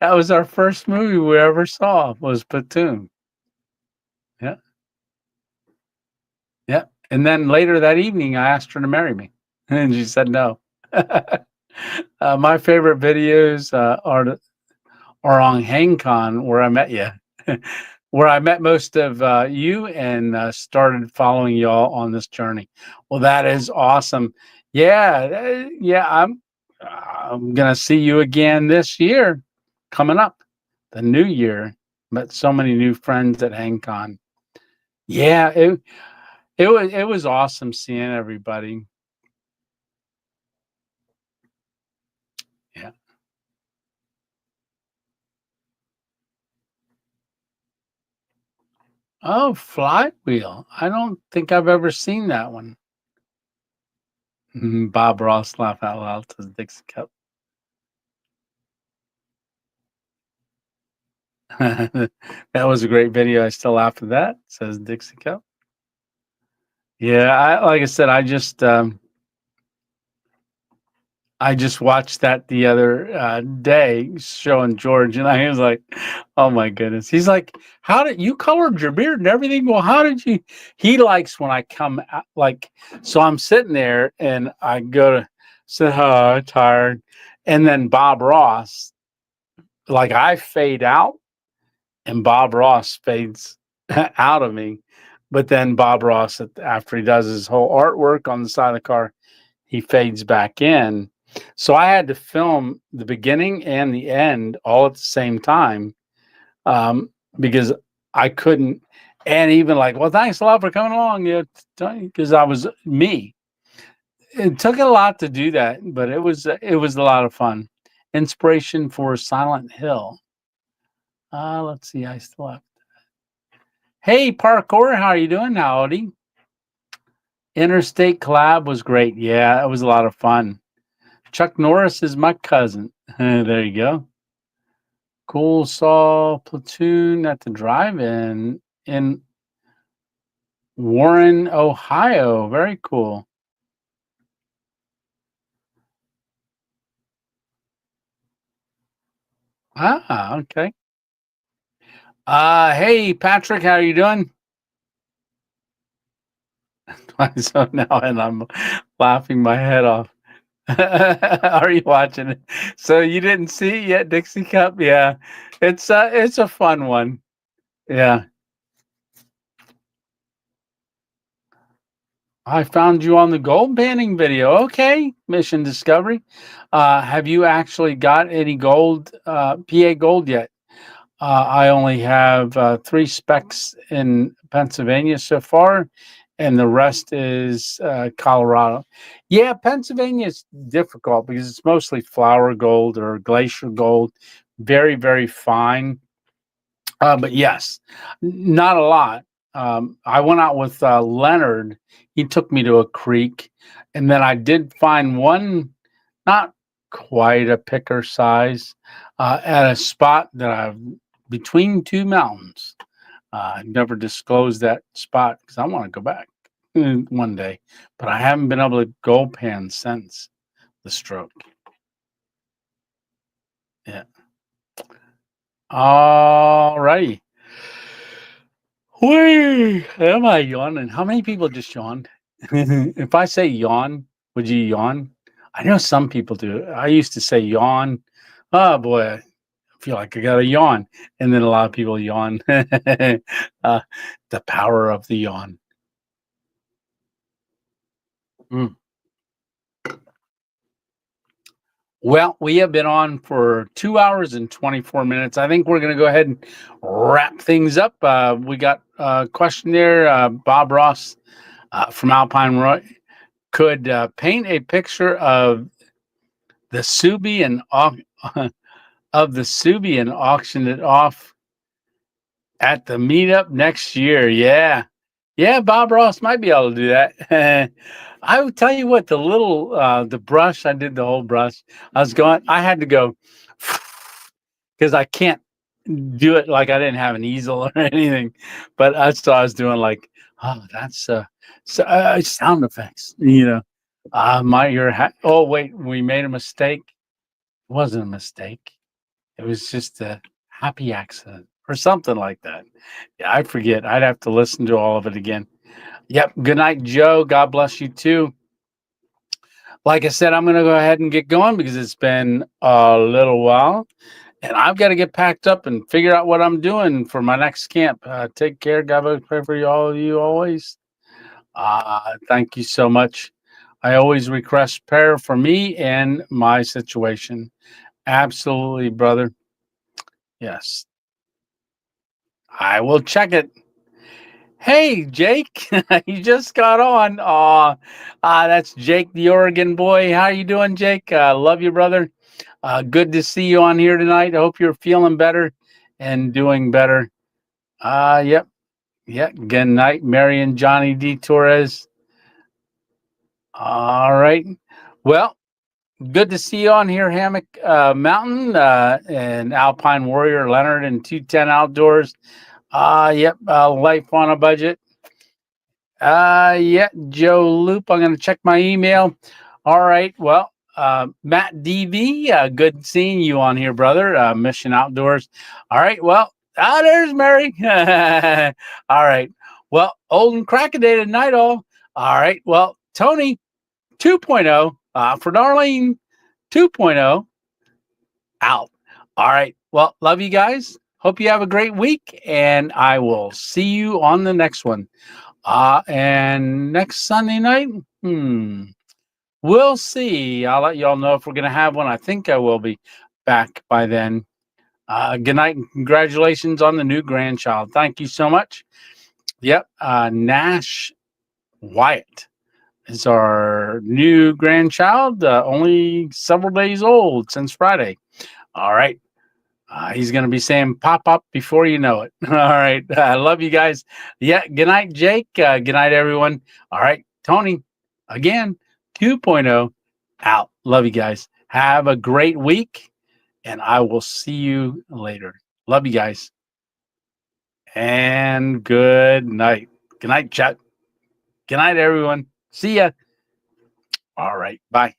was our first movie we ever saw was Platoon. Yeah. Yeah. And then later that evening, I asked her to marry me, and she said no. My favorite videos are on HangCon, where I met you, where I met most of you and started following y'all on this journey. Well, that is awesome. Yeah, yeah. I'm gonna see you again this year, coming up, the new year. Met so many new friends at HangCon. Yeah, it was awesome seeing everybody. Yeah. Oh, Flywheel. I don't think I've ever seen that one. Bob Ross laugh out loud to the Dixie Cup. That was a great video. I still laugh at that, says Dixie Cup. Yeah, like I said, I just watched that the other day showing George, and I was like, "Oh my goodness!" He's like, "How did you colored your beard and everything? Well, how did you?" He likes when I come out, like, so I'm sitting there and I go to say, "Oh, I'm tired," and then Bob Ross, like, I fade out, and Bob Ross fades out of me, but then Bob Ross, after he does his whole artwork on the side of the car, he fades back in. So I had to film the beginning and the end all at the same time, because I couldn't. And even like, well, thanks a lot for coming along, because I was me. It took a lot to do that, but it was a lot of fun. Inspiration for Silent Hill. Let's see, I still have. Hey, parkour, how are you doing, Howdy? Interstate collab was great. Yeah, it was a lot of fun. Chuck Norris is my cousin. There you go. Cool. Saw Platoon at the drive-in in Warren, Ohio. Very cool. Ah, okay. Hey, Patrick, how are you doing? So now, and I'm laughing my head off. Are you watching it? So you didn't see it yet, Dixie Cup? Yeah, it's a fun one. Yeah. I found you on the gold panning video. Okay, Mission Discovery. Have you actually got any gold, PA gold yet? I only have 3 specs in Pennsylvania so far, and the rest is Colorado. Yeah, Pennsylvania is difficult because it's mostly flour gold or glacier gold, very, very fine. But yes, not a lot. I went out with Leonard. He took me to a creek, and then I did find one, not quite a picker size, at a spot that I've between two mountains. I've never disclosed that spot because I want to go back one day, but I haven't been able to go pan since the stroke. Yeah. All righty. Whee! Am I yawning? How many people just yawned? If I say yawn, would you yawn? I know some people do. I used to say yawn. Oh boy, I feel like I got a yawn. And then a lot of people yawn. The power of the yawn. Mm. Well, we have been on for 2 hours and 24 minutes. I think we're going to go ahead and wrap things up. We got a question there. Bob Ross from Alpine Roy could paint a picture of the Subi and of the Subi and auction it off at the meetup next year. Yeah. Yeah, Bob Ross might be able to do that. I would tell you what, the brush, I did the whole brush. I had to go because I can't do it like I didn't have an easel or anything. But that's what I was doing, like, oh, that's sound effects. My ear. Oh, wait, we made a mistake. It wasn't a mistake. It was just a happy accident or something like that. Yeah, I forget. I'd have to listen to all of it again. Yep. Good night, Joe. God bless you too. Like I said, I'm going to go ahead and get going because it's been a little while and I've got to get packed up and figure out what I'm doing for my next camp. Take care. God bless, pray for you, all of you always. Thank you so much. I always request prayer for me and my situation. Absolutely, brother. Yes, I will check it. Hey, Jake, you just got on. That's Jake, the Oregon boy. How you doing, Jake? Love you, brother. Good to see you on here tonight. I hope you're feeling better and doing better. Yep, yep. Good night, Mary and Johnny D. Torres. All right. Well, good to see you on here, Hammock Mountain and Alpine Warrior Leonard and 210 Outdoors. Yep. Life on a budget. Yeah, Joe Loop. I'm going to check my email. All right. Well, Matt DV, good seeing you on here, brother. Mission Outdoors. All right. Well, there's Mary. All right. Well, old and crackaday tonight, all. All right. Well, Tony 2.0 for Darlene 2.0 out. All right. Well, love you guys. Hope you have a great week, and I will see you on the next one. And next Sunday night, we'll see. I'll let y'all know if we're going to have one. I think I will be back by then. Good night and congratulations on the new grandchild. Thank you so much. Yep. Nash Wyatt is our new grandchild, only several days old since Friday. All right. He's going to be saying pop up before you know it. All right. I love you guys. Yeah. Good night, Jake. Good night, everyone. All right. Tony, again, 2.0 out. Love you guys. Have a great week, and I will see you later. Love you guys. And good night. Good night, Chuck. Good night, everyone. See ya. All right. Bye.